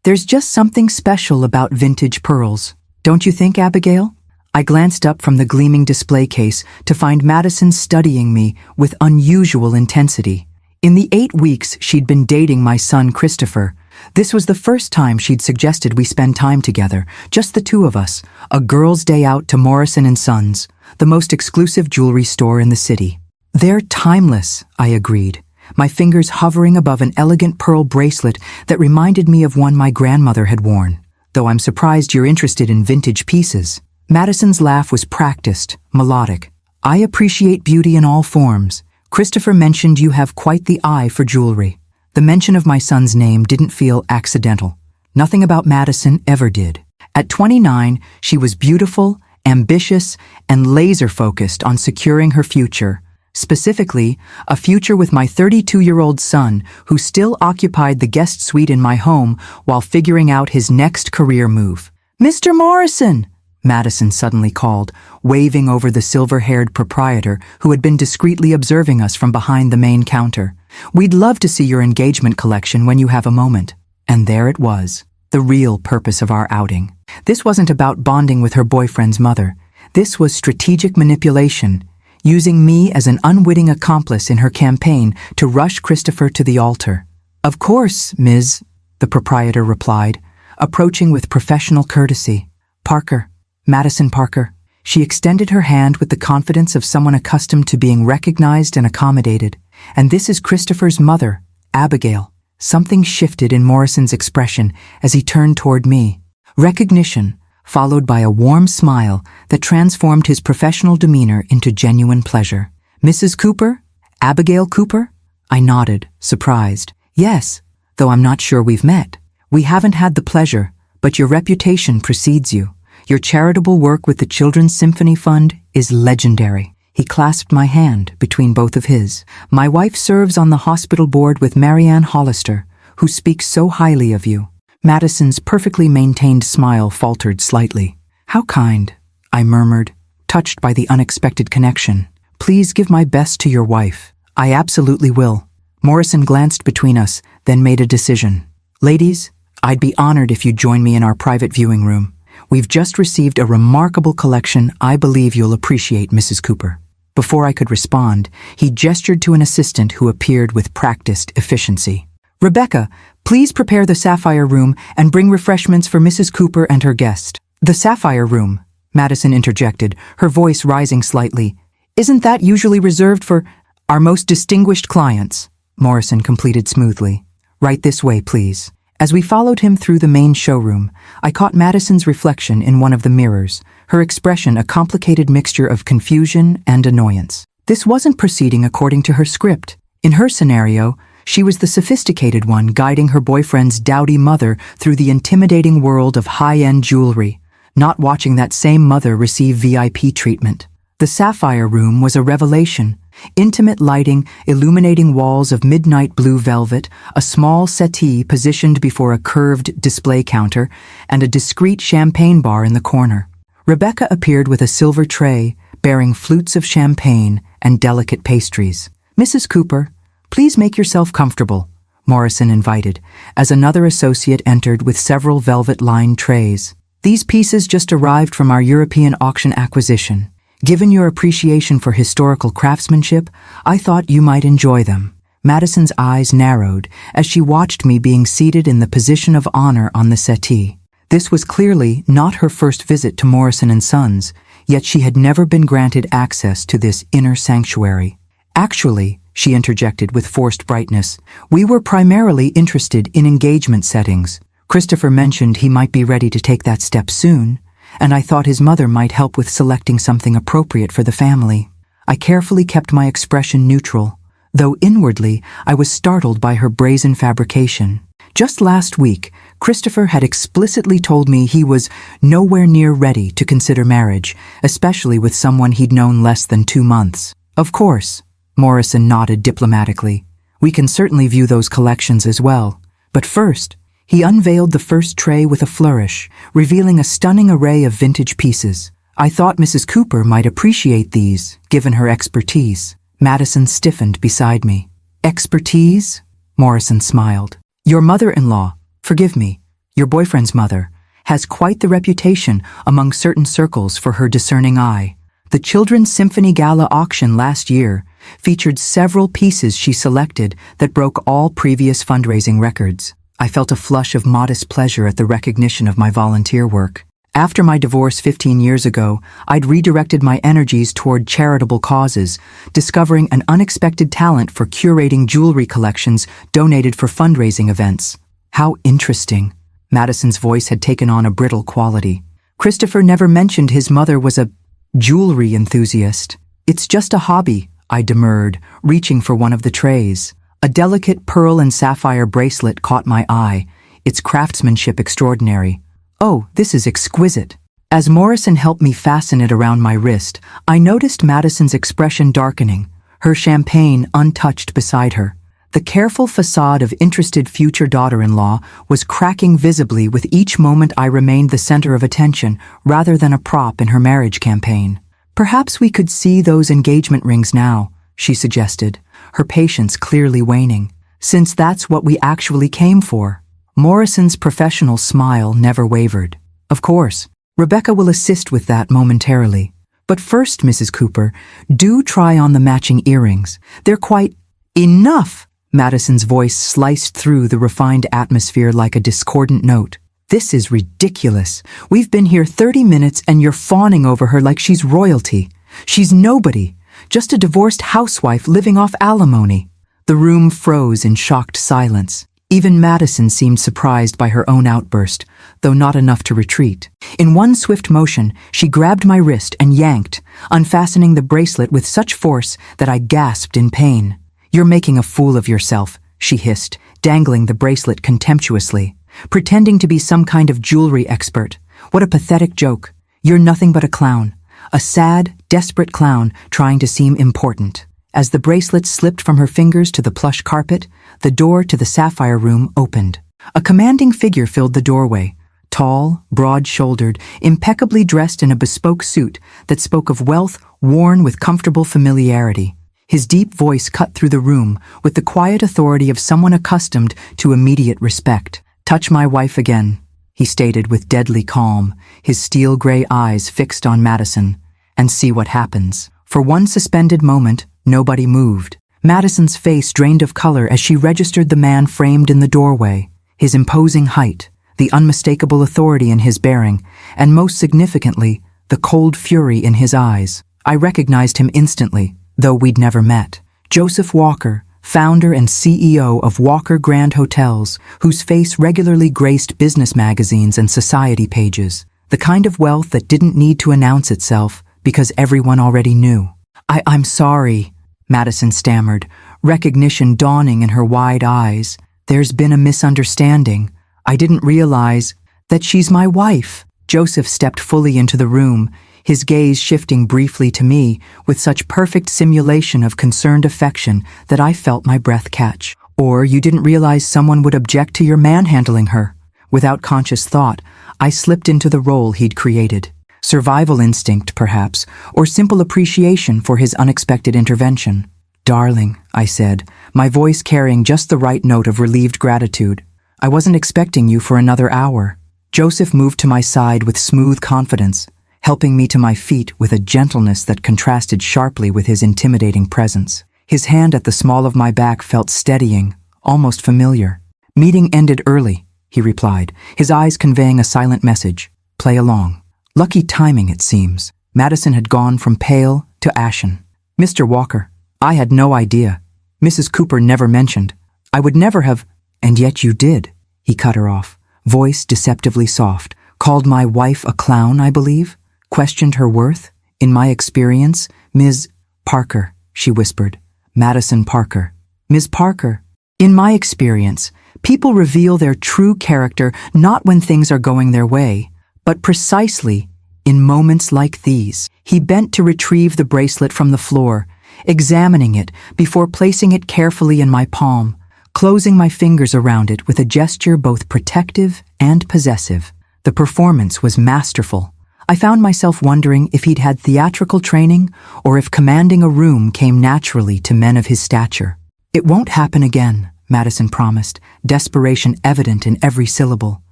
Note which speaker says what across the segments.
Speaker 1: There's just something special about vintage pearls, don't you think, Abigail? I glanced up from the gleaming display case to find Madison studying me with unusual intensity. In the 8 weeks she'd been dating my son Christopher, this was the first time she'd suggested we spend time together, just the two of us, a girls' day out to Morrison & Sons, the most exclusive jewelry store in the city. They're timeless, I agreed, my fingers hovering above an elegant pearl bracelet that reminded me of one my grandmother had worn. Though I'm surprised you're interested in vintage pieces. Madison's laugh was practiced, melodic. I appreciate beauty in all forms. Christopher mentioned you have quite the eye for jewelry. The mention of my son's name didn't feel accidental. Nothing about Madison ever did. At 29, she was beautiful, ambitious, and laser-focused on securing her future. Specifically, a future with my 32-year-old son who still occupied the guest suite in my home while figuring out his next career move. "Mr. Morrison!" Madison suddenly called, waving over the silver-haired proprietor who had been discreetly observing us from behind the main counter. "We'd love to see your engagement collection when you have a moment." And there it was, the real purpose of our outing. This wasn't about bonding with her boyfriend's mother. This was strategic manipulation, using me as an unwitting accomplice in her campaign to rush Christopher to the altar. "Of course, Ms." the proprietor replied, approaching with professional courtesy. "Parker. Madison Parker." She extended her hand with the confidence of someone accustomed to being recognized and accommodated. "And this is Christopher's mother, Abigail." Something shifted in Morrison's expression as he turned toward me. Recognition, followed by a warm smile that transformed his professional demeanor into genuine pleasure. "Mrs. Cooper? Abigail Cooper?" I nodded, surprised. "Yes, though I'm not sure we've met. We haven't had the pleasure, but your reputation precedes you. Your charitable work with the Children's Symphony Fund is legendary." He clasped my hand between both of his. "My wife serves on the hospital board with Marianne Hollister, who speaks so highly of you." Madison's perfectly maintained smile faltered slightly. "How kind," I murmured, touched by the unexpected connection. "Please give my best to your wife." "I absolutely will." Morrison glanced between us, then made a decision. "Ladies, I'd be honored if you'd join me in our private viewing room. We've just received a remarkable collection I believe you'll appreciate, Mrs. Cooper." Before I could respond, he gestured to an assistant who appeared with practiced efficiency. "Rebecca, please prepare the Sapphire Room and bring refreshments for Mrs. Cooper and her guest." "The Sapphire Room," Madison interjected, her voice rising slightly. "Isn't that usually reserved for our most distinguished clients?" Morrison completed smoothly. "Right this way, please." As we followed him through the main showroom, I caught Madison's reflection in one of the mirrors, her expression a complicated mixture of confusion and annoyance. This wasn't proceeding according to her script. In her scenario, she was the sophisticated one guiding her boyfriend's dowdy mother through the intimidating world of high-end jewelry, not watching that same mother receive VIP treatment. The Sapphire Room was a revelation. Intimate lighting, illuminating walls of midnight blue velvet, a small settee positioned before a curved display counter, and a discreet champagne bar in the corner. Rebecca appeared with a silver tray, bearing flutes of champagne and delicate pastries. "Mrs. Cooper, please make yourself comfortable," Morrison invited, as another associate entered with several velvet-lined trays. "These pieces just arrived from our European auction acquisition. Given your appreciation for historical craftsmanship, I thought you might enjoy them." Madison's eyes narrowed as she watched me being seated in the position of honor on the settee. This was clearly not her first visit to Morrison & Sons, yet she had never been granted access to this inner sanctuary. "Actually," she interjected with forced brightness, "we were primarily interested in engagement settings. Christopher mentioned he might be ready to take that step soon, and I thought his mother might help with selecting something appropriate for the family." I carefully kept my expression neutral, though inwardly I was startled by her brazen fabrication. Just last week, Christopher had explicitly told me he was nowhere near ready to consider marriage, especially with someone he'd known less than 2 months. "Of course," Morrison nodded diplomatically. "We can certainly view those collections as well. But first," he unveiled the first tray with a flourish, revealing a stunning array of vintage pieces. "I thought Mrs. Cooper might appreciate these, given her expertise." Madison stiffened beside me. "Expertise?" Morrison smiled. "Your mother-in-law, forgive me, Your boyfriend's mother has quite the reputation among certain circles for her discerning eye. The Children's Symphony Gala auction last year featured several pieces she selected that broke all previous fundraising records. I felt a flush of modest pleasure at the recognition of my volunteer work. After my divorce 15 years ago, I'd redirected my energies toward charitable causes, discovering an unexpected talent for curating jewelry collections donated for fundraising events. How interesting. Madison's voice had taken on a brittle quality. Christopher never mentioned his mother was a jewelry enthusiast. It's just a hobby, I demurred, reaching for one of the trays. A delicate pearl and sapphire bracelet caught my eye, its craftsmanship extraordinary. Oh, this is exquisite. As Morrison helped me fasten it around my wrist, I noticed Madison's expression darkening, her champagne untouched beside her. The careful facade of interested future daughter-in-law was cracking visibly with each moment I remained the center of attention rather than a prop in her marriage campaign. Perhaps we could see those engagement rings now, she suggested, her patience clearly waning, since that's what we actually came for. Morrison's professional smile never wavered. Of course, Rebecca will assist with that momentarily. But first, Mrs. Cooper, do try on the matching earrings. They're quite enough. Madison's voice sliced through the refined atmosphere like a discordant note. This is ridiculous. We've been here 30 minutes and you're fawning over her like she's royalty. She's nobody, just a divorced housewife living off alimony. The room froze in shocked silence. Even Madison seemed surprised by her own outburst, though not enough to retreat. In one swift motion, she grabbed my wrist and yanked, unfastening the bracelet with such force that I gasped in pain. You're making a fool of yourself, she hissed, dangling the bracelet contemptuously, pretending to be some kind of jewelry expert. What a pathetic joke. You're nothing but a clown. A sad, desperate clown trying to seem important. As the bracelet slipped from her fingers to the plush carpet, the door to the sapphire room opened. A commanding figure filled the doorway, tall, broad-shouldered, impeccably dressed in a bespoke suit that spoke of wealth worn with comfortable familiarity. His deep voice cut through the room with the quiet authority of someone accustomed to immediate respect. "Touch my wife again," he stated with deadly calm, his steel-gray eyes fixed on Madison, "and see what happens." For one suspended moment, nobody moved. Madison's face drained of color as she registered the man framed in the doorway, his imposing height, the unmistakable authority in his bearing, and most significantly, the cold fury in his eyes. I recognized him instantly, though we'd never met. Joseph Walker, founder and CEO of Walker Grand Hotels, whose face regularly graced business magazines and society pages. The kind of wealth that didn't need to announce itself because everyone already knew. I'm sorry," Madison stammered, recognition dawning in her wide eyes. "There's been a misunderstanding. I didn't realize that she's my wife." Joseph stepped fully into the room, his gaze shifting briefly to me with such perfect simulation of concerned affection that I felt my breath catch. "Or you didn't realize someone would object to your manhandling her." Without conscious thought, I slipped into the role he'd created. Survival instinct, perhaps, or simple appreciation for his unexpected intervention. "Darling," I said, my voice carrying just the right note of relieved gratitude. "I wasn't expecting you for another hour." Joseph moved to my side with smooth confidence, helping me to my feet with a gentleness that contrasted sharply with his intimidating presence. His hand at the small of my back felt steadying, almost familiar. "Meeting ended early," he replied, his eyes conveying a silent message. "Play along." Lucky timing, it seems. Madison had gone from pale to ashen. "Mr. Walker, I had no idea. Mrs. Cooper never mentioned. I would never have—" "And yet you did," he cut her off, voice deceptively soft. "Called my wife a clown, I believe? Questioned her worth? In my experience, Ms. Parker," she whispered. "Madison Parker. Ms. Parker. In my experience, people reveal their true character not when things are going their way, but precisely in moments like these." He bent to retrieve the bracelet from the floor, examining it before placing it carefully in my palm, closing my fingers around it with a gesture both protective and possessive. The performance was masterful. I found myself wondering if he'd had theatrical training or if commanding a room came naturally to men of his stature. "It won't happen again," Madison promised, desperation evident in every syllable.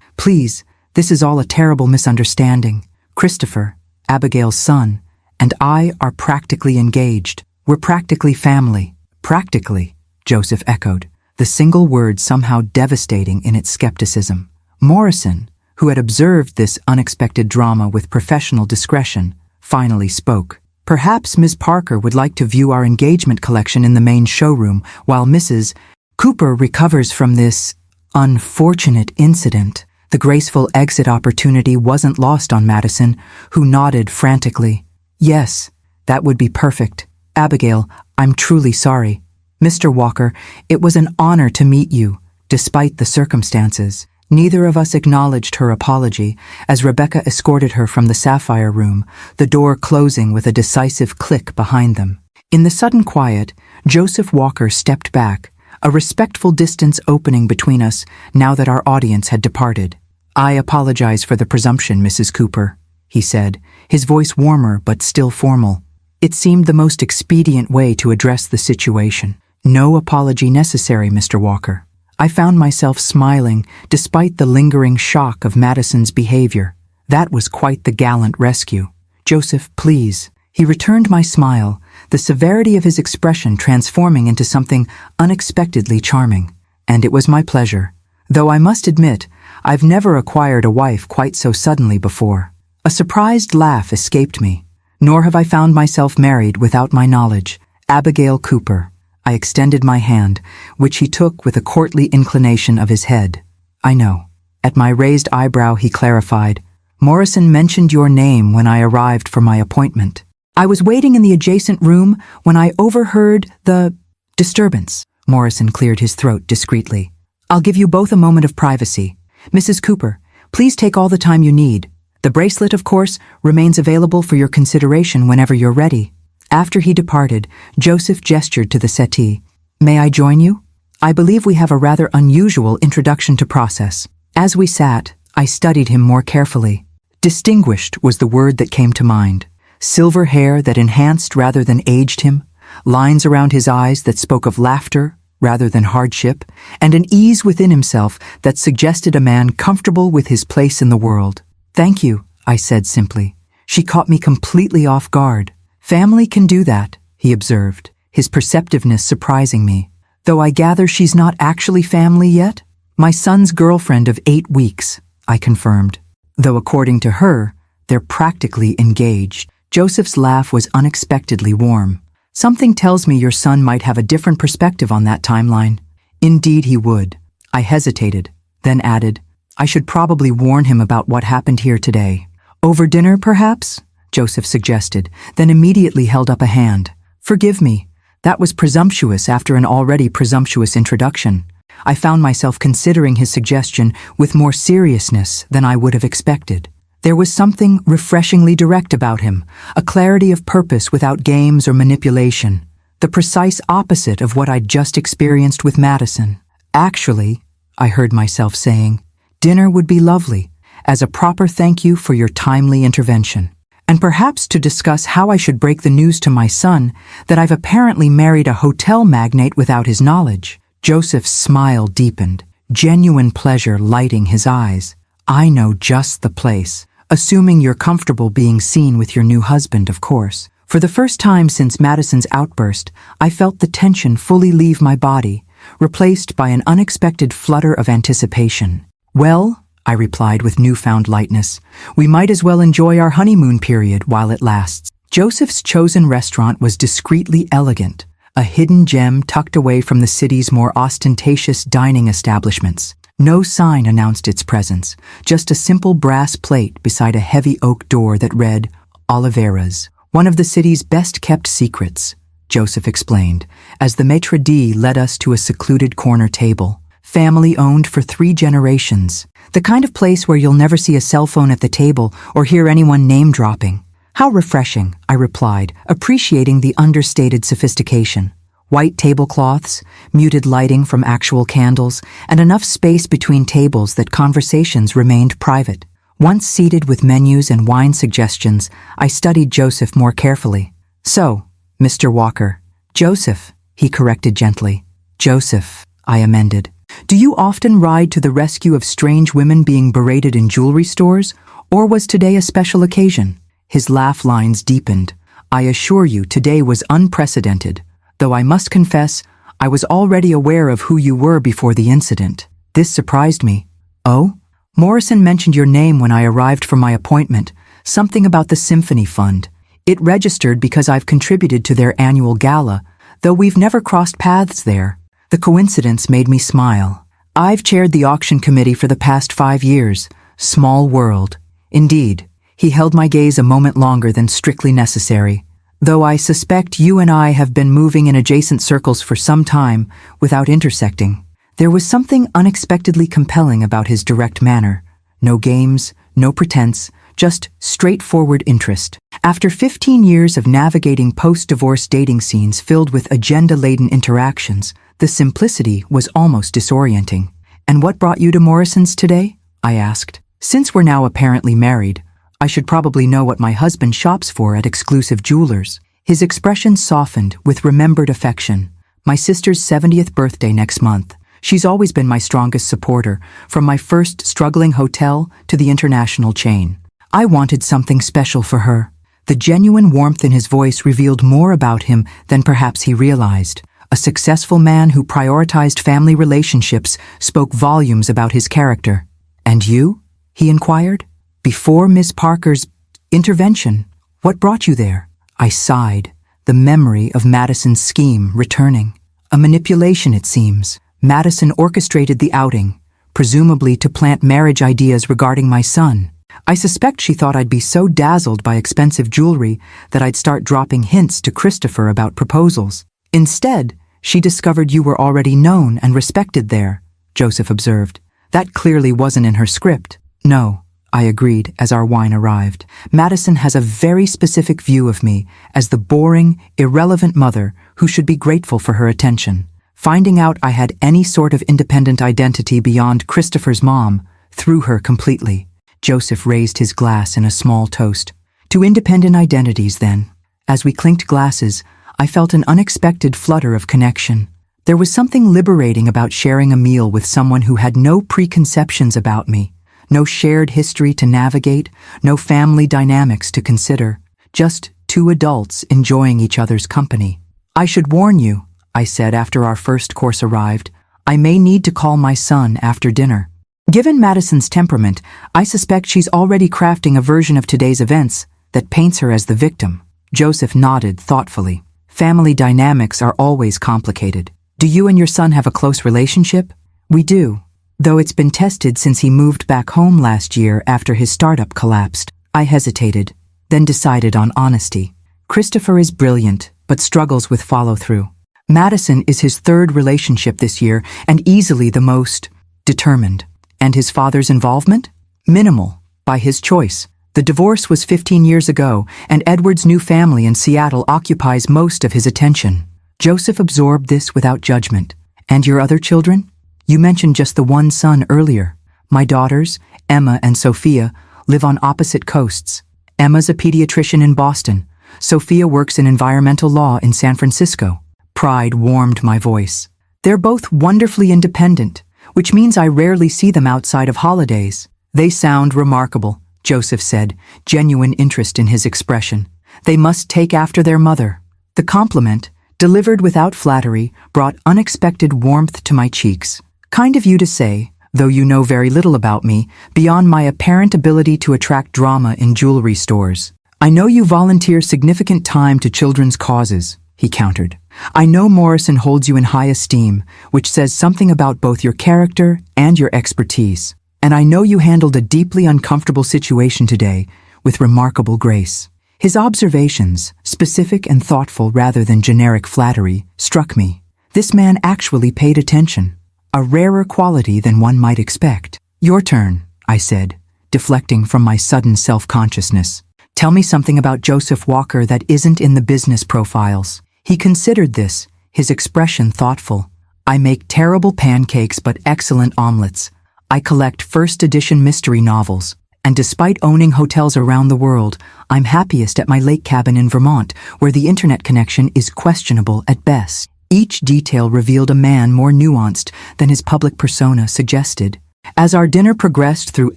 Speaker 1: Please, this is all a terrible misunderstanding. Christopher, Abigail's son, and I are practically engaged. We're practically family." "Practically," Joseph echoed, the single word somehow devastating in its skepticism. Morrison, who had observed this unexpected drama with professional discretion, finally spoke. "Perhaps Miss Parker would like to view our engagement collection in the main showroom while Mrs. Cooper recovers from this unfortunate incident." The graceful exit opportunity wasn't lost on Madison, who nodded frantically. "Yes, that would be perfect. Abigail, I'm truly sorry. Mr. Walker, it was an honor to meet you, despite the circumstances." Neither of us acknowledged her apology as Rebecca escorted her from the sapphire room, the door closing with a decisive click behind them. In the sudden quiet, Joseph Walker stepped back, a respectful distance opening between us now that our audience had departed. "I apologize for the presumption, Mrs. Cooper," he said, his voice warmer but still formal. It seemed the most expedient way to address the situation. "No apology necessary, Mr. Walker." I found myself smiling despite the lingering shock of Madison's behavior. That was quite the gallant rescue. "Joseph, please." He returned my smile, the severity of his expression transforming into something unexpectedly charming. "And it was my pleasure. Though I must admit, I've never acquired a wife quite so suddenly before." A surprised laugh escaped me. "Nor have I found myself married without my knowledge. Abigail Cooper." I extended my hand, which he took with a courtly inclination of his head. "I know." At my raised eyebrow he clarified, "Morrison mentioned your name when I arrived for my appointment. I was waiting in the adjacent room when I overheard the disturbance." Morrison cleared his throat discreetly. "I'll give you both a moment of privacy. Mrs. Cooper, please take all the time you need. The bracelet, of course, remains available for your consideration whenever you're ready." After he departed, Joseph gestured to the settee. "May I join you? I believe we have a rather unusual introduction to process." As we sat, I studied him more carefully. Distinguished was the word that came to mind. Silver hair that enhanced rather than aged him, lines around his eyes that spoke of laughter rather than hardship, and an ease within himself that suggested a man comfortable with his place in the world. "Thank you," I said simply. She caught me completely off guard. "Family can do that," he observed, his perceptiveness surprising me. "Though I gather she's not actually family yet?" "My son's girlfriend of 8 weeks," I confirmed. "Though according to her, they're practically engaged." Joseph's laugh was unexpectedly warm. "Something tells me your son might have a different perspective on that timeline." "Indeed he would." I hesitated, then added, "I should probably warn him about what happened here today." "Over dinner, perhaps?" Joseph suggested, then immediately held up a hand. "Forgive me. That was presumptuous after an already presumptuous introduction." I found myself considering his suggestion with more seriousness than I would have expected. There was something refreshingly direct about him, a clarity of purpose without games or manipulation, the precise opposite of what I'd just experienced with Madison. "Actually," I heard myself saying, "dinner would be lovely, as a proper thank you for your timely intervention. And perhaps to discuss how I should break the news to my son that I've apparently married a hotel magnate without his knowledge." Joseph's smile deepened, genuine pleasure lighting his eyes. "I know just the place, assuming you're comfortable being seen with your new husband, of course." For the first time since Madison's outburst, I felt the tension fully leave my body, replaced by an unexpected flutter of anticipation. "Well," I replied with newfound lightness, "we might as well enjoy our honeymoon period while it lasts." Joseph's chosen restaurant was discreetly elegant, a hidden gem tucked away from the city's more ostentatious dining establishments. No sign announced its presence, just a simple brass plate beside a heavy oak door that read, "Oliveira's, one of the city's best-kept secrets," Joseph explained, as the maitre d' led us to a secluded corner table. "Family-owned for 3 generations. The kind of place where you'll never see a cell phone at the table or hear anyone name-dropping." "How refreshing," I replied, appreciating the understated sophistication. White tablecloths, muted lighting from actual candles, and enough space between tables that conversations remained private. Once seated with menus and wine suggestions, I studied Joseph more carefully. "So, Mr. Walker." "Joseph," he corrected gently. "Joseph," I amended. Do you often ride to the rescue of strange women being berated in jewelry stores, or was today a special occasion? His laugh lines deepened. I assure you today was unprecedented, though I must confess, I was already aware of who you were before the incident. This surprised me. Oh? Morrison mentioned your name when I arrived for my appointment, something about the Symphony Fund. It registered because I've contributed to their annual gala, though we've never crossed paths there. The coincidence made me smile. I've chaired the auction committee for the past 5 years. Small world. Indeed, he held my gaze a moment longer than strictly necessary. Though I suspect you and I have been moving in adjacent circles for some time without intersecting. There was something unexpectedly compelling about his direct manner. No games, no pretense, just straightforward interest. After 15 years of navigating post-divorce dating scenes filled with agenda-laden interactions, the simplicity was almost disorienting. And what brought you to Morrison's today? I asked. Since we're now apparently married, I should probably know what my husband shops for at exclusive jewelers. His expression softened with remembered affection. My sister's 70th birthday next month. She's always been my strongest supporter, from my first struggling hotel to the international chain. I wanted something special for her. The genuine warmth in his voice revealed more about him than perhaps he realized. A successful man who prioritized family relationships spoke volumes about his character. And you? He inquired. Before Miss Parker's intervention, what brought you there? I sighed, the memory of Madison's scheme returning. A manipulation, it seems. Madison orchestrated the outing, presumably to plant marriage ideas regarding my son. I suspect she thought I'd be so dazzled by expensive jewelry that I'd start dropping hints to Christopher about proposals. Instead, she discovered you were already known and respected there, Joseph observed. That clearly wasn't in her script. No, I agreed as our wine arrived. Madison has a very specific view of me as the boring, irrelevant mother who should be grateful for her attention. Finding out I had any sort of independent identity beyond Christopher's mom threw her completely. Joseph raised his glass in a small toast. To independent identities, then. As we clinked glasses, I felt an unexpected flutter of connection. There was something liberating about sharing a meal with someone who had no preconceptions about me, no shared history to navigate, no family dynamics to consider, just two adults enjoying each other's company. I should warn you, I said after our first course arrived, I may need to call my son after dinner. Given Madison's temperament, I suspect she's already crafting a version of today's events that paints her as the victim. Joseph nodded thoughtfully. Family dynamics are always complicated. Do you and your son have a close relationship? We do, though it's been tested since he moved back home last year after his startup collapsed. I hesitated, then decided on honesty. Christopher is brilliant, but struggles with follow-through. Madison is his third relationship this year and easily the most determined. And his father's involvement? Minimal, by his choice. The divorce was 15 years ago, and Edward's new family in Seattle occupies most of his attention. Joseph absorbed this without judgment. And your other children? You mentioned just the one son earlier. My daughters, Emma and Sophia, live on opposite coasts. Emma's a pediatrician in Boston. Sophia works in environmental law in San Francisco. Pride warmed my voice. They're both wonderfully independent, which means I rarely see them outside of holidays. They sound remarkable, Joseph said, genuine interest in his expression. They must take after their mother. The compliment, delivered without flattery, brought unexpected warmth to my cheeks. Kind of you to say, though you know very little about me, beyond my apparent ability to attract drama in jewelry stores. I know you volunteer significant time to children's causes, he countered. I know Morrison holds you in high esteem, which says something about both your character and your expertise. And I know you handled a deeply uncomfortable situation today with remarkable grace. His observations, specific and thoughtful rather than generic flattery, struck me. This man actually paid attention, a rarer quality than one might expect. Your turn, I said, deflecting from my sudden self-consciousness. Tell me something about Joseph Walker that isn't in the business profiles. He considered this, his expression thoughtful. I make terrible pancakes but excellent omelets. I collect first edition mystery novels. And despite owning hotels around the world, I'm happiest at my lake cabin in Vermont, where the internet connection is questionable at best. Each detail revealed a man more nuanced than his public persona suggested. As our dinner progressed through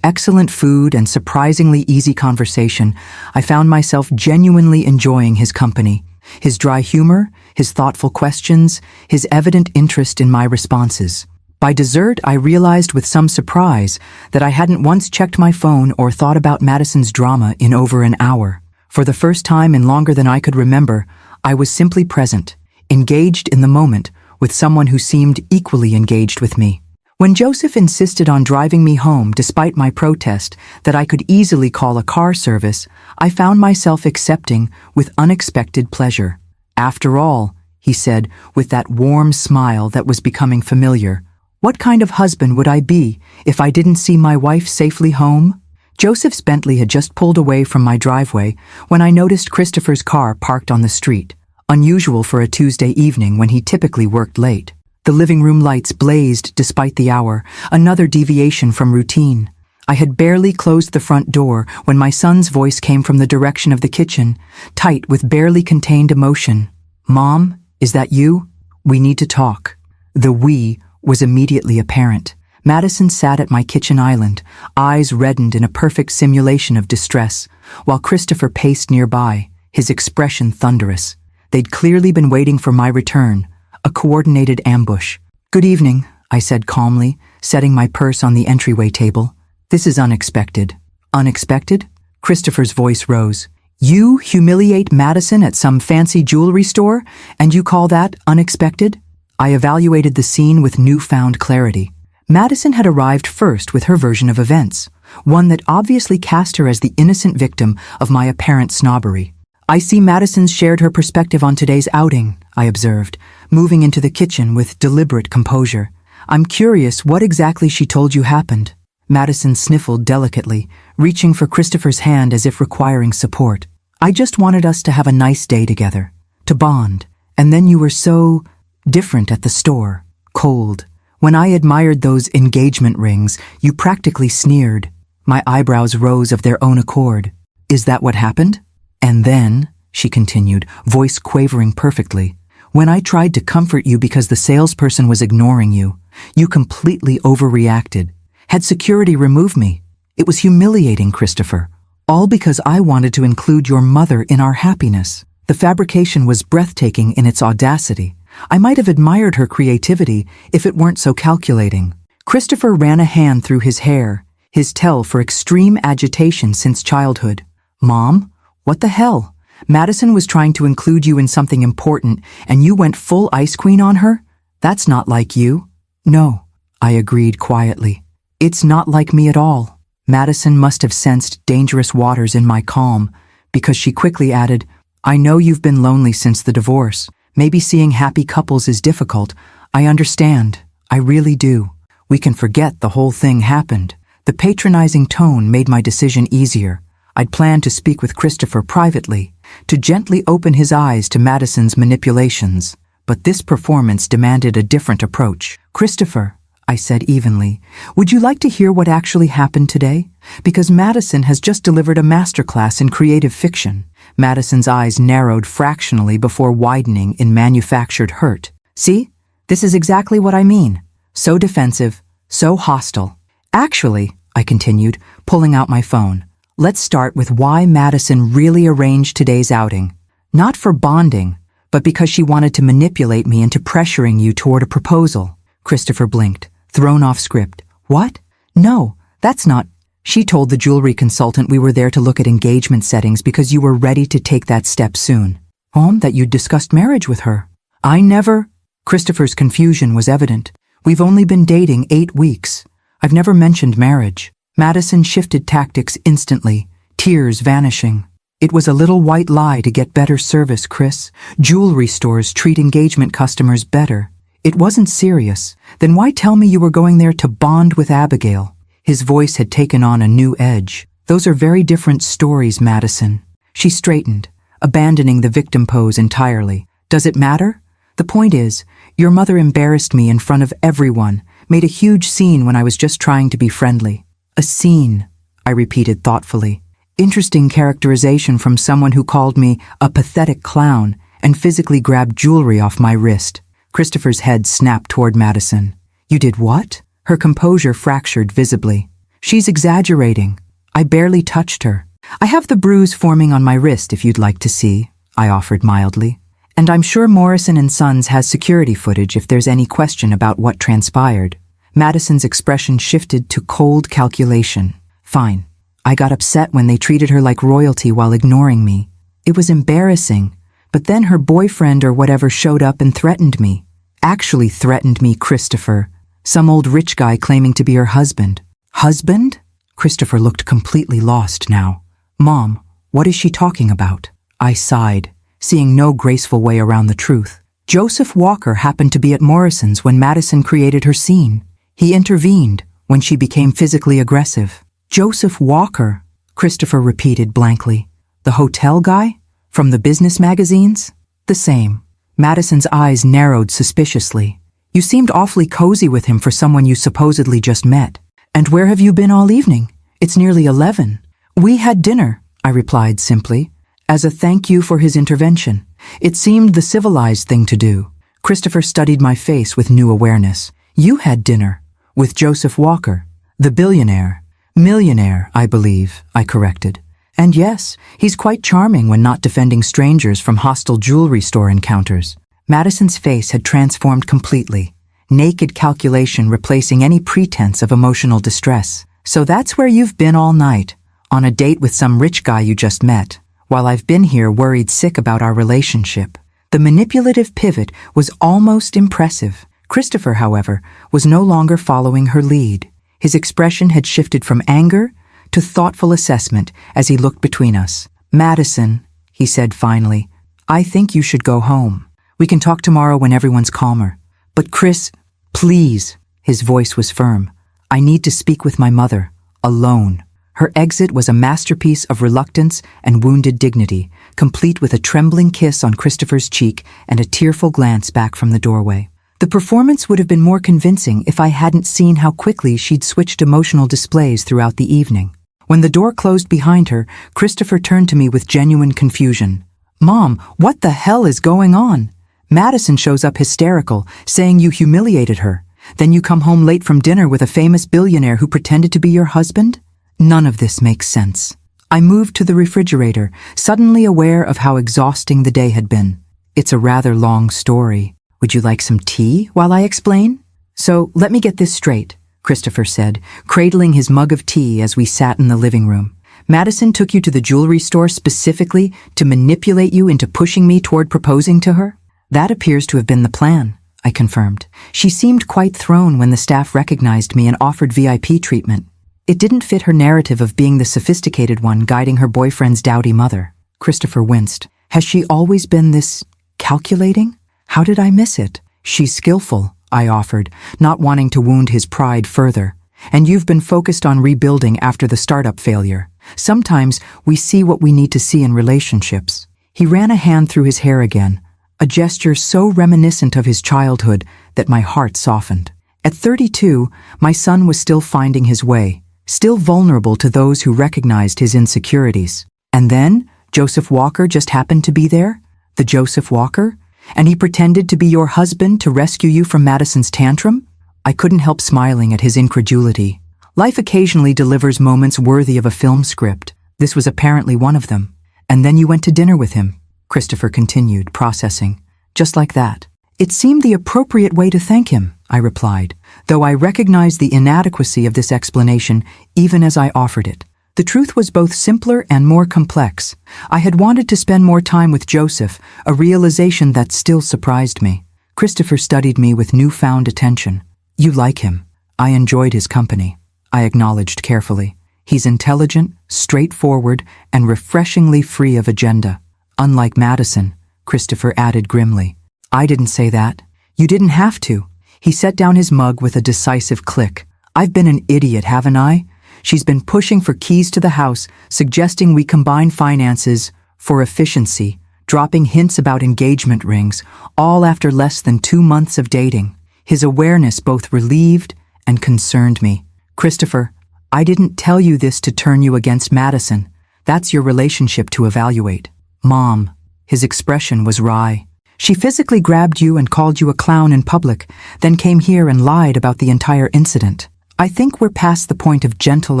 Speaker 1: excellent food and surprisingly easy conversation, I found myself genuinely enjoying his company. His dry humor, his thoughtful questions, his evident interest in my responses. By dessert, I realized with some surprise that I hadn't once checked my phone or thought about Madison's drama in over an hour. For the first time in longer than I could remember, I was simply present, engaged in the moment with someone who seemed equally engaged with me. When Joseph insisted on driving me home despite my protest that I could easily call a car service, I found myself accepting with unexpected pleasure. After all, he said with that warm smile that was becoming familiar, what kind of husband would I be if I didn't see my wife safely home? Joseph's Bentley had just pulled away from my driveway when I noticed Christopher's car parked on the street, unusual for a Tuesday evening when he typically worked late. The living room lights blazed despite the hour, another deviation from routine. I had barely closed the front door when my son's voice came from the direction of the kitchen, tight with barely contained emotion. "Mom, is that you? We need to talk." The "we" was immediately apparent. Madison sat at my kitchen island, eyes reddened in a perfect simulation of distress, while Christopher paced nearby, his expression thunderous. They'd clearly been waiting for my return, a coordinated ambush. "Good evening," I said calmly, setting my purse on the entryway table. "This is unexpected." "Unexpected?" Christopher's voice rose. "You humiliate Madison at some fancy jewelry store, and you call that unexpected?" I evaluated the scene with newfound clarity. Madison had arrived first with her version of events, one that obviously cast her as the innocent victim of my apparent snobbery. "I see Madison's shared her perspective on today's outing," I observed, moving into the kitchen with deliberate composure. "I'm curious what exactly she told you happened." Madison sniffled delicately, reaching for Christopher's hand as if requiring support. "I just wanted us to have a nice day together, to bond, and then you were so different at the store, cold. When I admired those engagement rings, you practically sneered." My eyebrows rose of their own accord. "Is that what happened?" "And then," she continued, voice quavering perfectly, "when I tried to comfort you because the salesperson was ignoring you, you completely overreacted. Had security remove me. It was humiliating, Christopher. All because I wanted to include your mother in our happiness. The fabrication was breathtaking in its audacity. I might have admired her creativity if it weren't so calculating." Christopher ran a hand through his hair, his tell for extreme agitation since childhood. "Mom, what the hell? Madison was trying to include you in something important, and you went full ice queen on her? That's not like you." "No," I agreed quietly. "It's not like me at all." Madison must have sensed dangerous waters in my calm, because she quickly added, "I know you've been lonely since the divorce. Maybe seeing happy couples is difficult. I understand. I really do. We can forget the whole thing happened." The patronizing tone made my decision easier. I'd planned to speak with Christopher privately, to gently open his eyes to Madison's manipulations. But this performance demanded a different approach. "Christopher," I said evenly, "would you like to hear what actually happened today? Because Madison has just delivered a masterclass in creative fiction." Madison's eyes narrowed fractionally before widening in manufactured hurt. "See? This is exactly what I mean. So defensive, so hostile." "Actually," I continued, pulling out my phone, "let's start with why Madison really arranged today's outing. Not for bonding, but because she wanted to manipulate me into pressuring you toward a proposal." Christopher blinked, thrown off script. "What? No, that's not..." "She told the jewelry consultant we were there to look at engagement settings because you were ready to take that step soon. That you'd discussed marriage with her." "I never..." Christopher's confusion was evident. "We've only been dating 8 weeks. I've never mentioned marriage." Madison shifted tactics instantly, tears vanishing. "It was a little white lie to get better service, Chris. Jewelry stores treat engagement customers better. It wasn't serious. Then why tell me you were going there to bond with Abigail?" His voice had taken on a new edge. "Those are very different stories, Madison." She straightened, abandoning the victim pose entirely. "Does it matter? The point is, your mother embarrassed me in front of everyone, made a huge scene when I was just trying to be friendly." "A scene," I repeated thoughtfully. Interesting characterization from someone who called me a pathetic clown and physically grabbed jewelry off my wrist. Christopher's head snapped toward Madison. You did what? Her composure fractured visibly. She's exaggerating. I barely touched her. I have the bruise forming on my wrist if you'd like to see, I offered mildly. And I'm sure Morrison & Sons has security footage if there's any question about what transpired. Madison's expression shifted to cold calculation. Fine. I got upset when they treated her like royalty while ignoring me. It was embarrassing, but then her boyfriend or whatever showed up and threatened me. Actually threatened me, Christopher. Some old rich guy claiming to be her husband. Husband? Christopher looked completely lost now. Mom, what is she talking about? I sighed, seeing no graceful way around the truth. Joseph Walker happened to be at Morrison's when Madison created her scene. He intervened when she became physically aggressive. Joseph Walker, Christopher repeated blankly. The hotel guy? From the business magazines? The same. Madison's eyes narrowed suspiciously. You seemed awfully cozy with him for someone you supposedly just met. And where have you been all evening? It's nearly 11. We had dinner, I replied simply, as a thank you for his intervention. It seemed the civilized thing to do. Christopher studied my face with new awareness. You had dinner with Joseph Walker, the billionaire. Millionaire, I believe, I corrected. And yes, he's quite charming when not defending strangers from hostile jewelry store encounters. Madison's face had transformed completely, naked calculation replacing any pretense of emotional distress. So that's where you've been all night, on a date with some rich guy you just met, while I've been here worried sick about our relationship. The manipulative pivot was almost impressive. Christopher, however, was no longer following her lead. His expression had shifted from anger to thoughtful assessment as he looked between us. Madison, he said finally, I think you should go home. We can talk tomorrow when everyone's calmer. But Chris, please, his voice was firm. I need to speak with my mother, alone. Her exit was a masterpiece of reluctance and wounded dignity, complete with a trembling kiss on Christopher's cheek and a tearful glance back from the doorway. The performance would have been more convincing if I hadn't seen how quickly she'd switched emotional displays throughout the evening. When the door closed behind her, Christopher turned to me with genuine confusion. Mom, what the hell is going on? Madison shows up hysterical, saying you humiliated her. Then you come home late from dinner with a famous billionaire who pretended to be your husband? None of this makes sense. I moved to the refrigerator, suddenly aware of how exhausting the day had been. It's a rather long story. Would you like some tea while I explain? So, let me get this straight, Christopher said, cradling his mug of tea as we sat in the living room. Madison took you to the jewelry store specifically to manipulate you into pushing me toward proposing to her? That appears to have been the plan, I confirmed. She seemed quite thrown when the staff recognized me and offered VIP treatment. It didn't fit her narrative of being the sophisticated one guiding her boyfriend's dowdy mother. Christopher winced. Has she always been this calculating? How did I miss it? She's skillful, I offered, not wanting to wound his pride further. And you've been focused on rebuilding after the startup failure. Sometimes we see what we need to see in relationships. He ran a hand through his hair again, a gesture so reminiscent of his childhood that my heart softened. At 32, my son was still finding his way, still vulnerable to those who recognized his insecurities. And then, Joseph Walker just happened to be there? The Joseph Walker? And he pretended to be your husband to rescue you from Madison's tantrum? I couldn't help smiling at his incredulity. Life occasionally delivers moments worthy of a film script. This was apparently one of them. And then you went to dinner with him, Christopher continued, processing. Just like that. It seemed the appropriate way to thank him, I replied, though I recognized the inadequacy of this explanation even as I offered it. The truth was both simpler and more complex. I had wanted to spend more time with Joseph, a realization that still surprised me. Christopher studied me with newfound attention. You like him. I enjoyed his company, I acknowledged carefully. He's intelligent, straightforward, and refreshingly free of agenda. Unlike Madison, Christopher added grimly. I didn't say that. You didn't have to. He set down his mug with a decisive click. I've been an idiot, haven't I? She's been pushing for keys to the house, suggesting we combine finances for efficiency, dropping hints about engagement rings, all after less than 2 months of dating. His awareness both relieved and concerned me. Christopher, I didn't tell you this to turn you against Madison. That's your relationship to evaluate. Mom, his expression was wry. She physically grabbed you and called you a clown in public, then came here and lied about the entire incident. I think we're past the point of gentle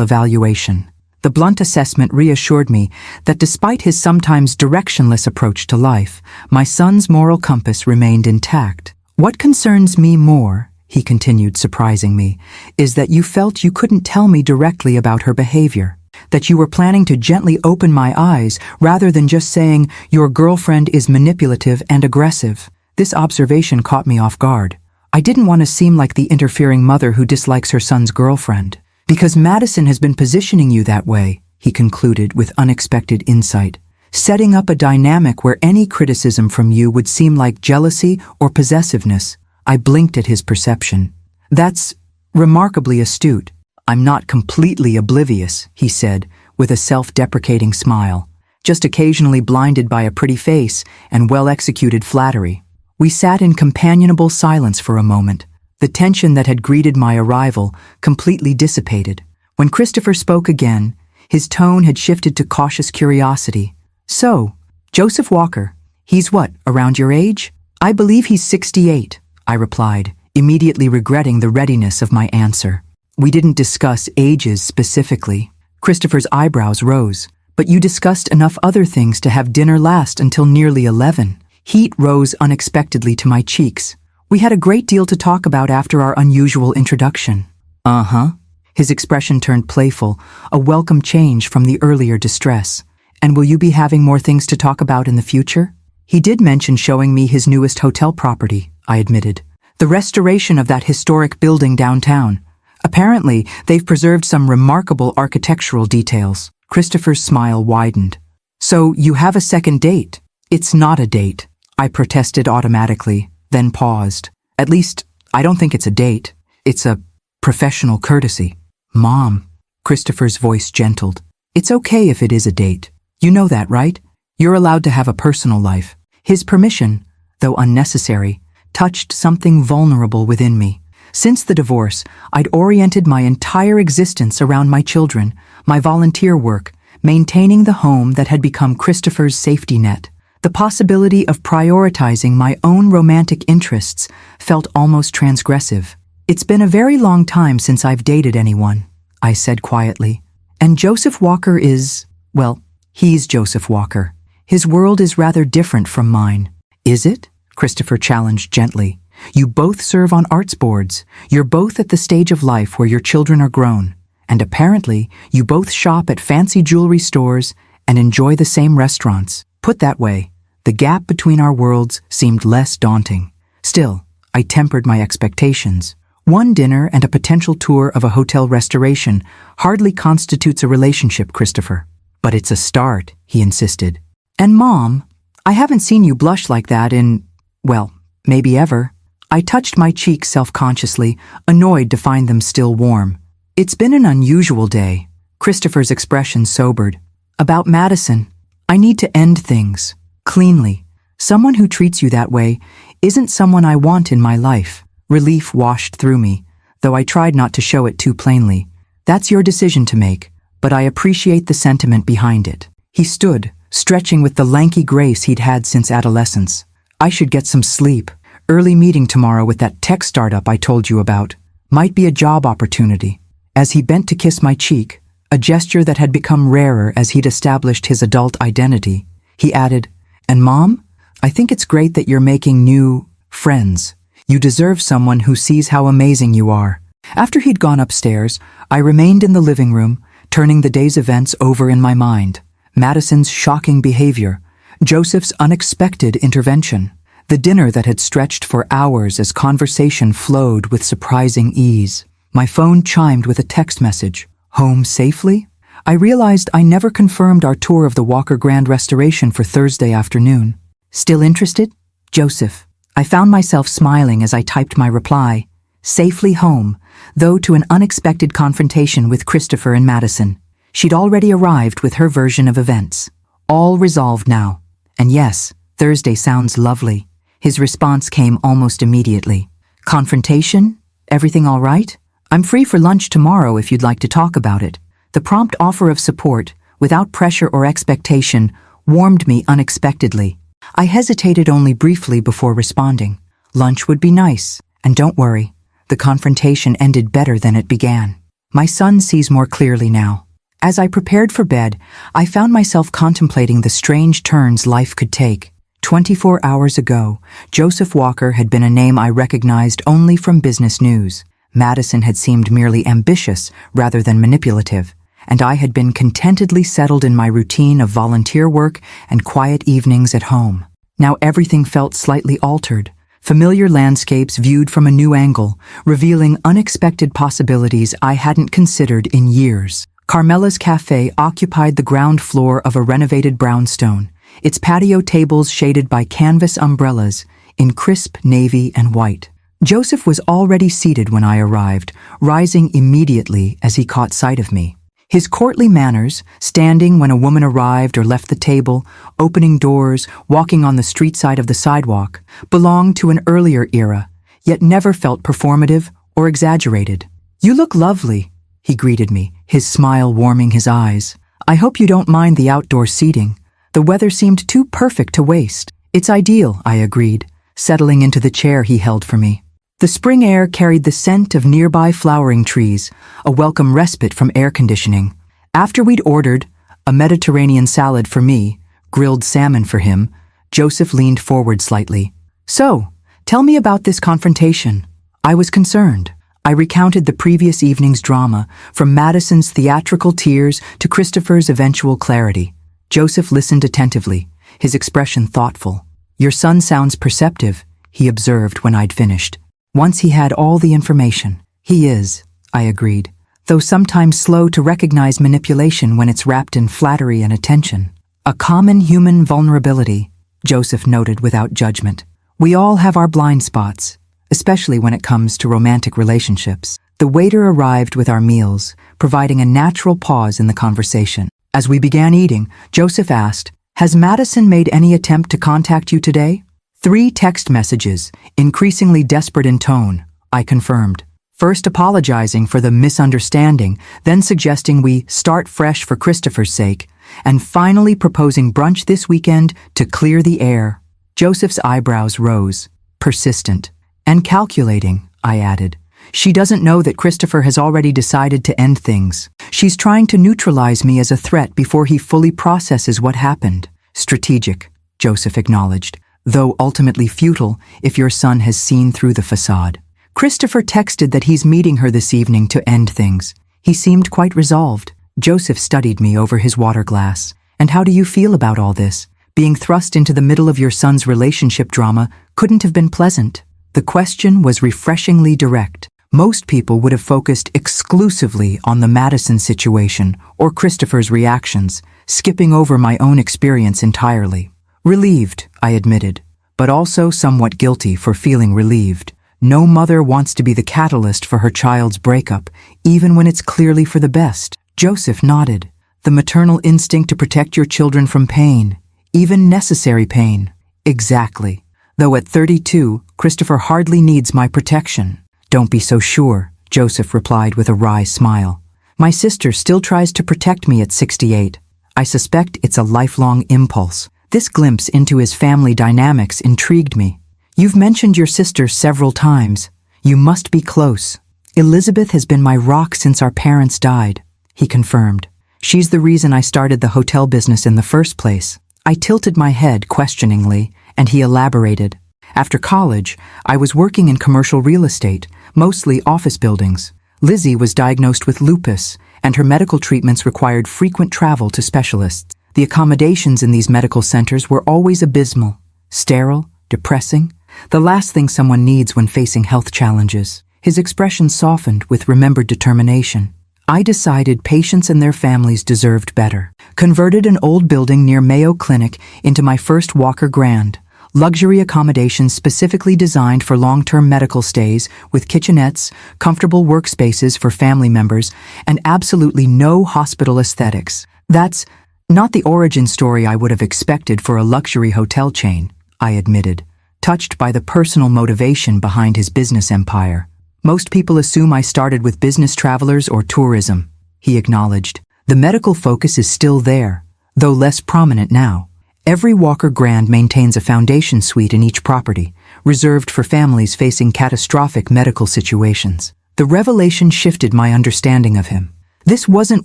Speaker 1: evaluation. The blunt assessment reassured me that despite his sometimes directionless approach to life, my son's moral compass remained intact. What concerns me more, he continued, surprising me, is that you felt you couldn't tell me directly about her behavior, that you were planning to gently open my eyes rather than just saying, your girlfriend is manipulative and aggressive. This observation caught me off guard. I didn't want to seem like the interfering mother who dislikes her son's girlfriend. Because Madison has been positioning you that way, he concluded with unexpected insight, setting up a dynamic where any criticism from you would seem like jealousy or possessiveness. I blinked at his perception. That's remarkably astute. I'm not completely oblivious, he said, with a self-deprecating smile, just occasionally blinded by a pretty face and well-executed flattery. We sat in companionable silence for a moment. The tension that had greeted my arrival completely dissipated. When Christopher spoke again, his tone had shifted to cautious curiosity. So, Joseph Walker, he's what, around your age? I believe he's 68, I replied, immediately regretting the readiness of my answer. We didn't discuss ages specifically. Christopher's eyebrows rose. But you discussed enough other things to have dinner last until nearly 11. Heat rose unexpectedly to my cheeks. We had a great deal to talk about after our unusual introduction. Uh-huh. His expression turned playful, a welcome change from the earlier distress. And will you be having more things to talk about in the future? He did mention showing me his newest hotel property, I admitted. The restoration of that historic building downtown. Apparently, they've preserved some remarkable architectural details. Christopher's smile widened. So, you have a second date? It's not a date, I protested automatically, then paused. At least, I don't think it's a date. It's a professional courtesy. Mom, Christopher's voice gentled. It's okay if it is a date. You know that, right? You're allowed to have a personal life. His permission, though unnecessary, touched something vulnerable within me. Since the divorce, I'd oriented my entire existence around my children, my volunteer work, maintaining the home that had become Christopher's safety net. The possibility of prioritizing my own romantic interests felt almost transgressive. It's been a very long time since I've dated anyone, I said quietly. And Joseph Walker is, well, he's Joseph Walker. His world is rather different from mine. Is it? Christopher challenged gently. You both serve on arts boards. You're both at the stage of life where your children are grown. And apparently, you both shop at fancy jewelry stores and enjoy the same restaurants. Put that way, the gap between our worlds seemed less daunting. Still, I tempered my expectations. One dinner and a potential tour of a hotel restoration hardly constitutes a relationship, Christopher. But it's a start, he insisted. And Mom, I haven't seen you blush like that in, well, maybe ever. I touched my cheeks self-consciously, annoyed to find them still warm. It's been an unusual day. Christopher's expression sobered. About Madison, I need to end things. Cleanly. Someone who treats you that way isn't someone I want in my life. Relief washed through me, though I tried not to show it too plainly. That's your decision to make, but I appreciate the sentiment behind it. He stood, stretching with the lanky grace he'd had since adolescence. I should get some sleep. Early meeting tomorrow with that tech startup I told you about. Might be a job opportunity. As he bent to kiss my cheek, a gesture that had become rarer as he'd established his adult identity, he added, And Mom, I think it's great that you're making new friends. You deserve someone who sees how amazing you are. After he'd gone upstairs, I remained in the living room, turning the day's events over in my mind. Madison's shocking behavior, Joseph's unexpected intervention, the dinner that had stretched for hours as conversation flowed with surprising ease. My phone chimed with a text message. Home safely? I realized I never confirmed our tour of the Walker Grand Restoration for Thursday afternoon. Still interested? Joseph. I found myself smiling as I typed my reply. Safely home, though to an unexpected confrontation with Christopher and Madison. She'd already arrived with her version of events. All resolved now. And yes, Thursday sounds lovely. His response came almost immediately. Confrontation? Everything all right? I'm free for lunch tomorrow if you'd like to talk about it. The prompt offer of support, without pressure or expectation, warmed me unexpectedly. I hesitated only briefly before responding. Lunch would be nice, and don't worry, the confrontation ended better than it began. My son sees more clearly now. As I prepared for bed, I found myself contemplating the strange turns life could take. 24 hours ago, Joseph Walker had been a name I recognized only from business news. Madison had seemed merely ambitious rather than manipulative, and I had been contentedly settled in my routine of volunteer work and quiet evenings at home. Now everything felt slightly altered. Familiar landscapes viewed from a new angle, revealing unexpected possibilities I hadn't considered in years. Carmela's Cafe occupied the ground floor of a renovated brownstone, its patio tables shaded by canvas umbrellas in crisp navy and white. Joseph was already seated when I arrived, rising immediately as he caught sight of me. His courtly manners, standing when a woman arrived or left the table, opening doors, walking on the street side of the sidewalk, belonged to an earlier era, yet never felt performative or exaggerated. "You look lovely," he greeted me, his smile warming his eyes. "I hope you don't mind the outdoor seating. The weather seemed too perfect to waste." "It's ideal," I agreed, settling into the chair he held for me. The spring air carried the scent of nearby flowering trees, a welcome respite from air conditioning. After we'd ordered a Mediterranean salad for me, grilled salmon for him, Joseph leaned forward slightly. "So, tell me about this confrontation." I was concerned. I recounted the previous evening's drama, from Madison's theatrical tears to Christopher's eventual clarity. Joseph listened attentively, his expression thoughtful. "Your son sounds perceptive," he observed when I'd finished. Once he had all the information. "He is," I agreed, though sometimes slow to recognize manipulation when it's wrapped in flattery and attention. "A common human vulnerability," Joseph noted without judgment. "We all have our blind spots, especially when it comes to romantic relationships." The waiter arrived with our meals, providing a natural pause in the conversation. As we began eating, Joseph asked, "Has Madison made any attempt to contact you today?" 3 text messages, increasingly desperate in tone, I confirmed. First apologizing for the misunderstanding, then suggesting we start fresh for Christopher's sake, and finally proposing brunch this weekend to clear the air. Joseph's eyebrows rose, persistent. "And calculating," I added. "She doesn't know that Christopher has already decided to end things. She's trying to neutralize me as a threat before he fully processes what happened." "Strategic," Joseph acknowledged, "though ultimately futile if your son has seen through the facade. Christopher texted that he's meeting her this evening to end things. He seemed quite resolved." Joseph studied me over his water glass. "And how do you feel about all this? Being thrust into the middle of your son's relationship drama couldn't have been pleasant." The question was refreshingly direct. Most people would have focused exclusively on the Madison situation or Christopher's reactions, skipping over my own experience entirely. "Relieved," I admitted, but also somewhat guilty for feeling relieved. No mother wants to be the catalyst for her child's breakup, even when it's clearly for the best. Joseph nodded. "The maternal instinct to protect your children from pain, even necessary pain." "Exactly. Though at 32, Christopher hardly needs my protection." "Don't be so sure," Joseph replied with a wry smile. "My sister still tries to protect me at 68. I suspect it's a lifelong impulse." This glimpse into his family dynamics intrigued me. "You've mentioned your sister several times. You must be close." "Elizabeth has been my rock since our parents died," he confirmed. "She's the reason I started the hotel business in the first place." I tilted my head questioningly, and he elaborated. "After college, I was working in commercial real estate, mostly office buildings. Lizzie was diagnosed with lupus, and her medical treatments required frequent travel to specialists. The accommodations in these medical centers were always abysmal, sterile, depressing, the last thing someone needs when facing health challenges." His expression softened with remembered determination. "I decided patients and their families deserved better. Converted an old building near Mayo Clinic into my first Walker Grand, luxury accommodations specifically designed for long-term medical stays with kitchenettes, comfortable workspaces for family members, and absolutely no hospital aesthetics. That's not the origin story I would have expected for a luxury hotel chain," I admitted, touched by the personal motivation behind his business empire. "Most people assume I started with business travelers or tourism," he acknowledged. "The medical focus is still there, though less prominent now. Every Walker Grand maintains a foundation suite in each property, reserved for families facing catastrophic medical situations. The revelation shifted my understanding of him. This wasn't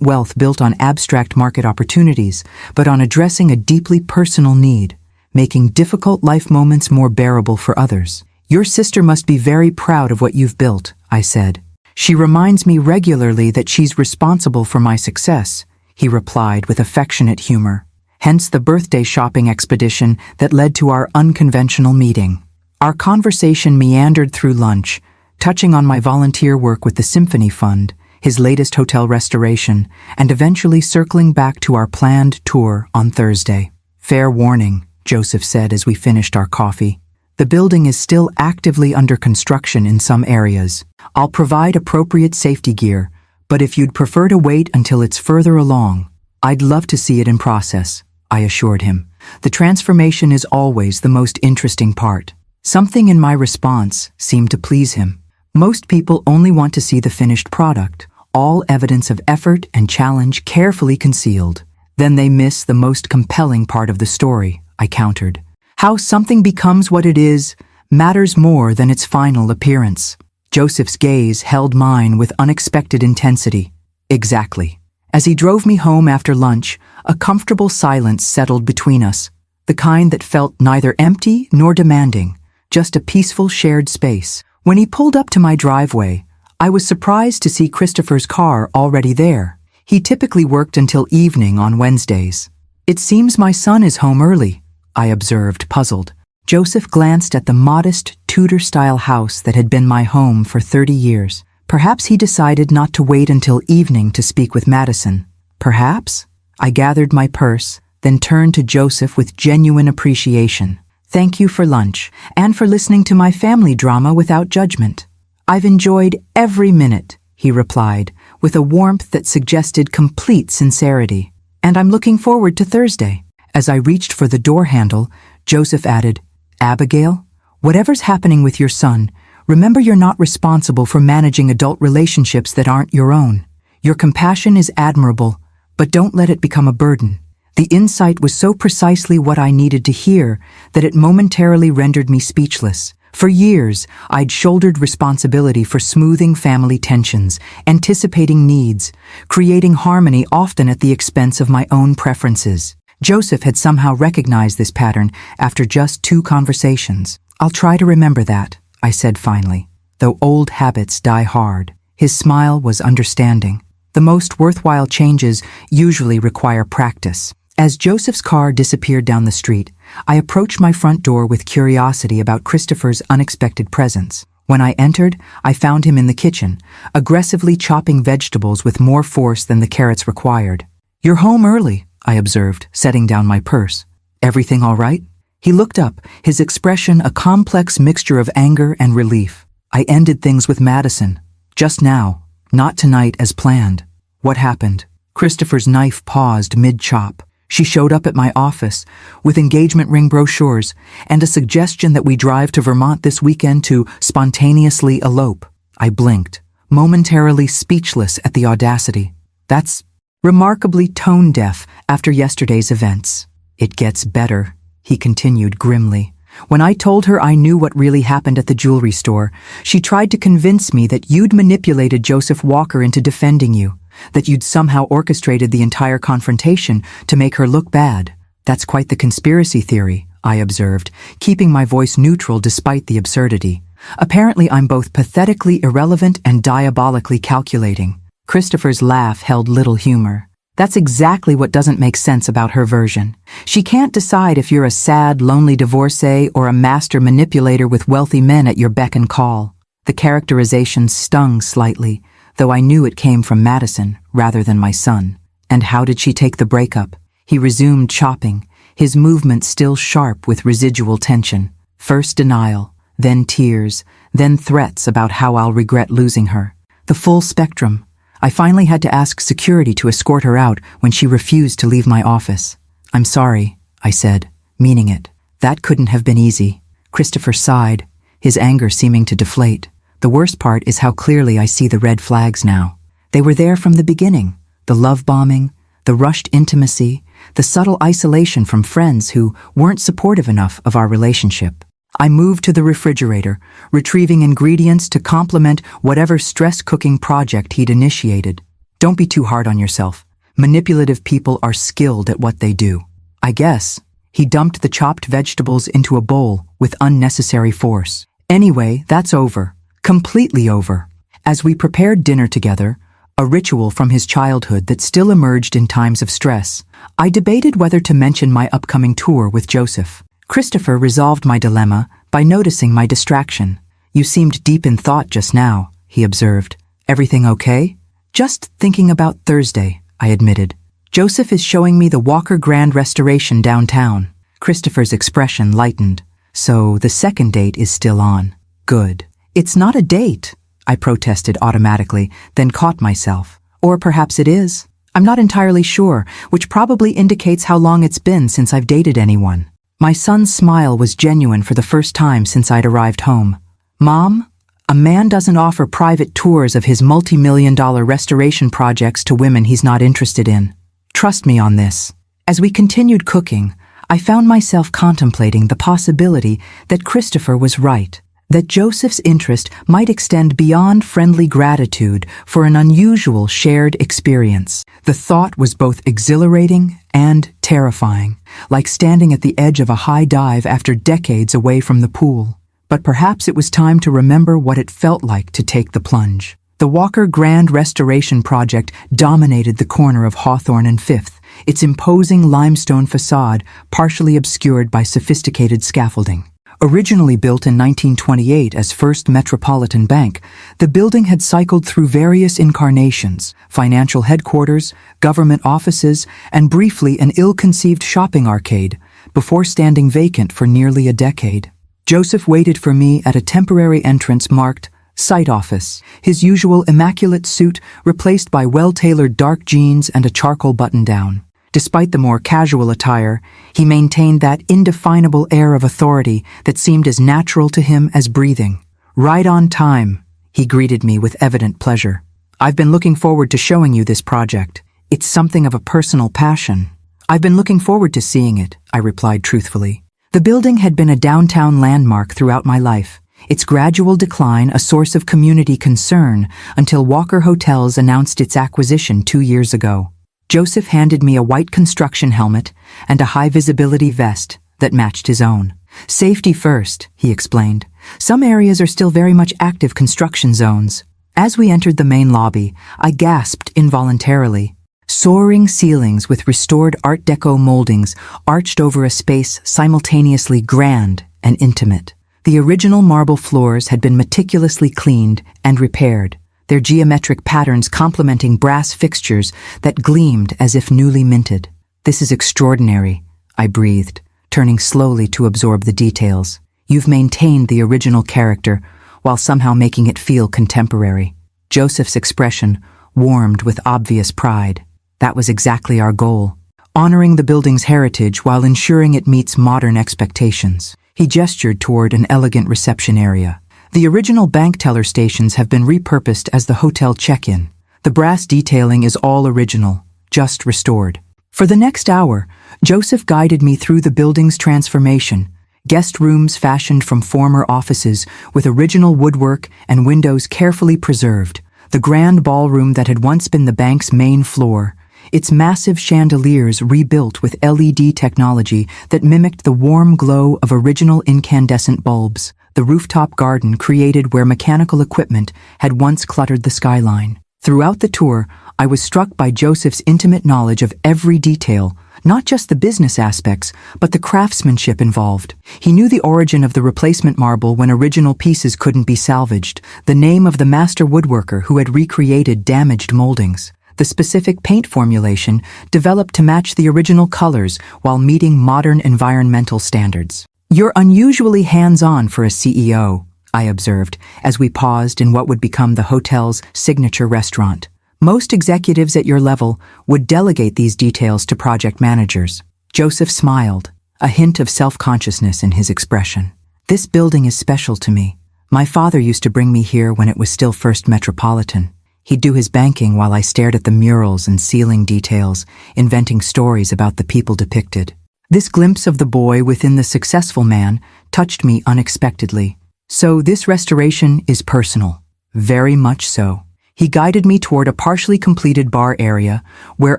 Speaker 1: wealth built on abstract market opportunities, but on addressing a deeply personal need, making difficult life moments more bearable for others. Your sister must be very proud of what you've built, I said. She reminds me regularly that she's responsible for my success, he replied with affectionate humor. Hence the birthday shopping expedition that led to our unconventional meeting. Our conversation meandered through lunch, touching on my volunteer work with the Symphony Fund, his latest hotel restoration, and eventually circling back to our planned tour on Thursday. Fair warning, Joseph said as we finished our coffee. The building is still actively under construction in some areas. I'll provide appropriate safety gear, but if you'd prefer to wait until it's further along, I'd love to see it in process, I assured him. The transformation is always the most interesting part. Something in my response seemed to please him. Most people only want to see the finished product, all evidence of effort and challenge carefully concealed. Then they miss the most compelling part of the story, I countered. How something becomes what it is matters more than its final appearance. Joseph's gaze held mine with unexpected intensity. Exactly. As he drove me home after lunch, a comfortable silence settled between us, the kind that felt neither empty nor demanding, just a peaceful shared space. When he pulled up to my driveway, I was surprised to see Christopher's car already there. He typically worked until evening on Wednesdays. It seems my son is home early, I observed, puzzled. Joseph glanced at the modest Tudor-style house that had been my home for 30 years. Perhaps he decided not to wait until evening to speak with Madison. Perhaps? I gathered my purse, then turned to Joseph with genuine appreciation. Thank you for lunch, and for listening to my family drama without judgment. I've enjoyed every minute, he replied, with a warmth that suggested complete sincerity. And I'm looking forward to Thursday. As I reached for the door handle, Joseph added, Abigail, whatever's happening with your son, remember you're not responsible for managing adult relationships that aren't your own. Your compassion is admirable, but don't let it become a burden. The insight was so precisely what I needed to hear that it momentarily rendered me speechless. For years, I'd shouldered responsibility for smoothing family tensions, anticipating needs, creating harmony often at the expense of my own preferences. Joseph had somehow recognized this pattern after just 2 conversations. I'll try to remember that, I said finally, though old habits die hard. His smile was understanding. The most worthwhile changes usually require practice. As Joseph's car disappeared down the street, I approached my front door with curiosity about Christopher's unexpected presence. When I entered, I found him in the kitchen, aggressively chopping vegetables with more force than the carrots required. You're home early, I observed, setting down my purse. Everything all right? He looked up, his expression a complex mixture of anger and relief. I ended things with Madison. Just now, not tonight as planned. What happened? Christopher's knife paused mid-chop. She showed up at my office with engagement ring brochures and a suggestion that we drive to Vermont this weekend to spontaneously elope. I blinked, momentarily speechless at the audacity. That's remarkably tone-deaf after yesterday's events. It gets better, he continued grimly. When I told her I knew what really happened at the jewelry store, she tried to convince me that you'd manipulated Joseph Walker into defending you, that you'd somehow orchestrated the entire confrontation to make her look bad. That's quite the conspiracy theory, I observed, keeping my voice neutral despite the absurdity. Apparently I'm both pathetically irrelevant and diabolically calculating. Christopher's laugh held little humor. That's exactly what doesn't make sense about her version. She can't decide if you're a sad, lonely divorcee or a master manipulator with wealthy men at your beck and call. The characterization stung slightly, though I knew it came from Madison rather than my son. And how did she take the breakup? He resumed chopping, his movement still sharp with residual tension. First denial, then tears, then threats about how I'll regret losing her. The full spectrum. I finally had to ask security to escort her out when she refused to leave my office. I'm sorry, I said, meaning it. That couldn't have been easy. Christopher sighed, his anger seeming to deflate. The worst part is how clearly I see the red flags now. They were there from the beginning. The love bombing, the rushed intimacy, the subtle isolation from friends who weren't supportive enough of our relationship. I moved to the refrigerator, retrieving ingredients to complement whatever stress-cooking project he'd initiated. Don't be too hard on yourself. Manipulative people are skilled at what they do. I guess. He dumped the chopped vegetables into a bowl with unnecessary force. Anyway, that's over. Completely over. As we prepared dinner together, a ritual from his childhood that still emerged in times of stress, I debated whether to mention my upcoming tour with Joseph. Christopher resolved my dilemma by noticing my distraction. "You seemed deep in thought just now," he observed. "Everything okay?" "Just thinking about Thursday," I admitted. "Joseph is showing me the Walker Grand Restoration downtown." Christopher's expression lightened. "So the second date is still on. Good." "It's not a date," I protested automatically, then caught myself. "Or perhaps it is. I'm not entirely sure, which probably indicates how long it's been since I've dated anyone." My son's smile was genuine for the first time since I'd arrived home. "Mom, a man doesn't offer private tours of his multi-million-dollar restoration projects to women he's not interested in. Trust me on this." As we continued cooking, I found myself contemplating the possibility that Christopher was right, that Joseph's interest might extend beyond friendly gratitude for an unusual shared experience. The thought was both exhilarating and terrifying, like standing at the edge of a high dive after decades away from the pool. But perhaps it was time to remember what it felt like to take the plunge. The Walker Grand Restoration Project dominated the corner of Hawthorne and Fifth, its imposing limestone facade partially obscured by sophisticated scaffolding. Originally built in 1928 as First Metropolitan Bank, the building had cycled through various incarnations: financial headquarters, government offices, and briefly an ill-conceived shopping arcade, before standing vacant for nearly a decade. Joseph waited for me at a temporary entrance marked Site Office, his usual immaculate suit replaced by well-tailored dark jeans and a charcoal button-down. Despite the more casual attire, he maintained that indefinable air of authority that seemed as natural to him as breathing. "Right on time," he greeted me with evident pleasure. "I've been looking forward to showing you this project. It's something of a personal passion." "I've been looking forward to seeing it," I replied truthfully. The building had been a downtown landmark throughout my life, its gradual decline a source of community concern until Walker Hotels announced its acquisition 2 years ago. Joseph handed me a white construction helmet and a high-visibility vest that matched his own. "Safety first," he explained. "Some areas are still very much active construction zones." As we entered the main lobby, I gasped involuntarily. Soaring ceilings with restored Art Deco moldings arched over a space simultaneously grand and intimate. The original marble floors had been meticulously cleaned and repaired, their geometric patterns complementing brass fixtures that gleamed as if newly minted. "This is extraordinary," I breathed, turning slowly to absorb the details. "You've maintained the original character while somehow making it feel contemporary." Joseph's expression warmed with obvious pride. That was exactly our goal, honoring the building's heritage while ensuring it meets modern expectations. He gestured toward an elegant reception area. The original bank teller stations have been repurposed as the hotel check-in. The brass detailing is all original, just restored. For the next hour, Joseph guided me through the building's transformation, guest rooms fashioned from former offices with original woodwork and windows carefully preserved, the grand ballroom that had once been the bank's main floor, its massive chandeliers rebuilt with LED technology that mimicked the warm glow of original incandescent bulbs, the rooftop garden created where mechanical equipment had once cluttered the skyline. Throughout the tour, I was struck by Joseph's intimate knowledge of every detail, not just the business aspects, but the craftsmanship involved. He knew the origin of the replacement marble when original pieces couldn't be salvaged, the name of the master woodworker who had recreated damaged moldings, the specific paint formulation developed to match the original colors while meeting modern environmental standards. "You're unusually hands-on for a CEO," I observed, as we paused in what would become the hotel's signature restaurant. "Most executives at your level would delegate these details to project managers." Joseph smiled, a hint of self-consciousness in his expression. "This building is special to me. My father used to bring me here when it was still First Metropolitan. He'd do his banking while I stared at the murals and ceiling details, inventing stories about the people depicted. This glimpse of the boy within the successful man touched me unexpectedly. So this restoration is personal. Very much so. He guided me toward a partially completed bar area where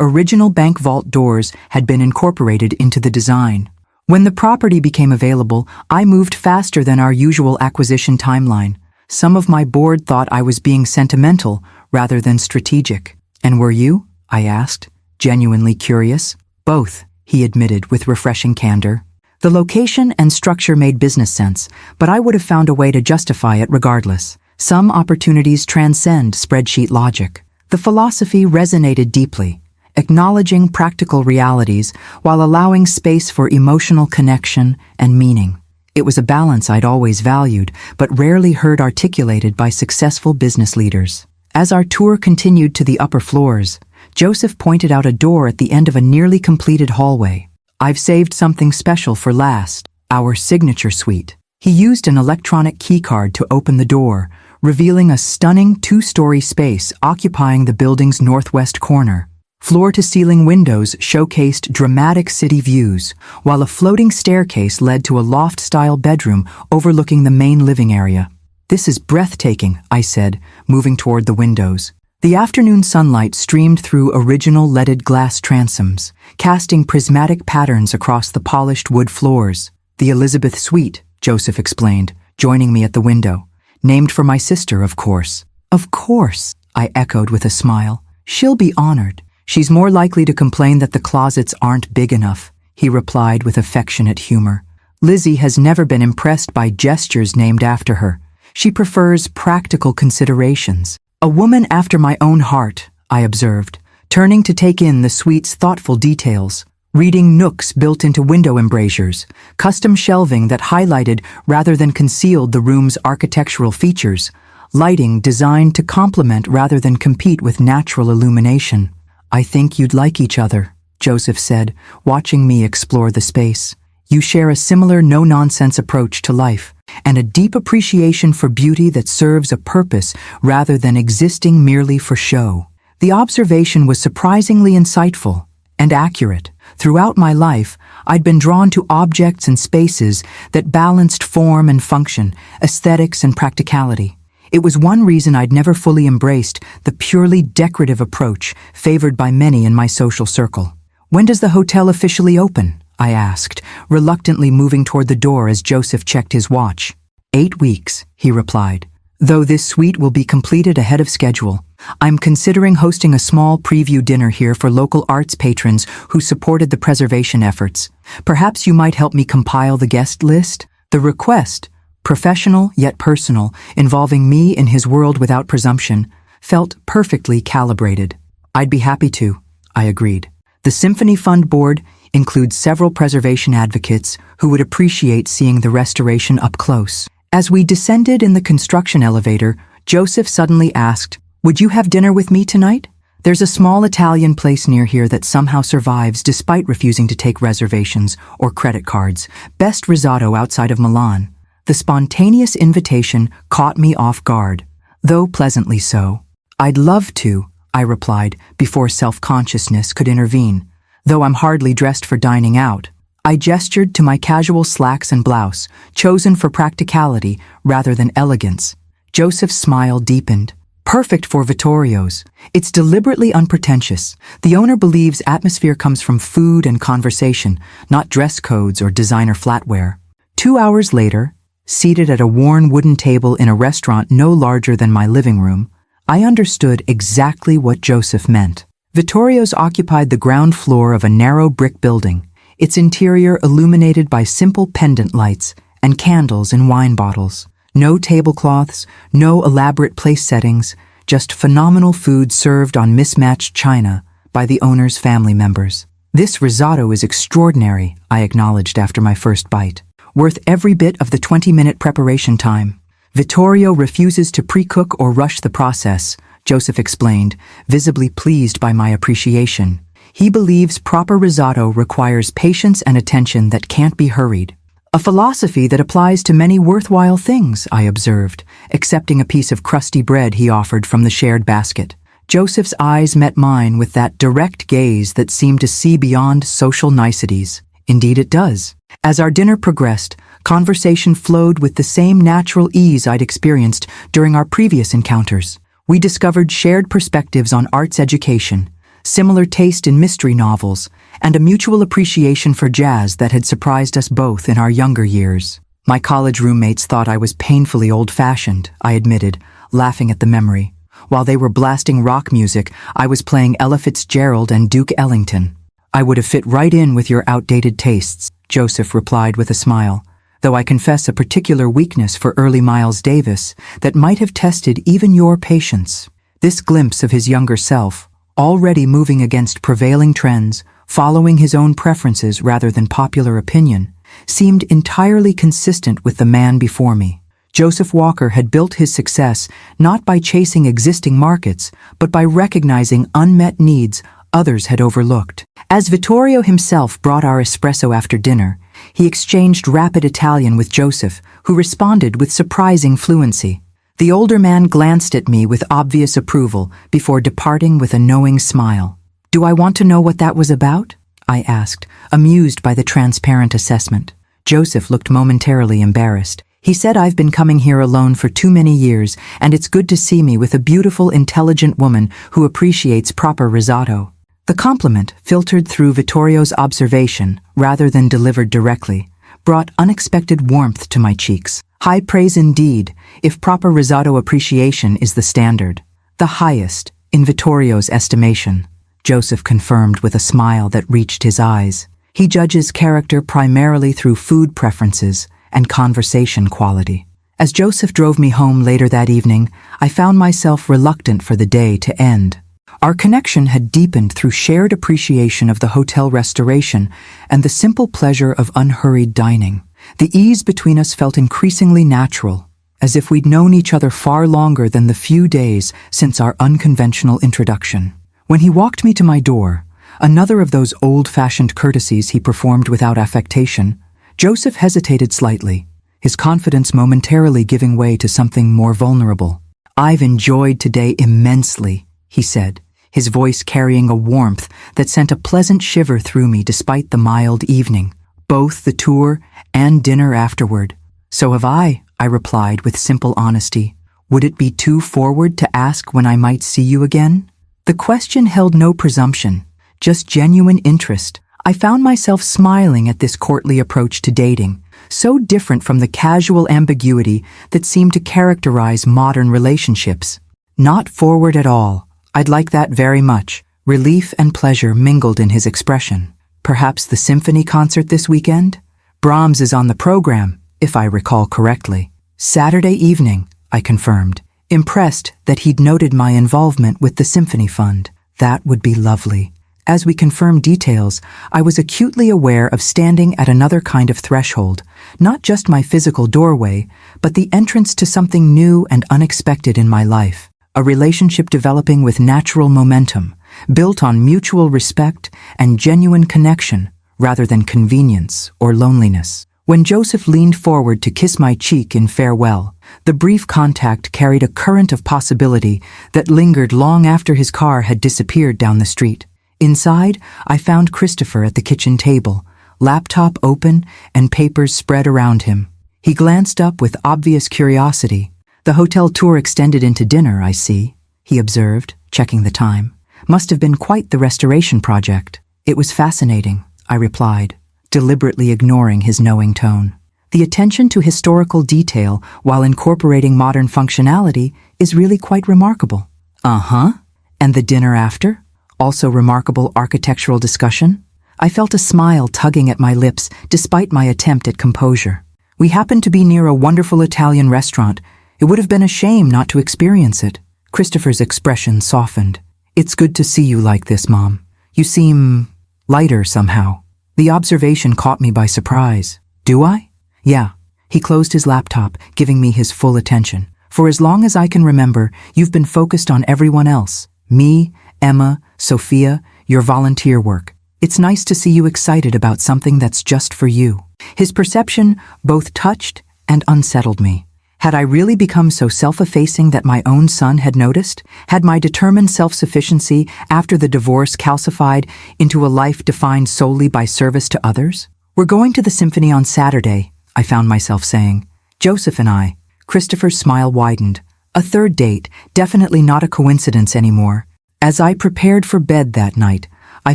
Speaker 1: original bank vault doors had been incorporated into the design. When the property became available, I moved faster than our usual acquisition timeline. Some of my board thought I was being sentimental rather than strategic. And were you? I asked, genuinely curious. Both, he admitted with refreshing candor. The location and structure made business sense, but I would have found a way to justify it regardless. Some opportunities transcend spreadsheet logic. The philosophy resonated deeply, acknowledging practical realities while allowing space for emotional connection and meaning. It was a balance I'd always valued, but rarely heard articulated by successful business leaders. As our tour continued to the upper floors, Joseph pointed out a door at the end of a nearly completed hallway. I've saved something special for last, our signature suite. He used an electronic keycard to open the door, revealing a stunning two-story space occupying the building's northwest corner. Floor-to-ceiling windows showcased dramatic city views, while a floating staircase led to a loft-style bedroom overlooking the main living area. "This is breathtaking," I said, moving toward the windows. The afternoon sunlight streamed through original leaded glass transoms, casting prismatic patterns across the polished wood floors. "The Elizabeth Suite," Joseph explained, joining me at the window. "Named for my sister, of course." "Of course," I echoed with a smile. "She'll be honored." "She's more likely to complain that the closets aren't big enough," he replied with affectionate humor. "Lizzie has never been impressed by gestures named after her. She prefers practical considerations." "A woman after my own heart," I observed, turning to take in the suite's thoughtful details. Reading nooks built into window embrasures, custom shelving that highlighted rather than concealed the room's architectural features, lighting designed to complement rather than compete with natural illumination. "I think you'd like each other," Joseph said, watching me explore the space. "You share a similar no-nonsense approach to life, and a deep appreciation for beauty that serves a purpose rather than existing merely for show." The observation was surprisingly insightful and accurate. Throughout my life, I'd been drawn to objects and spaces that balanced form and function, aesthetics and practicality. It was one reason I'd never fully embraced the purely decorative approach favored by many in my social circle. "When does the hotel officially open?" I asked, reluctantly moving toward the door as Joseph checked his watch. 8 weeks, he replied. "Though this suite will be completed ahead of schedule. I'm considering hosting a small preview dinner here for local arts patrons who supported the preservation efforts. Perhaps you might help me compile the guest list?" The request, professional yet personal, involving me in his world without presumption, felt perfectly calibrated. "I'd be happy to," I agreed. The Symphony Fund board includes several preservation advocates who would appreciate seeing the restoration up close. As we descended in the construction elevator, Joseph suddenly asked, "Would you have dinner with me tonight? There's a small Italian place near here that somehow survives despite refusing to take reservations or credit cards. Best risotto outside of Milan." The spontaneous invitation caught me off guard, though pleasantly so. "I'd love to," I replied before self-consciousness could intervene, "though I'm hardly dressed for dining out." I gestured to my casual slacks and blouse, chosen for practicality rather than elegance. Joseph's smile deepened. "Perfect for Vittorio's. It's deliberately unpretentious. The owner believes atmosphere comes from food and conversation, not dress codes or designer flatware." 2 hours later, seated at a worn wooden table in a restaurant no larger than my living room, I understood exactly what Joseph meant. Vittorio's occupied the ground floor of a narrow brick building, its interior illuminated by simple pendant lights and candles in wine bottles. No tablecloths, no elaborate place settings, just phenomenal food served on mismatched china by the owner's family members. "This risotto is extraordinary," I acknowledged after my first bite. "Worth every bit of the 20-minute preparation time." "Vittorio refuses to pre-cook or rush the process," Joseph explained, visibly pleased by my appreciation. "He believes proper risotto requires patience and attention that can't be hurried." "A philosophy that applies to many worthwhile things," I observed, accepting a piece of crusty bread he offered from the shared basket. Joseph's eyes met mine with that direct gaze that seemed to see beyond social niceties. Indeed it does. As our dinner progressed, conversation flowed with the same natural ease I'd experienced during our previous encounters. We discovered shared perspectives on arts education, similar taste in mystery novels, and a mutual appreciation for jazz that had surprised us both in our younger years. My college roommates thought I was painfully old-fashioned, I admitted, laughing at the memory. While they were blasting rock music, I was playing Ella Fitzgerald and Duke Ellington. I would have fit right in with your outdated tastes, Joseph replied with a smile, though I confess a particular weakness for early Miles Davis that might have tested even your patience. This glimpse of his younger self, already moving against prevailing trends, following his own preferences rather than popular opinion, seemed entirely consistent with the man before me. Joseph Walker had built his success not by chasing existing markets, but by recognizing unmet needs others had overlooked. As Vittorio himself brought our espresso after dinner, he exchanged rapid Italian with Joseph, who responded with surprising fluency. The older man glanced at me with obvious approval before departing with a knowing smile. "Do I want to know what that was about?" I asked, amused by the transparent assessment. Joseph looked momentarily embarrassed. He said, "I've been coming here alone for too many years, and it's good to see me with a beautiful, intelligent woman who appreciates proper risotto." The compliment, filtered through Vittorio's observation rather than delivered directly, brought unexpected warmth to my cheeks. High praise indeed, if proper risotto appreciation is the standard. The highest, in Vittorio's estimation, Joseph confirmed with a smile that reached his eyes. He judges character primarily through food preferences and conversation quality. As Joseph drove me home later that evening, I found myself reluctant for the day to end. Our connection had deepened through shared appreciation of the hotel restoration and the simple pleasure of unhurried dining. The ease between us felt increasingly natural, as if we'd known each other far longer than the few days since our unconventional introduction. When he walked me to my door, another of those old-fashioned courtesies he performed without affectation, Joseph hesitated slightly, his confidence momentarily giving way to something more vulnerable. "I've enjoyed today immensely," he said, his voice carrying a warmth that sent a pleasant shiver through me despite the mild evening, both the tour and dinner afterward. "So have I," I replied with simple honesty. "Would it be too forward to ask when I might see you again?" The question held no presumption, just genuine interest. I found myself smiling at this courtly approach to dating, so different from the casual ambiguity that seemed to characterize modern relationships. "Not forward at all. I'd like that very much." Relief and pleasure mingled in his expression. "Perhaps the symphony concert this weekend? Brahms is on the program, if I recall correctly." "Saturday evening," I confirmed, impressed that he'd noted my involvement with the Symphony Fund. That would be lovely. As we confirmed details, I was acutely aware of standing at another kind of threshold, not just my physical doorway, but the entrance to something new and unexpected in my life. A relationship developing with natural momentum, built on mutual respect and genuine connection, rather than convenience or loneliness. When Joseph leaned forward to kiss my cheek in farewell, the brief contact carried a current of possibility that lingered long after his car had disappeared down the street. Inside, I found Christopher at the kitchen table, laptop open and papers spread around him. He glanced up with obvious curiosity. "The hotel tour extended into dinner, I see," he observed, checking the time. "Must have been quite the restoration project." "It was fascinating," I replied, deliberately ignoring his knowing tone. "The attention to historical detail while incorporating modern functionality is really quite remarkable." "Uh-huh. And the dinner after? Also remarkable architectural discussion?" I felt a smile tugging at my lips despite my attempt at composure. "We happened to be near a wonderful Italian restaurant. It would have been a shame not to experience it." Christopher's expression softened. "It's good to see you like this, Mom. You seem lighter somehow." The observation caught me by surprise. "Do I?" "Yeah." He closed his laptop, giving me his full attention. "For as long as I can remember, you've been focused on everyone else. Me, Emma, Sophia, your volunteer work. It's nice to see you excited about something that's just for you." His perception both touched and unsettled me. Had I really become so self-effacing that my own son had noticed? Had my determined self-sufficiency after the divorce calcified into a life defined solely by service to others? "We're going to the symphony on Saturday," I found myself saying. "Joseph and I." Christopher's smile widened. A third date, definitely not a coincidence anymore. As I prepared for bed that night, I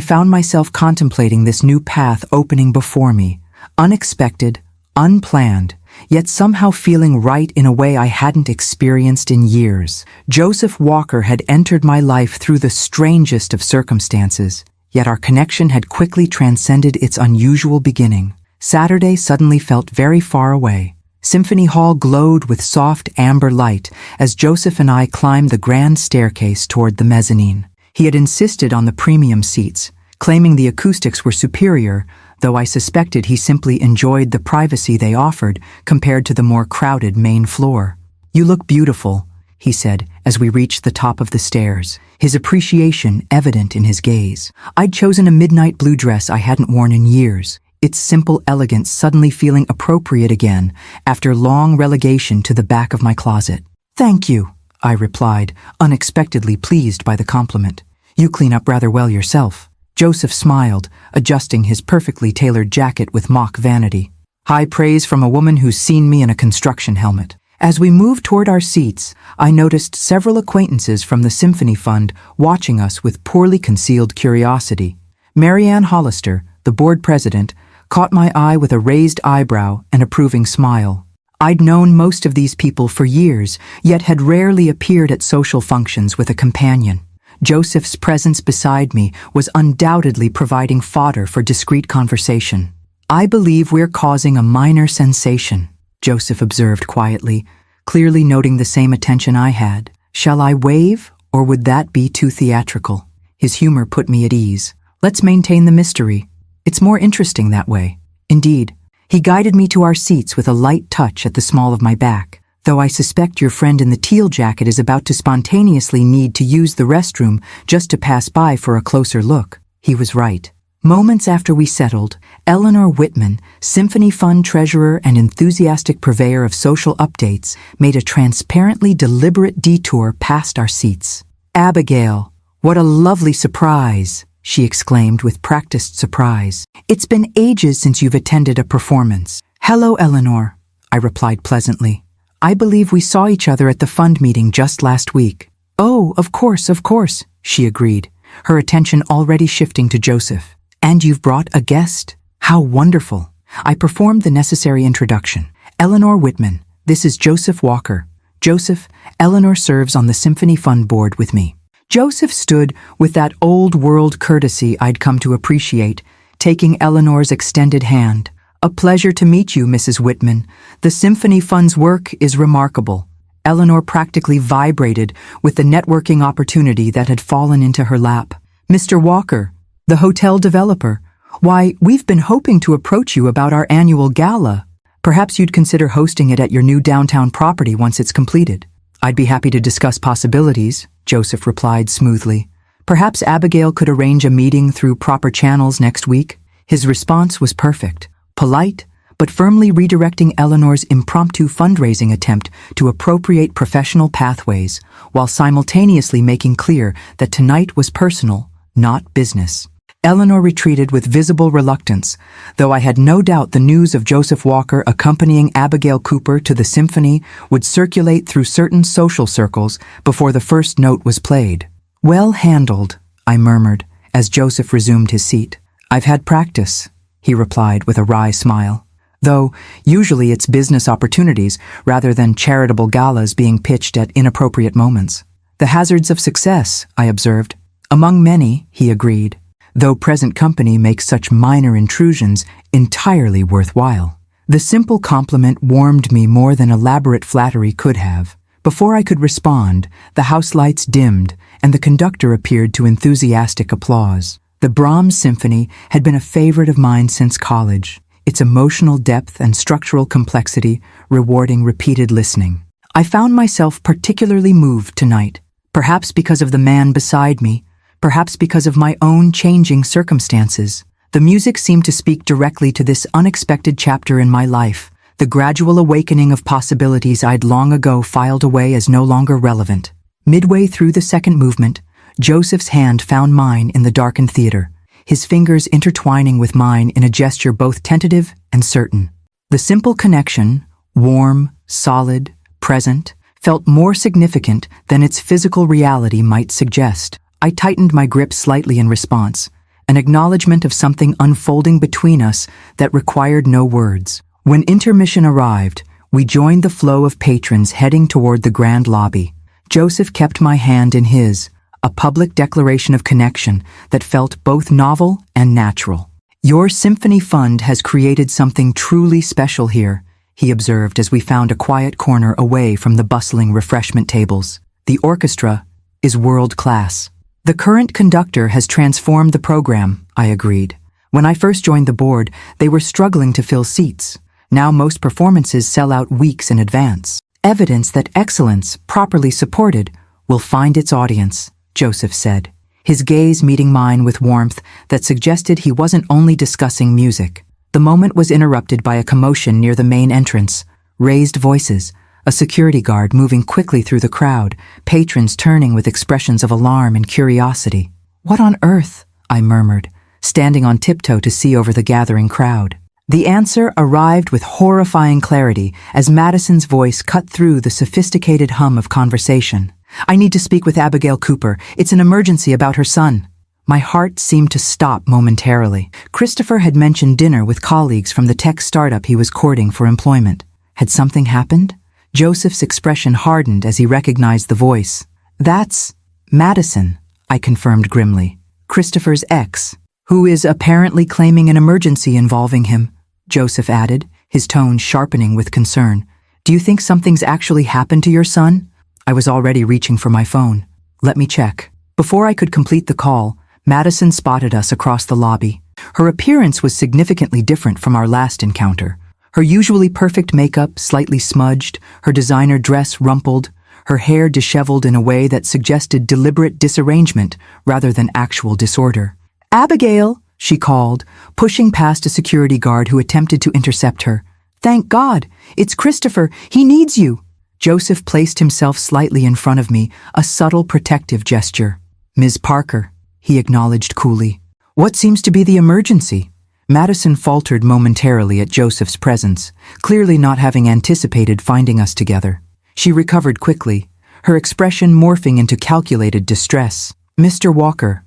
Speaker 1: found myself contemplating this new path opening before me. Unexpected, unplanned, yet somehow feeling right in a way I hadn't experienced in years. Joseph Walker had entered my life through the strangest of circumstances, yet our connection had quickly transcended its unusual beginning. Saturday suddenly felt very far away. Symphony Hall glowed with soft amber light as Joseph and I climbed the grand staircase toward the mezzanine. He had insisted on the premium seats, claiming the acoustics were superior, though I suspected he simply enjoyed the privacy they offered compared to the more crowded main floor. "You look beautiful," he said as we reached the top of the stairs, his appreciation evident in his gaze. I'd chosen a midnight blue dress I hadn't worn in years, its simple elegance suddenly feeling appropriate again after long relegation to the back of my closet. "Thank you," I replied, unexpectedly pleased by the compliment. "You clean up rather well yourself." Joseph smiled, adjusting his perfectly tailored jacket with mock vanity. High praise from a woman who's seen me in a construction helmet. As we moved toward our seats, I noticed several acquaintances from the Symphony Fund watching us with poorly concealed curiosity. Marianne Hollister, the board president, caught my eye with a raised eyebrow and approving smile. I'd known most of these people for years, yet had rarely appeared at social functions with a companion. Joseph's presence beside me was undoubtedly providing fodder for discreet conversation. "I believe we're causing a minor sensation," Joseph observed quietly, clearly noting the same attention I had. "Shall I wave, or would that be too theatrical?" His humor put me at ease. "Let's maintain the mystery. It's more interesting that way." Indeed, he guided me to our seats with a light touch at the small of my back. "Though I suspect your friend in the teal jacket is about to spontaneously need to use the restroom just to pass by for a closer look." He was right. Moments after we settled, Eleanor Whitman, Symphony Fund treasurer and enthusiastic purveyor of social updates, made a transparently deliberate detour past our seats. "Abigail, what a lovely surprise," she exclaimed with practiced surprise. "It's been ages since you've attended a performance." "Hello, Eleanor," I replied pleasantly. "I believe we saw each other at the fund meeting just last week." "Oh, of course," she agreed, her attention already shifting to Joseph. "And you've brought a guest? How wonderful." I performed the necessary introduction. "Eleanor Whitman, this is Joseph Walker. Joseph, Eleanor serves on the Symphony Fund board with me." Joseph stood with that old-world courtesy I'd come to appreciate, taking Eleanor's extended hand. "A pleasure to meet you, Mrs. Whitman. The Symphony Fund's work is remarkable." Eleanor practically vibrated with the networking opportunity that had fallen into her lap. "Mr. Walker, the hotel developer. Why, we've been hoping to approach you about our annual gala. Perhaps you'd consider hosting it at your new downtown property once it's completed." "I'd be happy to discuss possibilities," Joseph replied smoothly. "Perhaps Abigail could arrange a meeting through proper channels next week." His response was perfect. Polite, but firmly redirecting Eleanor's impromptu fundraising attempt to appropriate professional pathways, while simultaneously making clear that tonight was personal, not business. Eleanor retreated with visible reluctance, though I had no doubt the news of Joseph Walker accompanying Abigail Cooper to the symphony would circulate through certain social circles before the first note was played. "Well handled," I murmured, as Joseph resumed his seat. "I've had practice," he replied with a wry smile. "Though, usually it's business opportunities rather than charitable galas being pitched at inappropriate moments." "The hazards of success," I observed. "Among many," he agreed, "though present company makes such minor intrusions entirely worthwhile." The simple compliment warmed me more than elaborate flattery could have. Before I could respond, the house lights dimmed and the conductor appeared to enthusiastic applause. The Brahms Symphony had been a favorite of mine since college, its emotional depth and structural complexity rewarding repeated listening. I found myself particularly moved tonight, perhaps because of the man beside me, perhaps because of my own changing circumstances. The music seemed to speak directly to this unexpected chapter in my life, The gradual awakening of possibilities I'd long ago filed away as no longer relevant. Midway through the second movement, Joseph's hand found mine in the darkened theater, his fingers intertwining with mine in a gesture both tentative and certain. The simple connection, warm, solid, present, felt more significant than its physical reality might suggest. I tightened my grip slightly in response, an acknowledgement of something unfolding between us that required no words. When intermission arrived, we joined the flow of patrons heading toward the grand lobby. Joseph kept my hand in his, a public declaration of connection that felt both novel and natural. "Your symphony fund has created something truly special here," he observed as we found a quiet corner away from the bustling refreshment tables. "The orchestra is world-class." "The current conductor has transformed the program," I agreed. "When I first joined the board, they were struggling to fill seats. Now most performances sell out weeks in advance. Evidence that excellence, properly supported, will find its audience," Joseph said, his gaze meeting mine with warmth that suggested he wasn't only discussing music. The moment was interrupted by a commotion near the main entrance. Raised voices, a security guard moving quickly through the crowd, patrons turning with expressions of alarm and curiosity. "What on earth?" I murmured, standing on tiptoe to see over the gathering crowd. The answer arrived with horrifying clarity as Madison's voice cut through the sophisticated hum of conversation. "I need to speak with Abigail Cooper. It's an emergency about her son." My heart seemed to stop momentarily. Christopher had mentioned dinner with colleagues from the tech startup he was courting for employment. Had something happened? Joseph's expression hardened as he recognized the voice. "That's Madison," I confirmed grimly. "Christopher's ex, who is apparently claiming an emergency involving him," Joseph added, his tone sharpening with concern. "Do you think something's actually happened to your son?" I was already reaching for my phone. "Let me check." Before I could complete the call, Madison spotted us across the lobby. Her appearance was significantly different from our last encounter. Her usually perfect makeup slightly smudged, her designer dress rumpled, her hair disheveled in a way that suggested deliberate disarrangement rather than actual disorder. "Abigail," she called, pushing past a security guard who attempted to intercept her. "Thank God, it's Christopher. He needs you." Joseph placed himself slightly in front of me, a subtle protective gesture. "Ms. Parker," he acknowledged coolly. "What seems to be the emergency?" Madison faltered momentarily at Joseph's presence, clearly not having anticipated finding us together. She recovered quickly, her expression morphing into calculated distress. "Mr. Walker,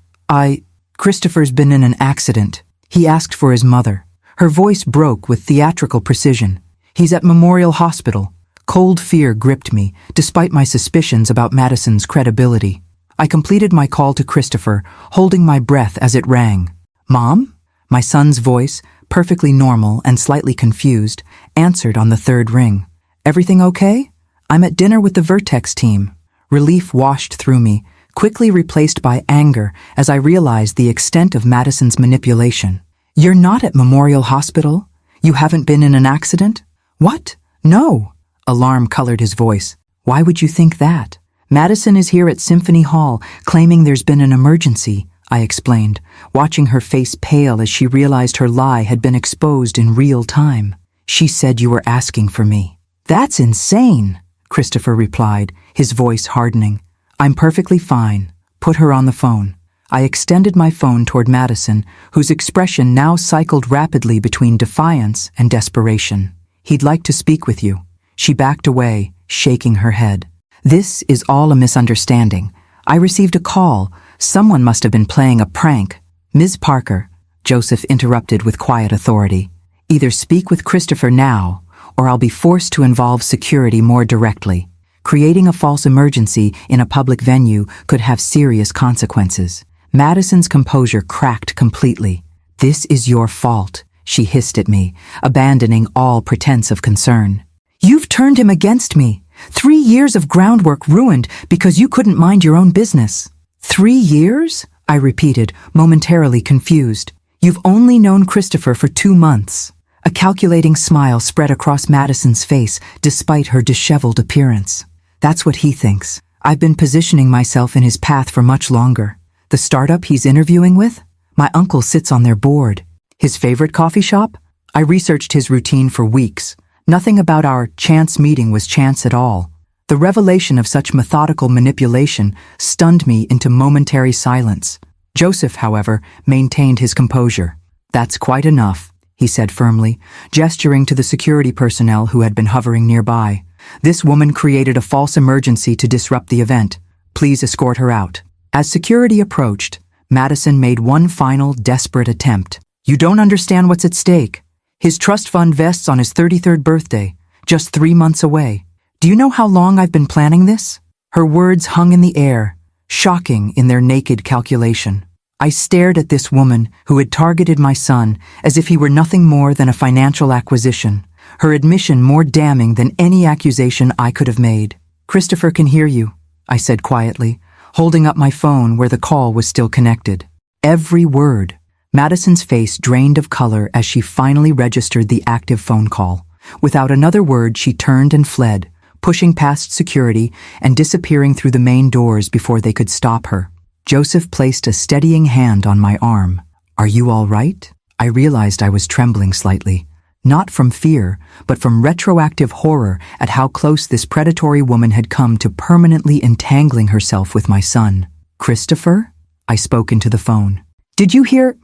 Speaker 1: Christopher's been in an accident. He asked for his mother." Her voice broke with theatrical precision. "He's at Memorial Hospital." Cold fear gripped me, despite my suspicions about Madison's credibility. I completed my call to Christopher, holding my breath as it rang. "Mom?" My son's voice, perfectly normal and slightly confused, answered on the third ring. "Everything okay? I'm at dinner with the Vertex team." Relief washed through me, quickly replaced by anger as I realized the extent of Madison's manipulation. "You're not at Memorial Hospital? You haven't been in an accident?" "What? No." Alarm colored his voice. "Why would you think that?" "Madison is here at Symphony Hall, claiming there's been an emergency," I explained, watching her face pale as she realized her lie had been exposed in real time. "She said you were asking for me." "That's insane," Christopher replied, his voice hardening. "I'm perfectly fine. Put her on the phone." I extended my phone toward Madison, whose expression now cycled rapidly between defiance and desperation. "He'd like to speak with you." She backed away, shaking her head. "This is all a misunderstanding. I received a call. Someone must have been playing a prank." "Ms. Parker," Joseph interrupted with quiet authority. "Either speak with Christopher now, or I'll be forced to involve security more directly. Creating a false emergency in a public venue could have serious consequences." Madison's composure cracked completely. "This is your fault," she hissed at me, abandoning all pretense of concern. "You've turned him against me. 3 years of groundwork ruined because you couldn't mind your own business." 3 years? I repeated, momentarily confused. "You've only known Christopher for 2 months. A calculating smile spread across Madison's face despite her disheveled appearance. "That's what he thinks. I've been positioning myself in his path for much longer. The startup he's interviewing with? My uncle sits on their board. His favorite coffee shop? I researched his routine for weeks. Nothing about our chance meeting was chance at all. The revelation of such methodical manipulation stunned me into momentary silence. Joseph, however, maintained his composure. "That's quite enough," he said firmly, gesturing to the security personnel who had been hovering nearby. "This woman created a false emergency to disrupt the event. Please escort her out." As security approached, Madison made one final desperate attempt. "You don't understand what's at stake. His trust fund vests on his 33rd birthday, just 3 months away. Do you know how long I've been planning this?" Her words hung in the air, shocking in their naked calculation. I stared at this woman who had targeted my son as if he were nothing more than a financial acquisition, her admission more damning than any accusation I could have made. "Christopher can hear you," I said quietly, holding up my phone where the call was still connected. Every word. Madison's face drained of color as she finally registered the active phone call. Without another word, she turned and fled, pushing past security and disappearing through the main doors before they could stop her. Joseph placed a steadying hand on my arm. "Are you all right?" I realized I was trembling slightly, not from fear, but from retroactive horror at how close this predatory woman had come to permanently entangling herself with my son. "Christopher?" I spoke into the phone. "Did you hear?"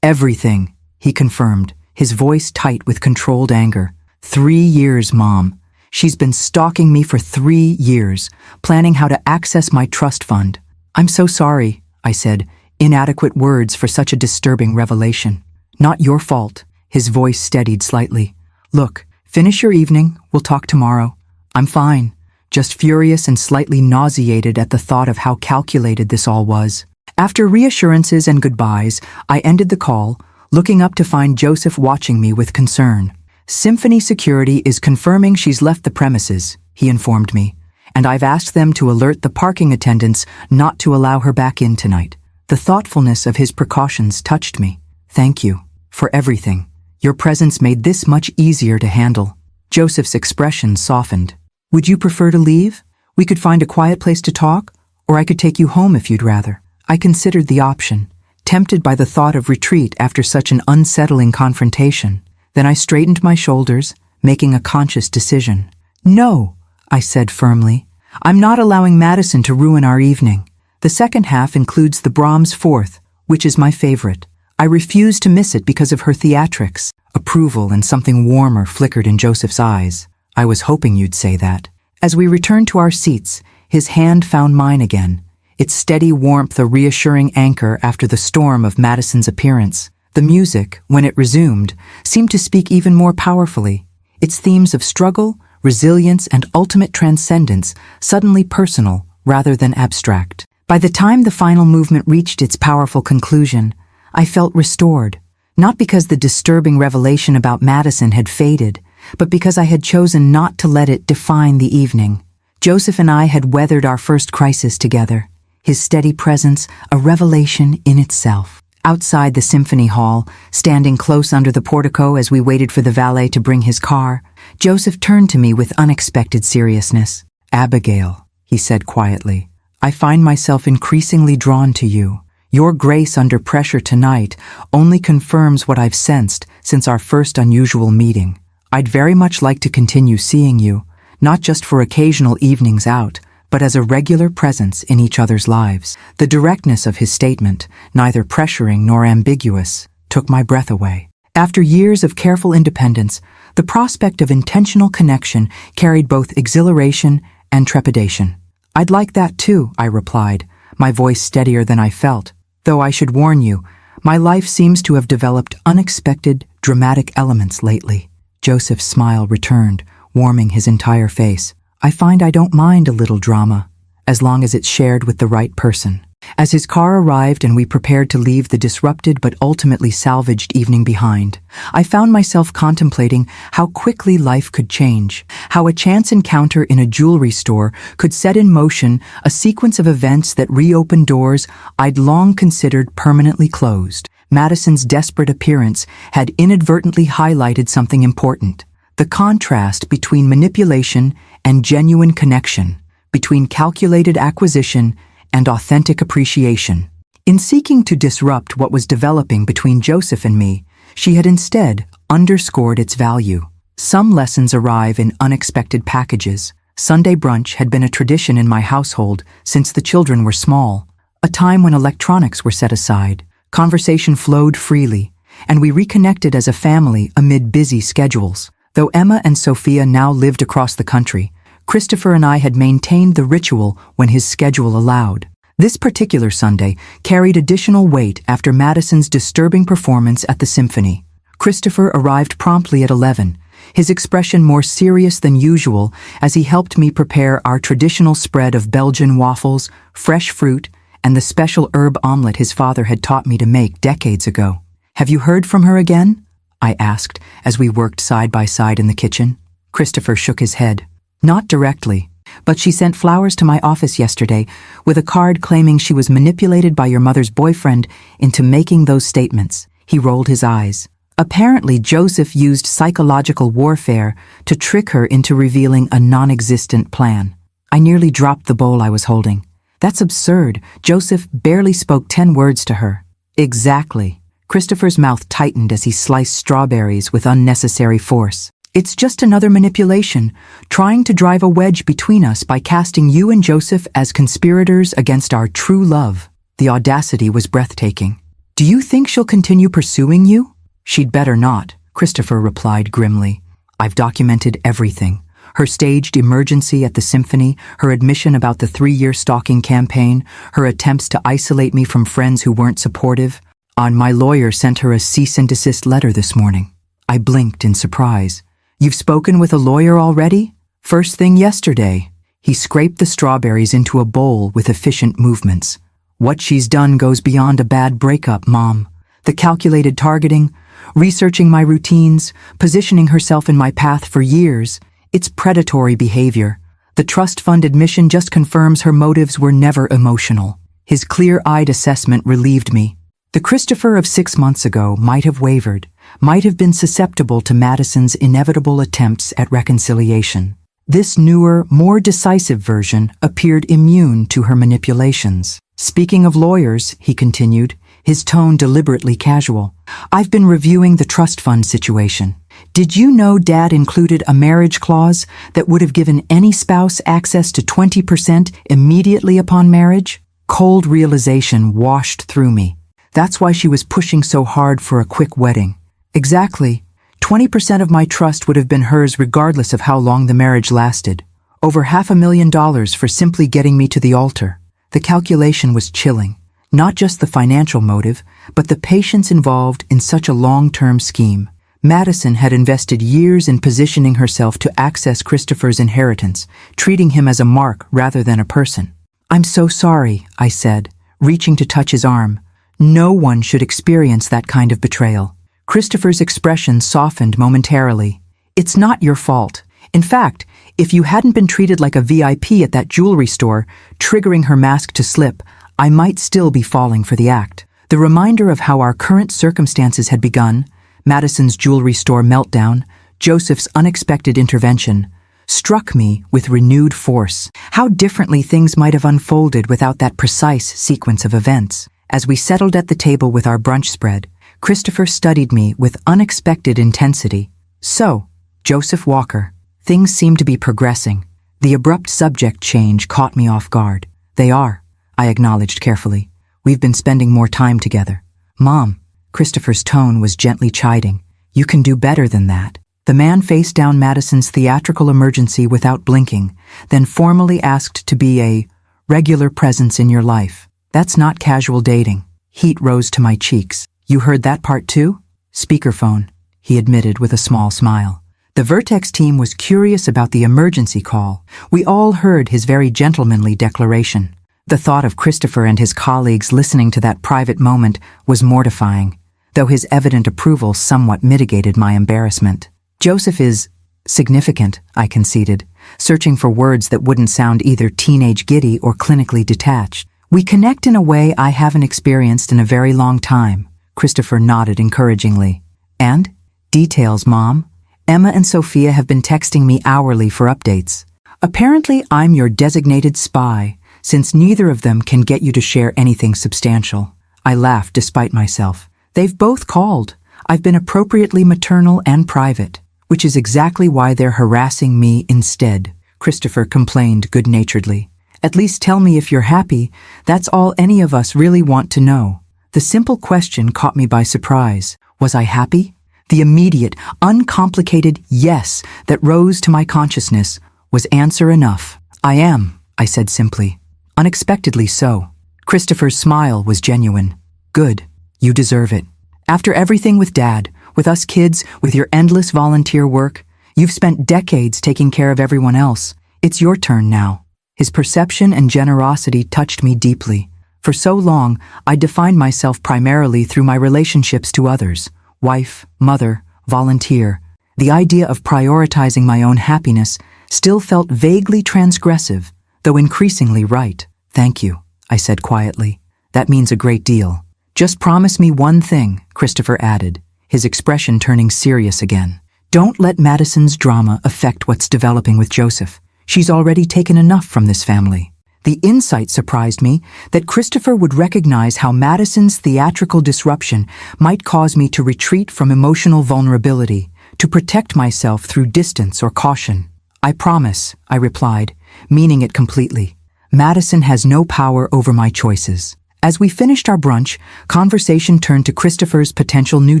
Speaker 1: "Everything," he confirmed, his voice tight with controlled anger. 3 years, Mom. She's been stalking me for 3 years, planning how to access my trust fund. "I'm so sorry," I said, inadequate words for such a disturbing revelation. "Not your fault." His voice steadied slightly. "Look, finish your evening, we'll talk tomorrow. I'm fine, just furious and slightly nauseated at the thought of how calculated this all was." After reassurances and goodbyes, I ended the call, looking up to find Joseph watching me with concern. "Symphony Security is confirming she's left the premises," he informed me, "and I've asked them to alert the parking attendants not to allow her back in tonight." The thoughtfulness of his precautions touched me. "Thank you for everything. Your presence made this much easier to handle." Joseph's expression softened. "Would you prefer to leave? We could find a quiet place to talk, or I could take you home if you'd rather." I considered the option, tempted by the thought of retreat after such an unsettling confrontation. Then I straightened my shoulders, making a conscious decision. "No," I said firmly. "I'm not allowing Madison to ruin our evening. The second half includes the Brahms Fourth, which is my favorite. I refuse to miss it because of her theatrics." Approval and something warmer flickered in Joseph's eyes. "I was hoping you'd say that." As we returned to our seats, his hand found mine again, its steady warmth a reassuring anchor after the storm of Madison's appearance. The music, when it resumed, seemed to speak even more powerfully, its themes of struggle, resilience, and ultimate transcendence suddenly personal rather than abstract. By the time the final movement reached its powerful conclusion, I felt restored, not because the disturbing revelation about Madison had faded, but because I had chosen not to let it define the evening. Joseph and I had weathered our first crisis together, his steady presence a revelation in itself. Outside the symphony hall, standing close under the portico as we waited for the valet to bring his car, Joseph turned to me with unexpected seriousness. "Abigail," he said quietly, "I find myself increasingly drawn to you. Your grace under pressure tonight only confirms what I've sensed since our first unusual meeting. I'd very much like to continue seeing you, not just for occasional evenings out, but as a regular presence in each other's lives." The directness of his statement, neither pressuring nor ambiguous, took my breath away. After years of careful independence, the prospect of intentional connection carried both exhilaration and trepidation. "I'd like that too," I replied, my voice steadier than I felt. "Though I should warn you, my life seems to have developed unexpected, dramatic elements lately." Joseph's smile returned, warming his entire face. "I find I don't mind a little drama, as long as it's shared with the right person." As his car arrived and we prepared to leave the disrupted but ultimately salvaged evening behind, I found myself contemplating how quickly life could change, how a chance encounter in a jewelry store could set in motion a sequence of events that reopened doors I'd long considered permanently closed. Madison's desperate appearance had inadvertently highlighted something important: the contrast between manipulation and genuine connection, between calculated acquisition and authentic appreciation. In seeking to disrupt what was developing between Joseph and me, she had instead underscored its value. Some lessons arrive in unexpected packages. Sunday brunch had been a tradition in my household since the children were small, a time when electronics were set aside. Conversation flowed freely, and we reconnected as a family amid busy schedules. Though Emma and Sophia now lived across the country, Christopher and I had maintained the ritual when his schedule allowed. This particular Sunday carried additional weight after Madison's disturbing performance at the Symphony. Christopher arrived promptly at 11, his expression more serious than usual as he helped me prepare our traditional spread of Belgian waffles, fresh fruit, and the special herb omelette his father had taught me to make decades ago. "Have you heard from her again?" I asked as we worked side by side in the kitchen. Christopher shook his head. "Not directly, but she sent flowers to my office yesterday with a card claiming she was manipulated by your mother's boyfriend into making those statements." He rolled his eyes. "Apparently, Joseph used psychological warfare to trick her into revealing a non-existent plan." I nearly dropped the bowl I was holding. "That's absurd. Joseph barely spoke 10 words to her." "Exactly." Christopher's mouth tightened as he sliced strawberries with unnecessary force. "It's just another manipulation, trying to drive a wedge between us by casting you and Joseph as conspirators against our true love." The audacity was breathtaking. "Do you think she'll continue pursuing you?" "She'd better not," Christopher replied grimly. "I've documented everything. Her staged emergency at the Symphony, her admission about the 3-year stalking campaign, her attempts to isolate me from friends who weren't supportive. My lawyer sent her a cease and desist letter this morning." I blinked in surprise. "You've spoken with a lawyer already?" "First thing yesterday." He scraped the strawberries into a bowl with efficient movements. "What she's done goes beyond a bad breakup, Mom. The calculated targeting, researching my routines, positioning herself in my path for years, it's predatory behavior. The trust fund admission just confirms her motives were never emotional." His clear-eyed assessment relieved me. The Christopher of 6 months ago might have wavered, might have been susceptible to Madison's inevitable attempts at reconciliation. This newer, more decisive version appeared immune to her manipulations. "Speaking of lawyers," he continued, his tone deliberately casual, "I've been reviewing the trust fund situation. Did you know Dad included a marriage clause that would have given any spouse access to 20% immediately upon marriage?" Cold realization washed through me. That's why she was pushing so hard for a quick wedding. Exactly. 20% of my trust would have been hers regardless of how long the marriage lasted. Over $500,000 for simply getting me to the altar. The calculation was chilling. Not just the financial motive, but the patience involved in such a long-term scheme. Madison had invested years in positioning herself to access Christopher's inheritance, treating him as a mark rather than a person. "I'm so sorry," I said, reaching to touch his arm. "No one should experience that kind of betrayal." Christopher's expression softened momentarily. "It's not your fault. In fact, if you hadn't been treated like a VIP at that jewelry store, triggering her mask to slip, I might still be falling for the act." The reminder of how our current circumstances had begun, Madison's jewelry store meltdown, Joseph's unexpected intervention, struck me with renewed force. How differently things might have unfolded without that precise sequence of events. As we settled at the table with our brunch spread, Christopher studied me with unexpected intensity. "So, Joseph Walker, things seem to be progressing." The abrupt subject change caught me off guard. "They are," I acknowledged carefully. "We've been spending more time together." "Mom," Christopher's tone was gently chiding, "you can do better than that." The man faced down Madison's theatrical emergency without blinking, then formally asked to be a regular presence in your life. "That's not casual dating." Heat rose to my cheeks. "You heard that part too?" "Speakerphone," he admitted with a small smile. The Vertex team was curious about the emergency call. We all heard his very gentlemanly declaration. The thought of Christopher and his colleagues listening to that private moment was mortifying, though his evident approval somewhat mitigated my embarrassment. "Joseph is significant," I conceded, searching for words that wouldn't sound either teenage giddy or clinically detached. "We connect in a way I haven't experienced in a very long time," Christopher nodded encouragingly. "And? Details, Mom. Emma and Sophia have been texting me hourly for updates. Apparently I'm your designated spy, since neither of them can get you to share anything substantial." I laughed despite myself. "They've both called. I've been appropriately maternal and private." which is exactly why they're harassing me instead, Christopher complained good-naturedly. At least tell me if you're happy. That's all any of us really want to know. The simple question caught me by surprise. Was I happy? The immediate, uncomplicated yes that rose to my consciousness was answer enough. I am, I said simply. Unexpectedly so. Christopher's smile was genuine. Good. You deserve it. After everything with Dad, with us kids, with your endless volunteer work, you've spent decades taking care of everyone else. It's your turn now. His perception and generosity touched me deeply. For so long, I defined myself primarily through my relationships to others. Wife, mother, volunteer. The idea of prioritizing my own happiness still felt vaguely transgressive, though increasingly right. Thank you, I said quietly. That means a great deal. Just promise me one thing, Christopher added, his expression turning serious again. Don't let Madison's drama affect what's developing with Joseph. She's already taken enough from this family. The insight surprised me that Christopher would recognize how Madison's theatrical disruption might cause me to retreat from emotional vulnerability, to protect myself through distance or caution. I promise, I replied, meaning it completely. Madison has no power over my choices. As we finished our brunch, conversation turned to Christopher's potential new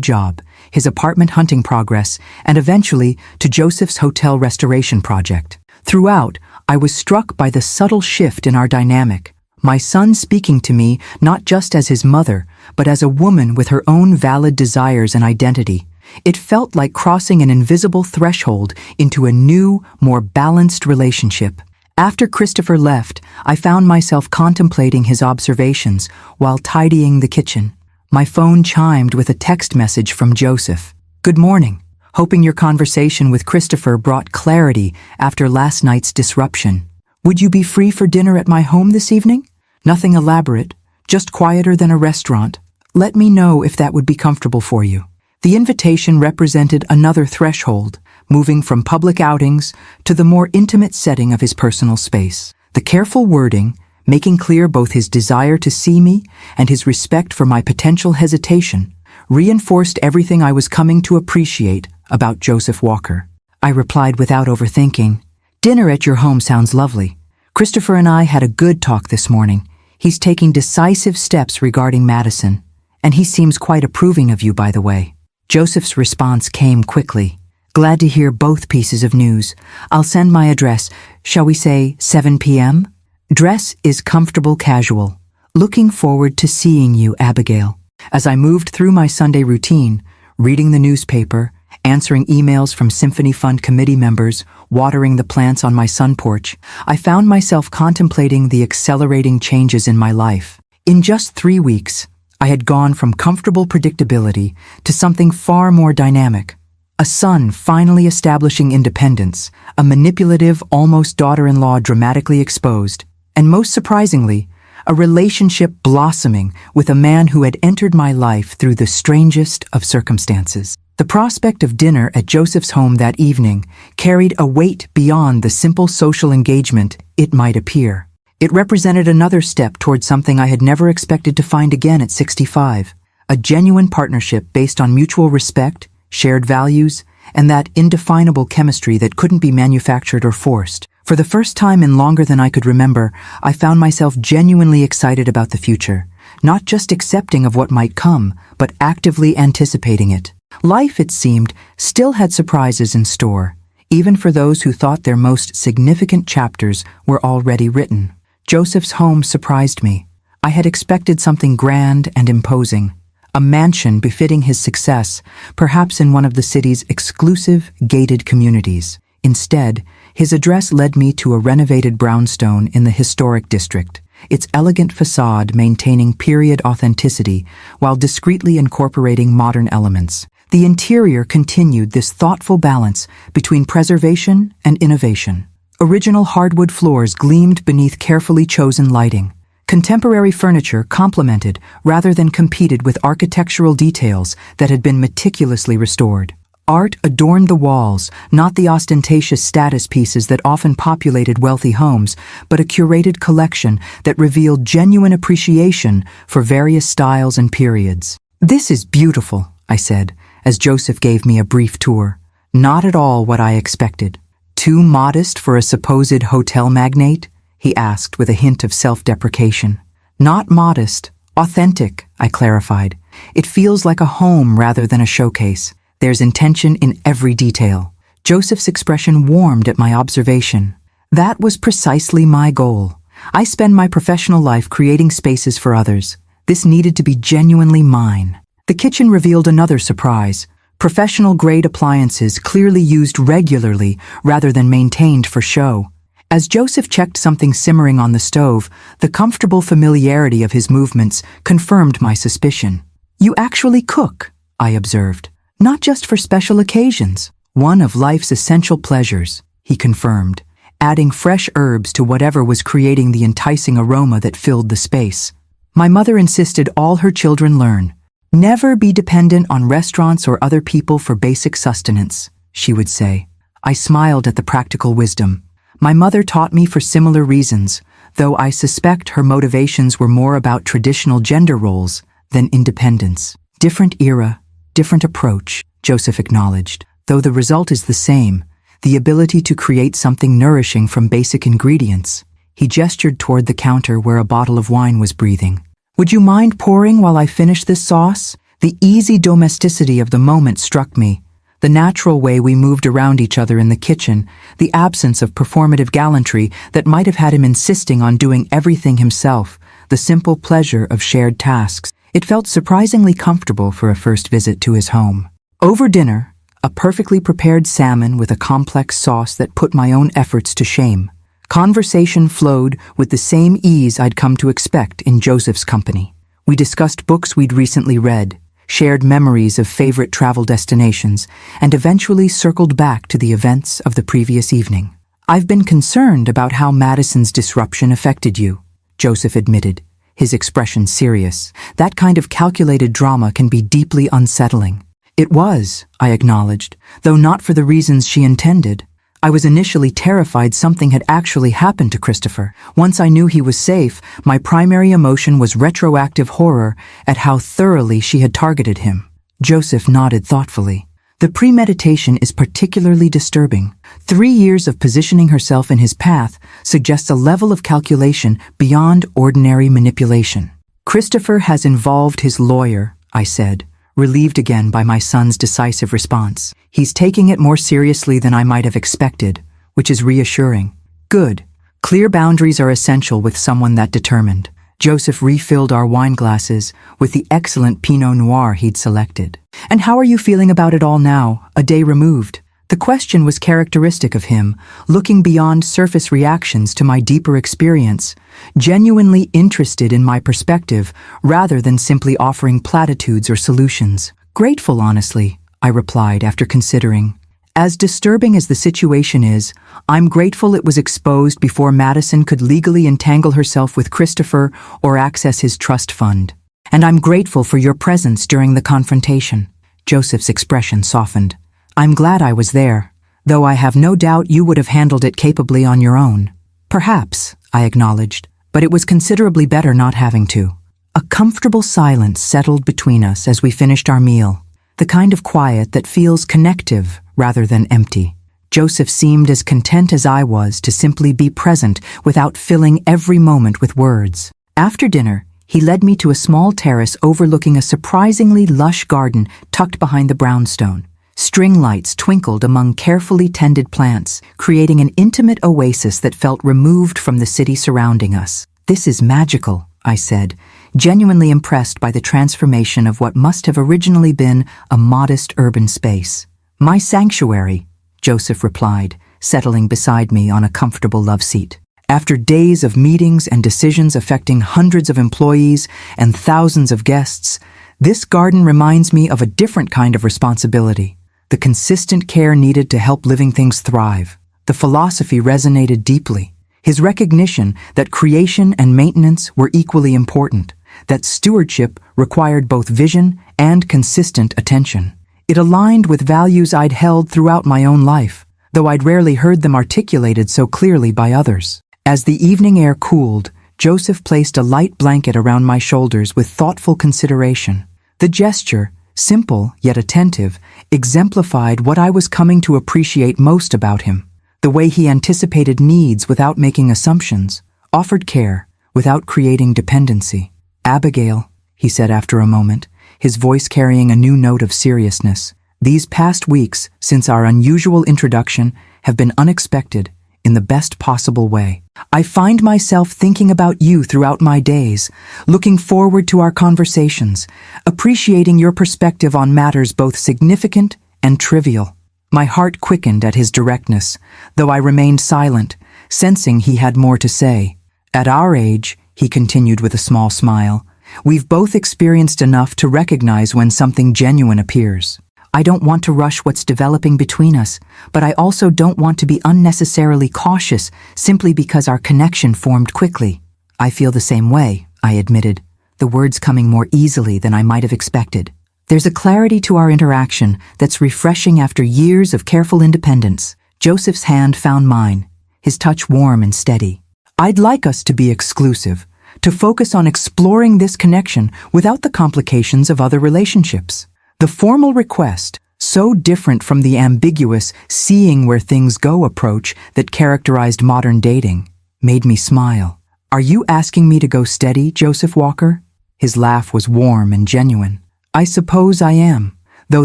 Speaker 1: job, his apartment hunting progress, and eventually to Joseph's hotel restoration project. Throughout, I was struck by the subtle shift in our dynamic. My son speaking to me not just as his mother, but as a woman with her own valid desires and identity. It felt like crossing an invisible threshold into a new, more balanced relationship. After Christopher left, I found myself contemplating his observations while tidying the kitchen. My phone chimed with a text message from Joseph. Good morning. Hoping your conversation with Christopher brought clarity after last night's disruption. Would you be free for dinner at my home this evening? Nothing elaborate, just quieter than a restaurant. Let me know if that would be comfortable for you. The invitation represented another threshold, moving from public outings to the more intimate setting of his personal space. The careful wording, making clear both his desire to see me and his respect for my potential hesitation, reinforced everything I was coming to appreciate about Joseph Walker. I replied without overthinking, Dinner at your home sounds lovely. Christopher and I had a good talk this morning. He's taking decisive steps regarding Madison, and he seems quite approving of you, by the way. Joseph's response came quickly. Glad to hear both pieces of news. I'll send my address. Shall we say 7 p.m.? Dress is comfortable casual. Looking forward to seeing you, Abigail. As I moved through my Sunday routine, reading the newspaper, answering emails from Symphony Fund committee members, watering the plants on my sun porch, I found myself contemplating the accelerating changes in my life. In just 3 weeks, I had gone from comfortable predictability to something far more dynamic. A son finally establishing independence, a manipulative, almost daughter-in-law dramatically exposed, and most surprisingly, a relationship blossoming with a man who had entered my life through the strangest of circumstances. The prospect of dinner at Joseph's home that evening carried a weight beyond the simple social engagement it might appear. It represented another step toward something I had never expected to find again at 65, a genuine partnership based on mutual respect, shared values, and that indefinable chemistry that couldn't be manufactured or forced. For the first time in longer than I could remember, I found myself genuinely excited about the future, not just accepting of what might come, but actively anticipating it. Life, it seemed, still had surprises in store, even for those who thought their most significant chapters were already written. Joseph's home surprised me. I had expected something grand and imposing, a mansion befitting his success, perhaps in one of the city's exclusive, gated communities. Instead, his address led me to a renovated brownstone in the historic district, its elegant facade maintaining period authenticity while discreetly incorporating modern elements. The interior continued this thoughtful balance between preservation and innovation. Original hardwood floors gleamed beneath carefully chosen lighting. Contemporary furniture complemented rather than competed with architectural details that had been meticulously restored. Art adorned the walls, not the ostentatious status pieces that often populated wealthy homes, but a curated collection that revealed genuine appreciation for various styles and periods. This is beautiful, I said, as Joseph gave me a brief tour. Not at all what I expected. Too modest for a supposed hotel magnate? He asked with a hint of self-deprecation. Not modest, authentic, I clarified. It feels like a home rather than a showcase. There's intention in every detail. Joseph's expression warmed at my observation. That was precisely my goal. I spend my professional life creating spaces for others. This needed to be genuinely mine. The kitchen revealed another surprise. Professional-grade appliances clearly used regularly rather than maintained for show. As Joseph checked something simmering on the stove, the comfortable familiarity of his movements confirmed my suspicion. You actually cook, I observed. Not just for special occasions. One of life's essential pleasures, he confirmed, adding fresh herbs to whatever was creating the enticing aroma that filled the space. My mother insisted all her children learn. Never be dependent on restaurants or other people for basic sustenance, she would say. I smiled at the practical wisdom. My mother taught me for similar reasons, though I suspect her motivations were more about traditional gender roles than independence. Different era, different approach, Joseph acknowledged. Though the result is the same, the ability to create something nourishing from basic ingredients. He gestured toward the counter where a bottle of wine was breathing. Would you mind pouring while I finish this sauce? The easy domesticity of the moment struck me. The natural way we moved around each other in the kitchen, the absence of performative gallantry that might have had him insisting on doing everything himself, the simple pleasure of shared tasks. It felt surprisingly comfortable for a first visit to his home. Over dinner, a perfectly prepared salmon with a complex sauce that put my own efforts to shame. Conversation flowed with the same ease I'd come to expect in Joseph's company. We discussed books we'd recently read, shared memories of favorite travel destinations, and eventually circled back to the events of the previous evening. I've been concerned about how Madison's disruption affected you, Joseph admitted, his expression serious. That kind of calculated drama can be deeply unsettling. It was, I acknowledged, though not for the reasons she intended. I was initially terrified something had actually happened to Christopher. Once I knew he was safe, my primary emotion was retroactive horror at how thoroughly she had targeted him. Joseph nodded thoughtfully. The premeditation is particularly disturbing. 3 years of positioning herself in his path suggests a level of calculation beyond ordinary manipulation. Christopher has involved his lawyer, I said, relieved again by my son's decisive response. He's taking it more seriously than I might have expected, which is reassuring. Good. Clear boundaries are essential with someone that determined. Joseph refilled our wine glasses with the excellent Pinot Noir he'd selected. And how are you feeling about it all now, a day removed? The question was characteristic of him, looking beyond surface reactions to my deeper experience, genuinely interested in my perspective rather than simply offering platitudes or solutions. Grateful, honestly, I replied after considering. As disturbing as the situation is, I'm grateful it was exposed before Madison could legally entangle herself with Christopher or access his trust fund. And I'm grateful for your presence during the confrontation. Joseph's expression softened. I'm glad I was there, though I have no doubt you would have handled it capably on your own. Perhaps, I acknowledged, but it was considerably better not having to. A comfortable silence settled between us as we finished our meal, the kind of quiet that feels connective rather than empty. Joseph seemed as content as I was to simply be present without filling every moment with words. After dinner, he led me to a small terrace overlooking a surprisingly lush garden tucked behind the brownstone. String lights twinkled among carefully tended plants, creating an intimate oasis that felt removed from the city surrounding us. This is magical, I said, genuinely impressed by the transformation of what must have originally been a modest urban space. My sanctuary, Joseph replied, settling beside me on a comfortable love seat. After days of meetings and decisions affecting hundreds of employees and thousands of guests, this garden reminds me of a different kind of responsibility. The consistent care needed to help living things thrive. The philosophy resonated deeply. His recognition that creation and maintenance were equally important, that stewardship required both vision and consistent attention. It aligned with values I'd held throughout my own life, though I'd rarely heard them articulated so clearly by others. As the evening air cooled, Joseph placed a light blanket around my shoulders with thoughtful consideration. The gesture, simple yet attentive, exemplified what I was coming to appreciate most about him. The way he anticipated needs without making assumptions, offered care without creating dependency. "Abigail," he said after a moment, his voice carrying a new note of seriousness, "these past weeks, since our unusual introduction, have been unexpected in the best possible way. I find myself thinking about you throughout my days, looking forward to our conversations, appreciating your perspective on matters both significant and trivial." My heart quickened at his directness, though I remained silent, sensing he had more to say. "At our age," he continued with a small smile, "we've both experienced enough to recognize when something genuine appears. I don't want to rush what's developing between us, but I also don't want to be unnecessarily cautious simply because our connection formed quickly." "I feel the same way," I admitted, the words coming more easily than I might have expected. "There's a clarity to our interaction that's refreshing after years of careful independence." Joseph's hand found mine, his touch warm and steady. "I'd like us to be exclusive, to focus on exploring this connection without the complications of other relationships." The formal request, so different from the ambiguous seeing where things go approach that characterized modern dating, made me smile. "Are you asking me to go steady, Joseph Walker?" His laugh was warm and genuine. "I suppose I am, though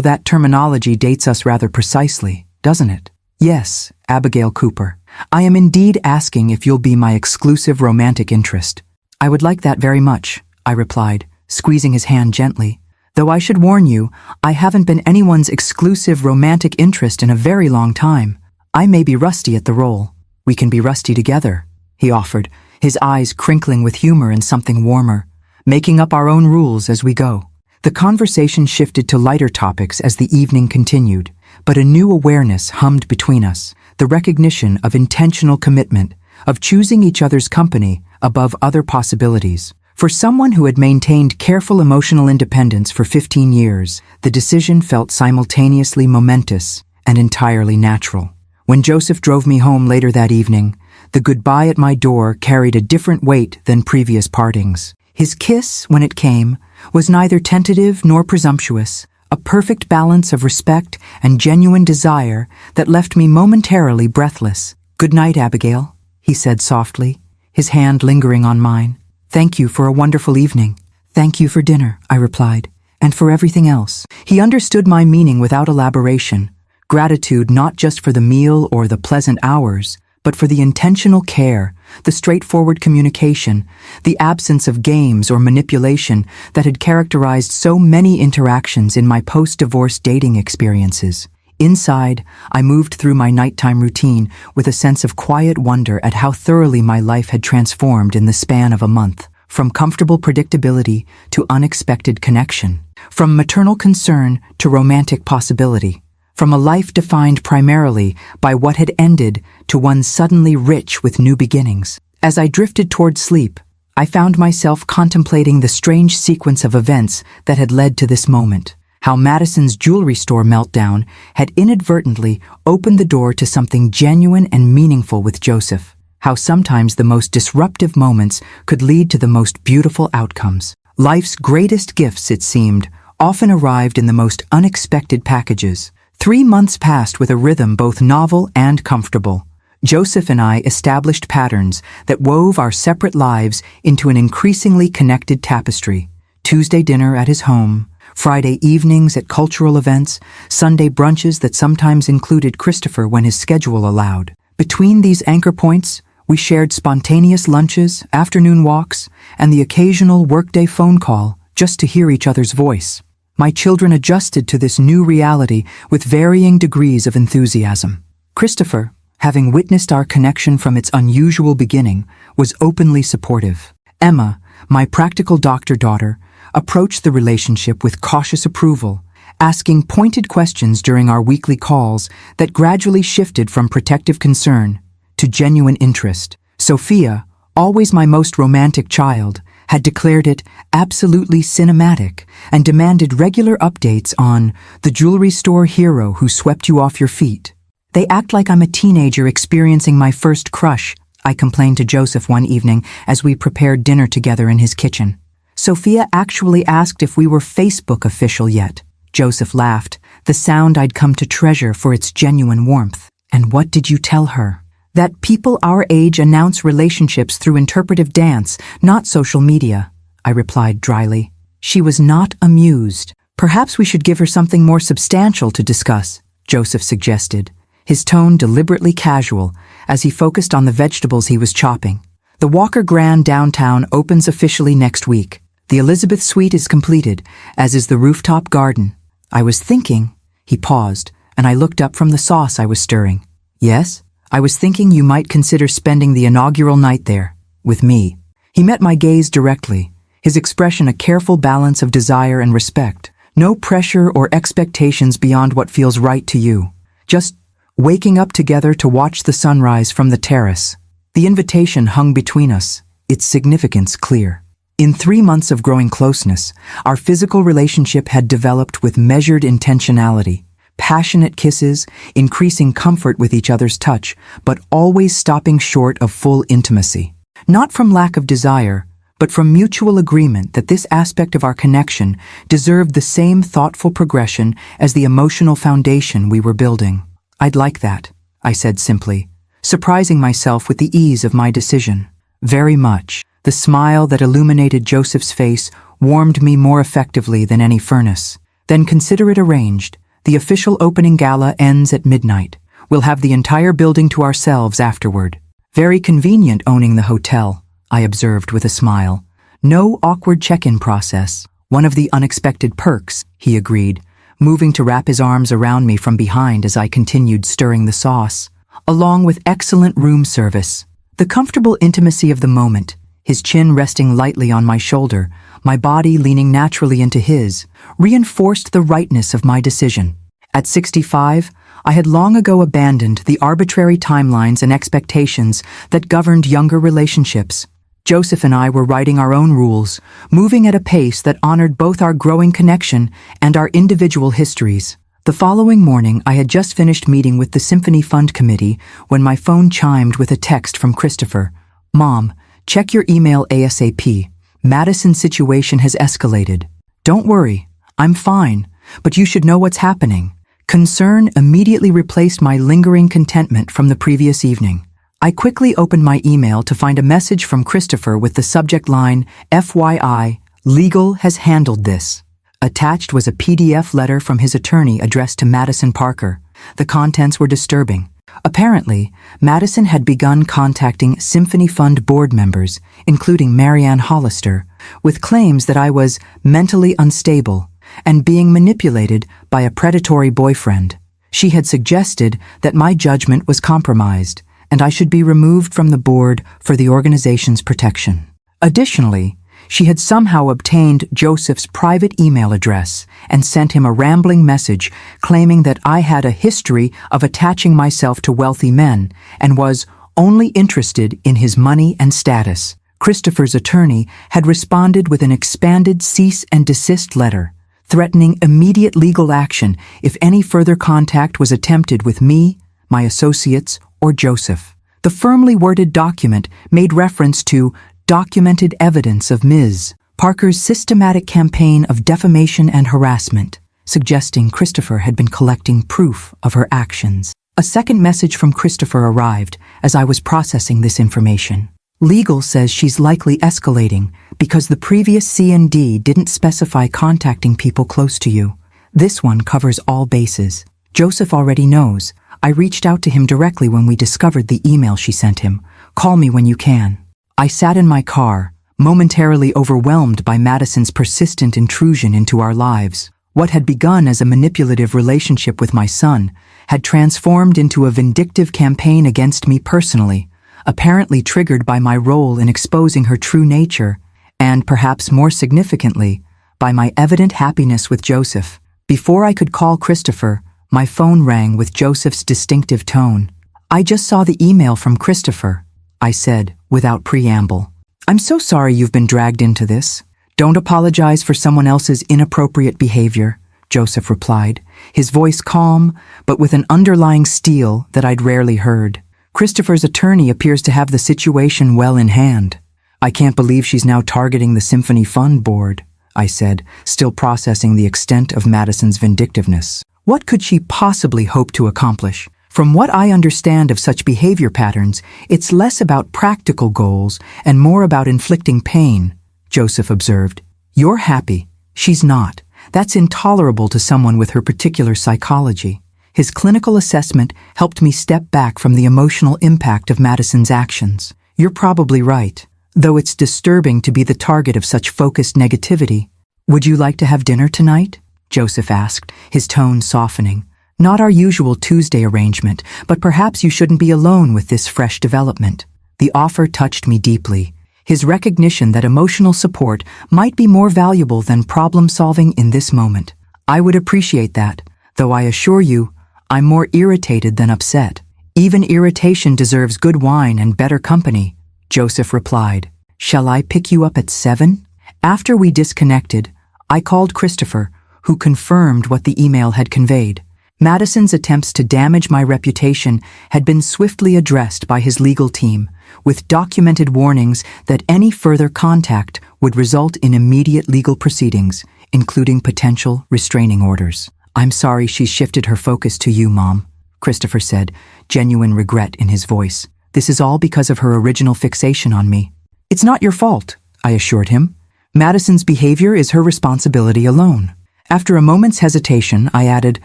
Speaker 1: that terminology dates us rather precisely, doesn't it?" "Yes, Abigail Cooper. I am indeed asking if you'll be my exclusive romantic interest." "I would like that very much," I replied, squeezing his hand gently. "Though I should warn you, I haven't been anyone's exclusive romantic interest in a very long time. I may be rusty at the role." "We can be rusty together," he offered, his eyes crinkling with humor and something warmer, "making up our own rules as we go." The conversation shifted to lighter topics as the evening continued, but a new awareness hummed between us, the recognition of intentional commitment, of choosing each other's company above other possibilities. For someone who had maintained careful emotional independence for 15 years, the decision felt simultaneously momentous and entirely natural. When Joseph drove me home later that evening, the goodbye at my door carried a different weight than previous partings. His kiss, when it came, was neither tentative nor presumptuous, a perfect balance of respect and genuine desire that left me momentarily breathless. "Good night, Abigail," he said softly, his hand lingering on mine. "Thank you for a wonderful evening." "Thank you for dinner," I replied, "and for everything else." He understood my meaning without elaboration, gratitude not just for the meal or the pleasant hours, but for the intentional care, the straightforward communication, the absence of games or manipulation that had characterized so many interactions in my post-divorce dating experiences. Inside, I moved through my nighttime routine with a sense of quiet wonder at how thoroughly my life had transformed in the span of a month, from comfortable predictability to unexpected connection, from maternal concern to romantic possibility, from a life defined primarily by what had ended to one suddenly rich with new beginnings. As I drifted toward sleep, I found myself contemplating the strange sequence of events that had led to this moment. How Madison's jewelry store meltdown had inadvertently opened the door to something genuine and meaningful with Joseph. How sometimes the most disruptive moments could lead to the most beautiful outcomes. Life's greatest gifts, it seemed, often arrived in the most unexpected packages. 3 months passed with a rhythm both novel and comfortable. Joseph and I established patterns that wove our separate lives into an increasingly connected tapestry. Tuesday dinner at his home, Friday evenings at cultural events, Sunday brunches that sometimes included Christopher when his schedule allowed. Between these anchor points, we shared spontaneous lunches, afternoon walks, and the occasional workday phone call just to hear each other's voice. My children adjusted to this new reality with varying degrees of enthusiasm. Christopher, having witnessed our connection from its unusual beginning, was openly supportive. Emma, my practical doctor daughter, approached the relationship with cautious approval, asking pointed questions during our weekly calls that gradually shifted from protective concern to genuine interest. Sophia, always my most romantic child, had declared it absolutely cinematic and demanded regular updates on the jewelry store hero who swept you off your feet. "They act like I'm a teenager experiencing my first crush," I complained to Joseph one evening as we prepared dinner together in his kitchen. "Sophia actually asked if we were Facebook official yet." Joseph laughed, the sound I'd come to treasure for its genuine warmth. And what did you tell her? That people our age announce relationships through interpretive dance, not social media, I replied dryly. She was not amused. Perhaps we should give her something more substantial to discuss, Joseph suggested, his tone deliberately casual as he focused on the vegetables he was chopping. The Walker Grand downtown opens officially next week. The Elizabeth Suite is completed, as is the rooftop garden. I was thinking, he paused, and I looked up from the sauce I was stirring. Yes? I was thinking you might consider spending the inaugural night there, with me. He met my gaze directly, his expression a careful balance of desire and respect. No pressure or expectations beyond what feels right to you. Just waking up together to watch the sunrise from the terrace. The invitation hung between us, its significance clear. In 3 months of growing closeness, our physical relationship had developed with measured intentionality. Passionate kisses, increasing comfort with each other's touch, but always stopping short of full intimacy. Not from lack of desire, but from mutual agreement that this aspect of our connection deserved the same thoughtful progression as the emotional foundation we were building. I'd like that, I said simply, surprising myself with the ease of my decision. Very much. The smile that illuminated Joseph's face warmed me more effectively than any furnace. Then consider it arranged. The official opening gala ends at midnight. We'll have the entire building to ourselves afterward. Very convenient owning the hotel, I observed with a smile. No awkward check-in process. One of the unexpected perks, he agreed, moving to wrap his arms around me from behind as I continued stirring the sauce. Along with excellent room service. The comfortable intimacy of the moment, his chin resting lightly on my shoulder, my body leaning naturally into his, reinforced the rightness of my decision. At 65, I had long ago abandoned the arbitrary timelines and expectations that governed younger relationships. Joseph and I were writing our own rules, moving at a pace that honored both our growing connection and our individual histories. The following morning, I had just finished meeting with the Symphony Fund Committee when my phone chimed with a text from Christopher. Mom, check your email ASAP. Madison's situation has escalated. Don't worry, I'm fine, but you should know what's happening. Concern immediately replaced my lingering contentment from the previous evening. I quickly opened my email to find a message from Christopher with the subject line, FYI, legal has handled this. Attached was a PDF letter from his attorney addressed to Madison Parker. The contents were disturbing. Apparently, Madison had begun contacting Symphony Fund board members, including Marianne Hollister, with claims that I was mentally unstable and being manipulated by a predatory boyfriend. She had suggested that my judgment was compromised and I should be removed from the board for the organization's protection. Additionally, she had somehow obtained Joseph's private email address and sent him a rambling message claiming that I had a history of attaching myself to wealthy men and was only interested in his money and status. Christopher's attorney had responded with an expanded cease and desist letter, threatening immediate legal action if any further contact was attempted with me, my associates, or Joseph. The firmly worded document made reference to documented evidence of Ms. Parker's systematic campaign of defamation and harassment, suggesting Christopher had been collecting proof of her actions. A second message from Christopher arrived as I was processing this information. Legal says she's likely escalating because the previous C&D didn't specify contacting people close to you. This one covers all bases. Joseph already knows. I reached out to him directly when we discovered the email she sent him. Call me when you can. I sat in my car, momentarily overwhelmed by Madison's persistent intrusion into our lives. What had begun as a manipulative relationship with my son had transformed into a vindictive campaign against me personally, apparently triggered by my role in exposing her true nature, and perhaps more significantly, by my evident happiness with Joseph. Before I could call Christopher, my phone rang with Joseph's distinctive tone. I just saw the email from Christopher, I said, without preamble. I'm so sorry you've been dragged into this. Don't apologize for someone else's inappropriate behavior, Joseph replied, his voice calm, but with an underlying steel that I'd rarely heard. Christopher's attorney appears to have the situation well in hand. I can't believe she's now targeting the Symphony Fund board, I said, still processing the extent of Madison's vindictiveness. What could she possibly hope to accomplish? From what I understand of such behavior patterns, it's less about practical goals and more about inflicting pain, Joseph observed. You're happy. She's not. That's intolerable to someone with her particular psychology. His clinical assessment helped me step back from the emotional impact of Madison's actions. You're probably right, though it's disturbing to be the target of such focused negativity. Would you like to have dinner tonight? Joseph asked, his tone softening. Not our usual Tuesday arrangement, but perhaps you shouldn't be alone with this fresh development. The offer touched me deeply. His recognition that emotional support might be more valuable than problem-solving in this moment. I would appreciate that, though I assure you, I'm more irritated than upset. Even irritation deserves good wine and better company, Joseph replied. Shall I pick you up at 7? After we disconnected, I called Christopher, who confirmed what the email had conveyed. Madison's attempts to damage my reputation had been swiftly addressed by his legal team, with documented warnings that any further contact would result in immediate legal proceedings, including potential restraining orders. I'm sorry she shifted her focus to you, Mom, Christopher said, genuine regret in his voice. This is all because of her original fixation on me. It's not your fault, I assured him. Madison's behavior is her responsibility alone. After a moment's hesitation, I added,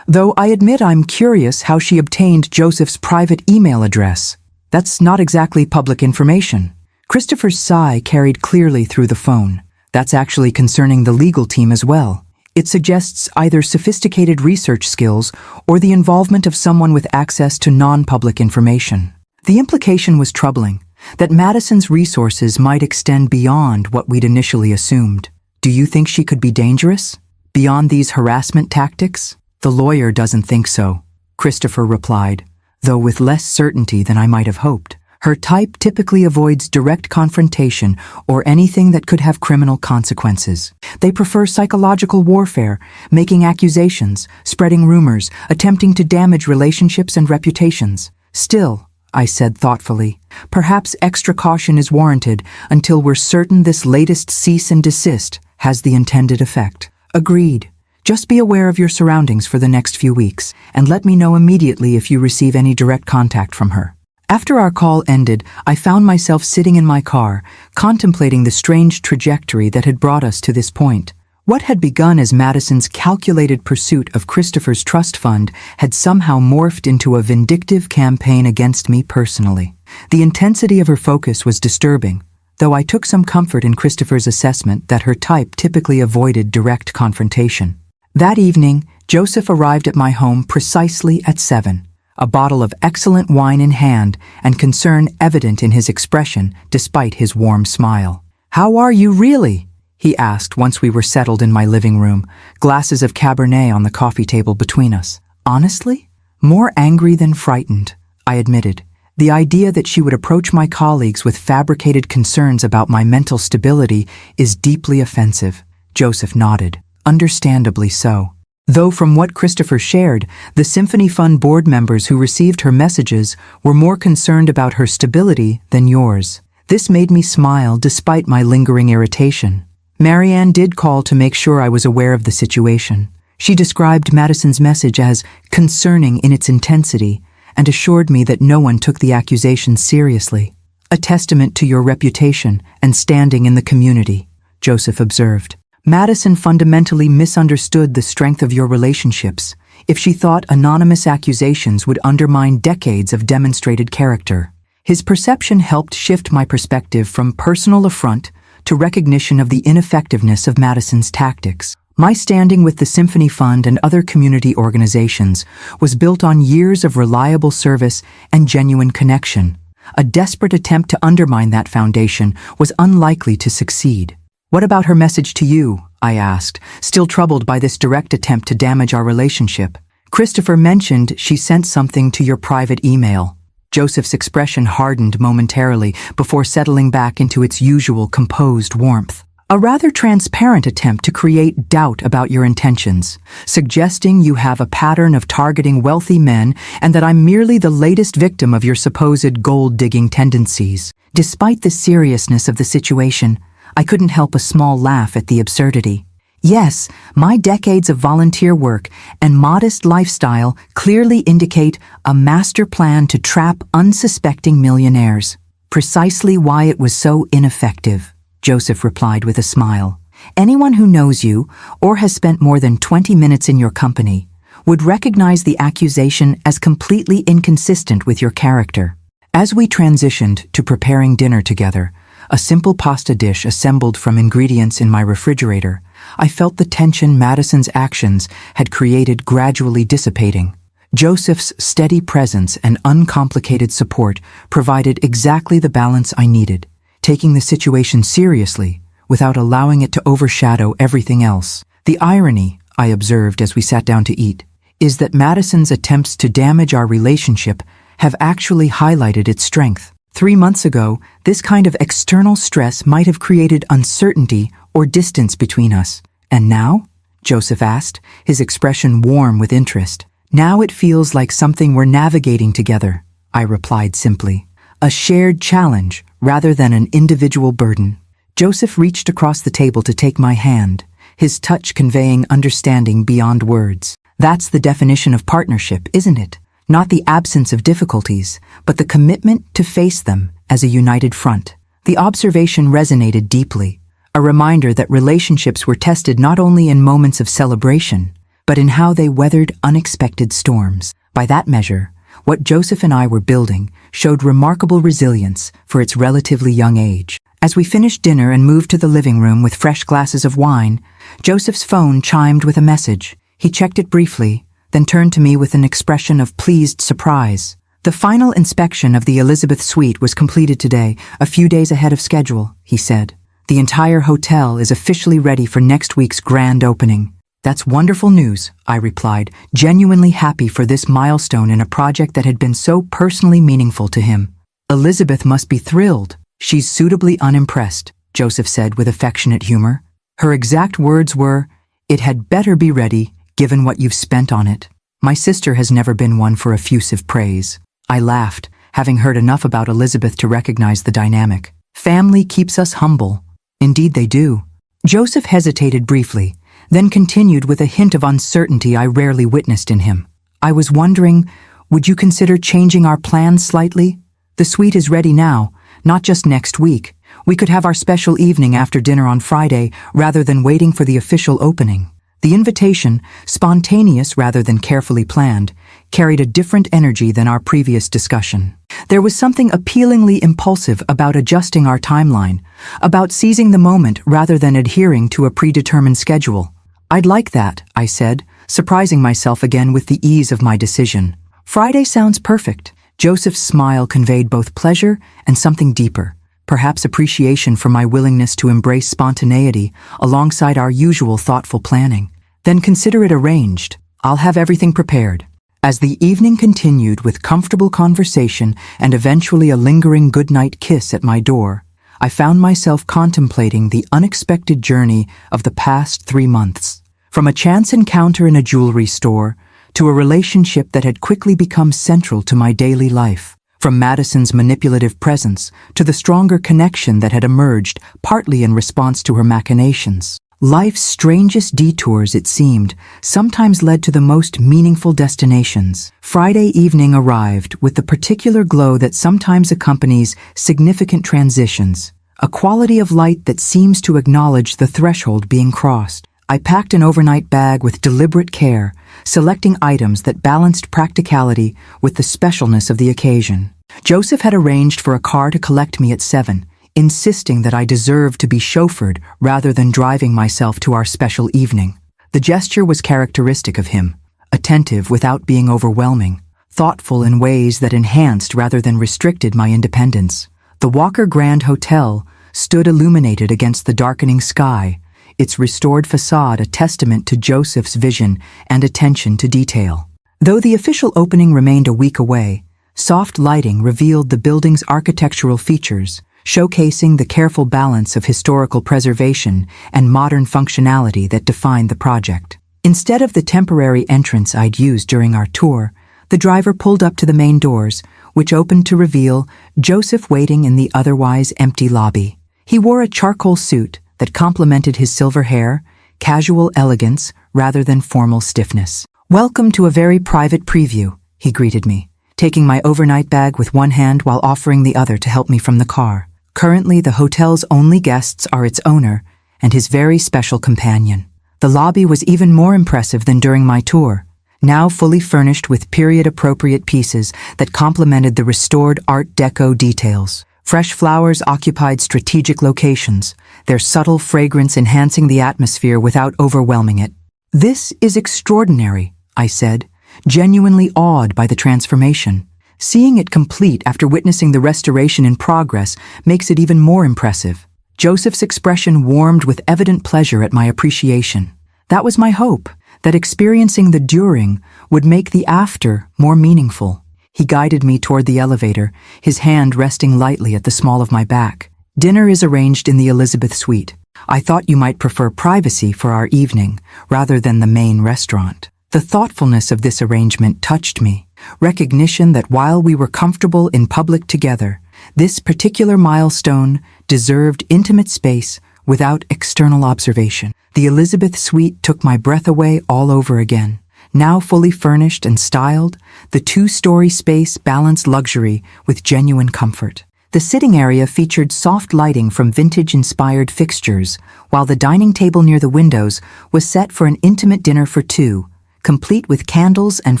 Speaker 1: though I admit I'm curious how she obtained Joseph's private email address. That's not exactly public information. Christopher's sigh carried clearly through the phone. That's actually concerning the legal team as well. It suggests either sophisticated research skills or the involvement of someone with access to non-public information. The implication was troubling, that Madison's resources might extend beyond what we'd initially assumed. Do you think she could be dangerous? Beyond these harassment tactics? The lawyer doesn't think so, Christopher replied, though with less certainty than I might have hoped. Her type typically avoids direct confrontation or anything that could have criminal consequences. They prefer psychological warfare, making accusations, spreading rumors, attempting to damage relationships and reputations. Still, I said thoughtfully, perhaps extra caution is warranted until we're certain this latest cease and desist has the intended effect. Agreed. Just be aware of your surroundings for the next few weeks, and let me know immediately if you receive any direct contact from her. After our call ended, I found myself sitting in my car, contemplating the strange trajectory that had brought us to this point. What had begun as Madison's calculated pursuit of Christopher's trust fund had somehow morphed into a vindictive campaign against me personally. The intensity of her focus was disturbing, though I took some comfort in Christopher's assessment that her type typically avoided direct confrontation. That evening, Joseph arrived at my home precisely at 7, a bottle of excellent wine in hand and concern evident in his expression despite his warm smile. "How are you really?" he asked once we were settled in my living room, glasses of Cabernet on the coffee table between us. "Honestly? More angry than frightened," I admitted. The idea that she would approach my colleagues with fabricated concerns about my mental stability is deeply offensive. Joseph nodded. Understandably so. Though from what Christopher shared, the Symphony Fund board members who received her messages were more concerned about her stability than yours. This made me smile despite my lingering irritation. Marianne did call to make sure I was aware of the situation. She described Madison's message as concerning in its intensity and assured me that no one took the accusations seriously. A testament to your reputation and standing in the community, Joseph observed. Madison fundamentally misunderstood the strength of your relationships if she thought anonymous accusations would undermine decades of demonstrated character. His perception helped shift my perspective from personal affront to recognition of the ineffectiveness of Madison's tactics. My standing with the Symphony Fund and other community organizations was built on years of reliable service and genuine connection. A desperate attempt to undermine that foundation was unlikely to succeed. "What about her message to you?" I asked, still troubled by this direct attempt to damage our relationship. "Christopher mentioned she sent something to your private email." Joseph's expression hardened momentarily before settling back into its usual composed warmth. "A rather transparent attempt to create doubt about your intentions, suggesting you have a pattern of targeting wealthy men and that I'm merely the latest victim of your supposed gold-digging tendencies. Despite the seriousness of the situation, I couldn't help a small laugh at the absurdity. Yes, my decades of volunteer work and modest lifestyle clearly indicate a master plan to trap unsuspecting millionaires. Precisely why it was so ineffective, Joseph replied with a smile. Anyone who knows you, or has spent more than 20 minutes in your company, would recognize the accusation as completely inconsistent with your character. As we transitioned to preparing dinner together, a simple pasta dish assembled from ingredients in my refrigerator, I felt the tension Madison's actions had created gradually dissipating. Joseph's steady presence and uncomplicated support provided exactly the balance I needed, taking the situation seriously without allowing it to overshadow everything else. The irony, I observed as we sat down to eat, is that Madison's attempts to damage our relationship have actually highlighted its strength. 3 months ago, this kind of external stress might have created uncertainty or distance between us. And now? Joseph asked, his expression warm with interest. Now it feels like something we're navigating together, I replied simply. A shared challenge rather than an individual burden. Joseph reached across the table to take my hand, his touch conveying understanding beyond words. That's the definition of partnership, isn't it? Not the absence of difficulties, but the commitment to face them as a united front. The observation resonated deeply, a reminder that relationships were tested not only in moments of celebration, but in how they weathered unexpected storms. By that measure, what Joseph and I were building showed remarkable resilience for its relatively young age. As we finished dinner and moved to the living room with fresh glasses of wine, Joseph's phone chimed with a message. He checked it briefly, then turned to me with an expression of pleased surprise. The final inspection of the Elizabeth suite was completed today, a few days ahead of schedule, he said. The entire hotel is officially ready for next week's grand opening. That's wonderful news, I replied, genuinely happy for this milestone in a project that had been so personally meaningful to him. Elizabeth must be thrilled. She's suitably unimpressed, Joseph said with affectionate humor. Her exact words were, "It had better be ready, given what you've spent on it." My sister has never been one for effusive praise. I laughed, having heard enough about Elizabeth to recognize the dynamic. Family keeps us humble. Indeed they do. Joseph hesitated briefly, then continued with a hint of uncertainty I rarely witnessed in him. I was wondering, would you consider changing our plans slightly? The suite is ready now, not just next week. We could have our special evening after dinner on Friday rather than waiting for the official opening. The invitation, spontaneous rather than carefully planned, carried a different energy than our previous discussion. There was something appealingly impulsive about adjusting our timeline, about seizing the moment rather than adhering to a predetermined schedule. I'd like that, I said, surprising myself again with the ease of my decision. Friday sounds perfect. Joseph's smile conveyed both pleasure and something deeper, perhaps appreciation for my willingness to embrace spontaneity alongside our usual thoughtful planning. Then consider it arranged. I'll have everything prepared. As the evening continued with comfortable conversation and eventually a lingering goodnight kiss at my door, I found myself contemplating the unexpected journey of the past 3 months. From a chance encounter in a jewelry store to a relationship that had quickly become central to my daily life. From Madison's manipulative presence to the stronger connection that had emerged partly in response to her machinations. Life's strangest detours, it seemed, sometimes led to the most meaningful destinations. Friday evening arrived with the particular glow that sometimes accompanies significant transitions, a quality of light that seems to acknowledge the threshold being crossed. I packed an overnight bag with deliberate care, selecting items that balanced practicality with the specialness of the occasion. Joseph had arranged for a car to collect me at 7, insisting that I deserved to be chauffeured rather than driving myself to our special evening. The gesture was characteristic of him, attentive without being overwhelming, thoughtful in ways that enhanced rather than restricted my independence. The Walker Grand Hotel stood illuminated against the darkening sky, its restored facade a testament to Joseph's vision and attention to detail. Though the official opening remained a week away, soft lighting revealed the building's architectural features, showcasing the careful balance of historical preservation and modern functionality that defined the project. Instead of the temporary entrance I'd used during our tour, the driver pulled up to the main doors, which opened to reveal Joseph waiting in the otherwise empty lobby. He wore a charcoal suit that complemented his silver hair, casual elegance rather than formal stiffness. "Welcome to a very private preview," he greeted me, taking my overnight bag with one hand while offering the other to help me from the car. Currently, the hotel's only guests are its owner and his very special companion. The lobby was even more impressive than during my tour, now fully furnished with period-appropriate pieces that complemented the restored Art Deco details. Fresh flowers occupied strategic locations, their subtle fragrance enhancing the atmosphere without overwhelming it. "This is extraordinary," I said, genuinely awed by the transformation. Seeing it complete after witnessing the restoration in progress makes it even more impressive. Joseph's expression warmed with evident pleasure at my appreciation. That was my hope, that experiencing the during would make the after more meaningful. He guided me toward the elevator, his hand resting lightly at the small of my back. "Dinner is arranged in the Elizabeth Suite. I thought you might prefer privacy for our evening, rather than the main restaurant." The thoughtfulness of this arrangement touched me, recognition that while we were comfortable in public together, this particular milestone deserved intimate space without external observation. The Elizabeth Suite took my breath away all over again. Now fully furnished and styled, the two-story space balanced luxury with genuine comfort. The sitting area featured soft lighting from vintage-inspired fixtures, while the dining table near the windows was set for an intimate dinner for two, complete with candles and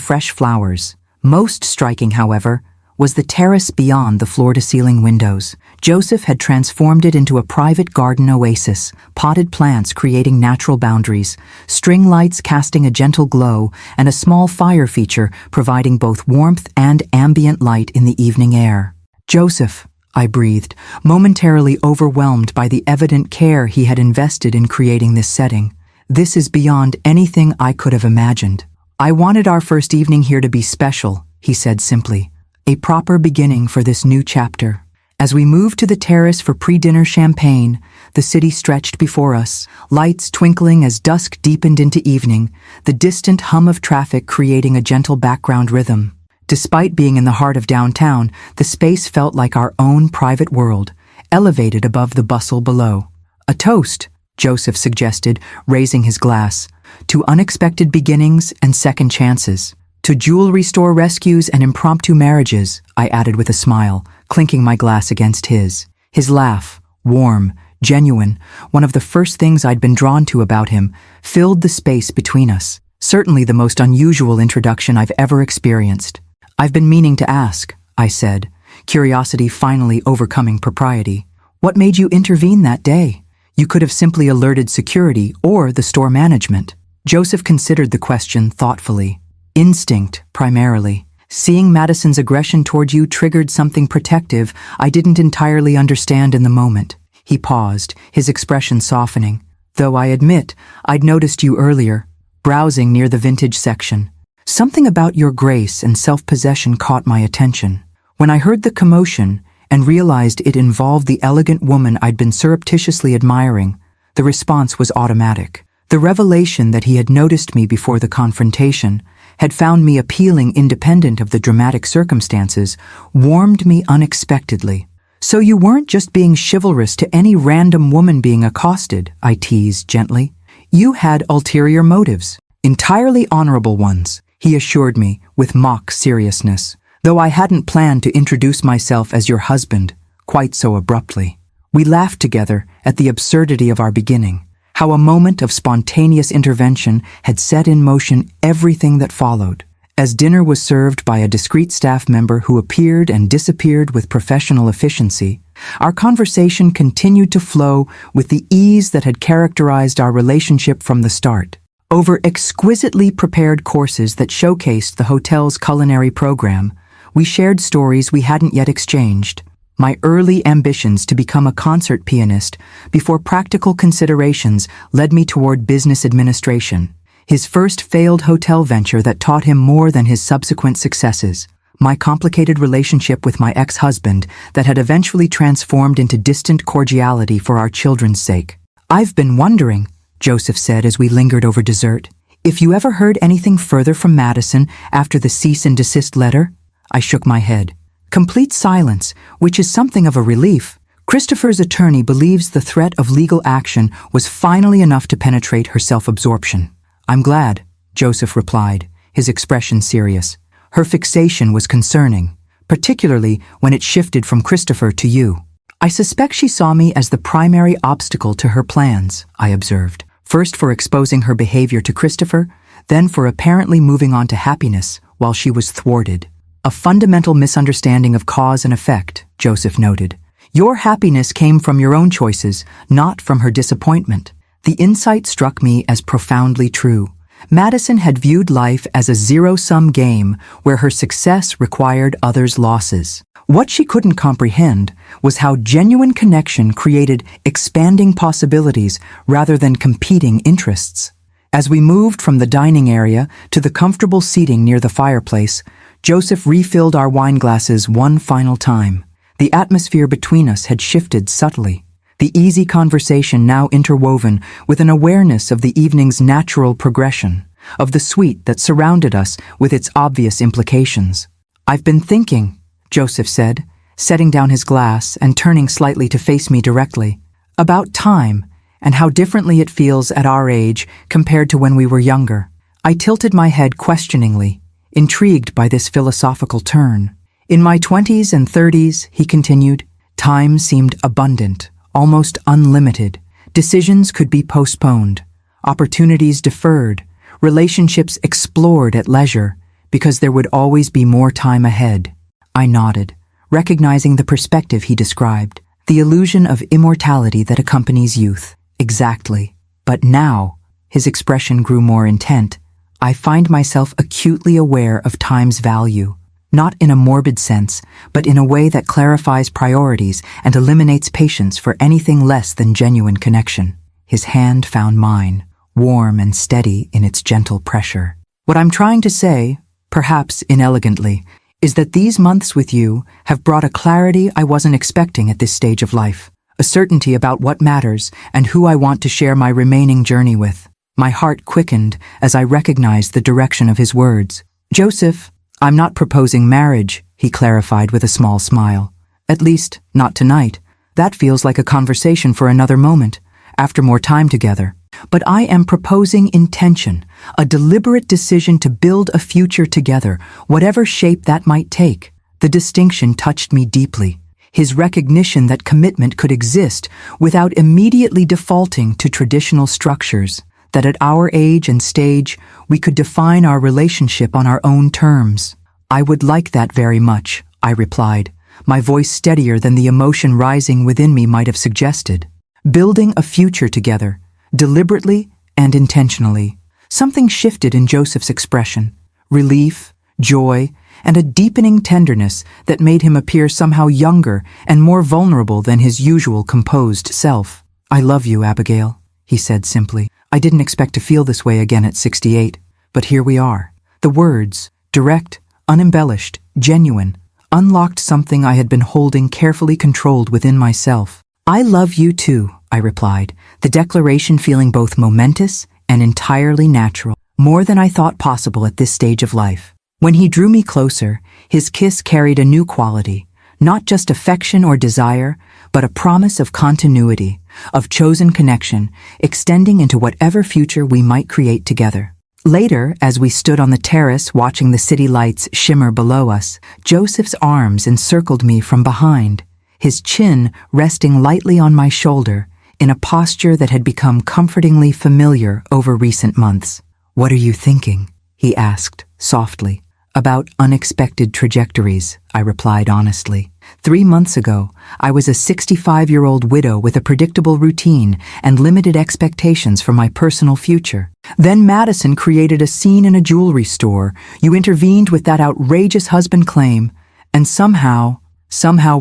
Speaker 1: fresh flowers. Most striking, however, was the terrace beyond the floor-to-ceiling windows. Joseph had transformed it into a private garden oasis, potted plants creating natural boundaries, string lights casting a gentle glow, and a small fire feature providing both warmth and ambient light in the evening air. "Joseph," I breathed, momentarily overwhelmed by the evident care he had invested in creating this setting. "This is beyond anything I could have imagined." "I wanted our first evening here to be special," he said simply. "A proper beginning for this new chapter." As we moved to the terrace for pre-dinner champagne, the city stretched before us, lights twinkling as dusk deepened into evening, the distant hum of traffic creating a gentle background rhythm. Despite being in the heart of downtown, the space felt like our own private world, elevated above the bustle below. "A toast," Joseph suggested, raising his glass, "to unexpected beginnings and second chances. To jewelry store rescues and impromptu marriages," I added with a smile, clinking my glass against his. His laugh, warm, genuine, one of the first things I'd been drawn to about him, filled the space between us. Certainly the most unusual introduction I've ever experienced. "I've been meaning to ask," I said, curiosity finally overcoming propriety. "What made you intervene that day? You could have simply alerted security or the store management." Joseph considered the question thoughtfully. "Instinct, primarily. Seeing Madison's aggression toward you triggered something protective I didn't entirely understand in the moment." He paused, his expression softening. "Though I admit, I'd noticed you earlier, browsing near the vintage section. Something about your grace and self-possession caught my attention. When I heard the commotion and realized it involved the elegant woman I'd been surreptitiously admiring, the response was automatic. The revelation that he had noticed me before the confrontation, had found me appealing independent of the dramatic circumstances, warmed me unexpectedly. "So you weren't just being chivalrous to any random woman being accosted," I teased gently. "You had ulterior motives, entirely honorable ones," he assured me with mock seriousness, "though I hadn't planned to introduce myself as your husband quite so abruptly." We laughed together at the absurdity of our beginning, how a moment of spontaneous intervention had set in motion everything that followed. As dinner was served by a discreet staff member who appeared and disappeared with professional efficiency, our conversation continued to flow with the ease that had characterized our relationship from the start. Over exquisitely prepared courses that showcased the hotel's culinary program, we shared stories we hadn't yet exchanged. My early ambitions to become a concert pianist before practical considerations led me toward business administration. His first failed hotel venture that taught him more than his subsequent successes. My complicated relationship with my ex-husband that had eventually transformed into distant cordiality for our children's sake. "I've been wondering," Joseph said as we lingered over dessert, "if you ever heard anything further from Madison after the cease and desist letter?" I shook my head. "Complete silence, which is something of a relief. Christopher's attorney believes the threat of legal action was finally enough to penetrate her self-absorption. I'm glad, Joseph replied, his expression serious. Her fixation was concerning, particularly when it shifted from Christopher to you. I suspect she saw me as the primary obstacle to her plans, I observed, first for exposing her behavior to Christopher, then for apparently moving on to happiness while she was thwarted. A fundamental misunderstanding of cause and effect, Joseph noted. Your happiness came from your own choices, not from her disappointment. The insight struck me as profoundly true. Madison had viewed life as a zero-sum game where her success required others' losses. What she couldn't comprehend was how genuine connection created expanding possibilities rather than competing interests. As we moved from the dining area to the comfortable seating near the fireplace, Joseph refilled our wine glasses one final time. The atmosphere between us had shifted subtly, the easy conversation now interwoven with an awareness of the evening's natural progression, of the sweet that surrounded us with its obvious implications. I've been thinking, Joseph said, setting down his glass and turning slightly to face me directly, about time and how differently it feels at our age compared to when we were younger. I tilted my head questioningly, intrigued by this philosophical turn. In my 20s and 30s, he continued, time seemed abundant, almost unlimited. Decisions could be postponed, opportunities deferred, relationships explored at leisure, because there would always be more time ahead. I nodded, recognizing the perspective he described, the illusion of immortality that accompanies youth. Exactly. But now, his expression grew more intent, I find myself acutely aware of time's value. Not in a morbid sense, but in a way that clarifies priorities and eliminates patience for anything less than genuine connection. His hand found mine, warm and steady in its gentle pressure. What I'm trying to say, perhaps inelegantly, is that these months with you have brought a clarity I wasn't expecting at this stage of life, a certainty about what matters and who I want to share my remaining journey with. My heart quickened as I recognized the direction of his words. Joseph, I'm not proposing marriage, he clarified with a small smile. At least, not tonight. That feels like a conversation for another moment, after more time together. But I am proposing intention, a deliberate decision to build a future together, whatever shape that might take. The distinction touched me deeply. His recognition that commitment could exist without immediately defaulting to traditional structures, that at our age and stage, we could define our relationship on our own terms. I would like that very much, I replied, my voice steadier than the emotion rising within me might have suggested. Building a future together, deliberately and intentionally. Something shifted in Joseph's expression, relief, joy, and a deepening tenderness that made him appear somehow younger and more vulnerable than his usual composed self. I love you, Abigail, he said simply. I didn't expect to feel this way again at 68, but here we are. The words, direct, unembellished, genuine, unlocked something I had been holding carefully controlled within myself. I love you too, I replied, the declaration feeling both momentous and entirely natural, more than I thought possible at this stage of life. When he drew me closer, his kiss carried a new quality, not just affection or desire, but a promise of continuity, of chosen connection, extending into whatever future we might create together. Later, as we stood on the terrace watching the city lights shimmer below us, Joseph's arms encircled me from behind, his chin resting lightly on my shoulder, in a posture that had become comfortingly familiar over recent months. What are you thinking? He asked, softly. About unexpected trajectories, I replied honestly. 3 months ago, I was a 65-year-old widow with a predictable routine and limited expectations for my personal future. Then Madison created a scene in a jewelry store. You intervened with that outrageous husband claim, and somehow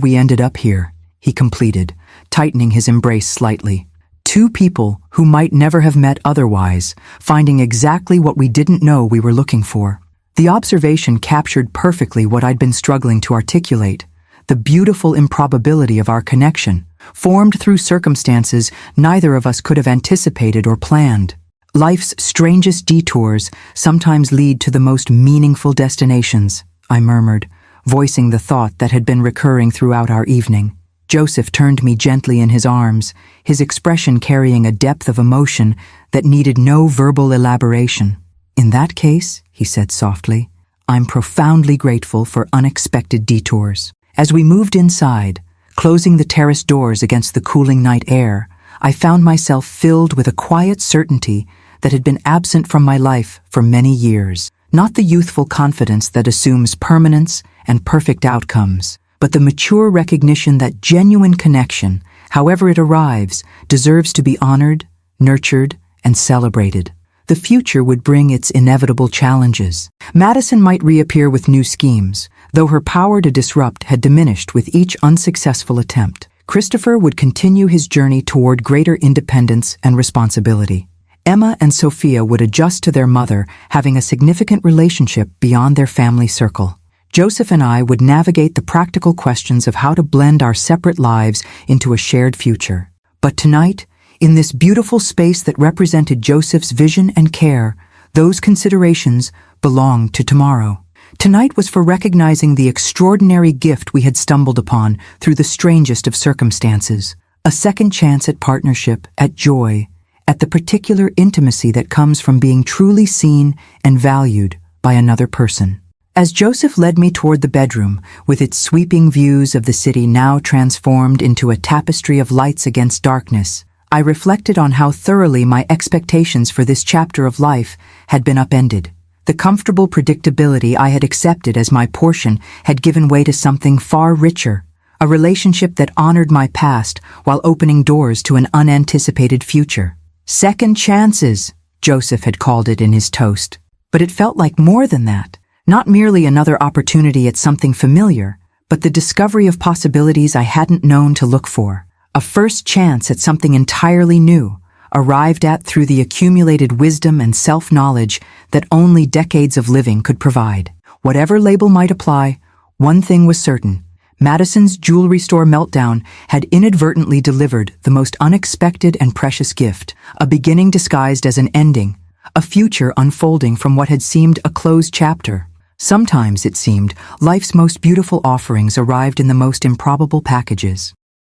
Speaker 1: we ended up here, he completed, tightening his embrace slightly. 2 people who might never have met otherwise, finding exactly what we didn't know we were looking for. The observation captured perfectly what I'd been struggling to articulate, the beautiful improbability of our connection, formed through circumstances neither of us could have anticipated or planned. Life's strangest detours sometimes lead to the most meaningful destinations, I murmured, voicing the thought that had been recurring throughout our evening. Joseph turned me gently in his arms, his expression carrying a depth of emotion that needed no verbal elaboration. "In that case," he said softly, "I'm profoundly grateful for unexpected detours." As we moved inside, closing the terrace doors against the cooling night air, I found myself filled with a quiet certainty that had been absent from my life for many years. Not the youthful confidence that assumes permanence and perfect outcomes, but the mature recognition that genuine connection, however it arrives, deserves to be honored, nurtured, and celebrated. The future would bring its inevitable challenges. Madison might reappear with new schemes, though her power to disrupt had diminished with each unsuccessful attempt. Christopher would continue his journey toward greater independence and responsibility. Emma and Sophia would adjust to their mother, having a significant relationship beyond their family circle. Joseph and I would navigate the practical questions of how to blend our separate lives into a shared future. But tonight, in this beautiful space that represented Joseph's vision and care, those considerations belonged to tomorrow. Tonight was for recognizing the extraordinary gift we had stumbled upon through the strangest of circumstances. A second chance at partnership, at joy, at the particular intimacy that comes from being truly seen and valued by another person. As Joseph led me toward the bedroom, with its sweeping views of the city now transformed into a tapestry of lights against darkness, I reflected on how thoroughly my expectations for this chapter of life had been upended. The comfortable predictability I had accepted as my portion had given way to something far richer, a relationship that honored my past while opening doors to an unanticipated future. Second chances, Joseph had called it in his toast. But it felt like more than that. Not merely another opportunity at something familiar, but the discovery of possibilities I hadn't known to look for. A first chance at something entirely new, arrived at through the accumulated wisdom and self-knowledge that only decades of living could provide. Whatever label might apply, one thing was certain. Madison's jewelry store meltdown had inadvertently delivered the most unexpected and precious gift, a beginning disguised as an ending, a future unfolding from what had seemed a closed chapter. Sometimes, it seemed, life's most beautiful offerings arrived in the most improbable packages.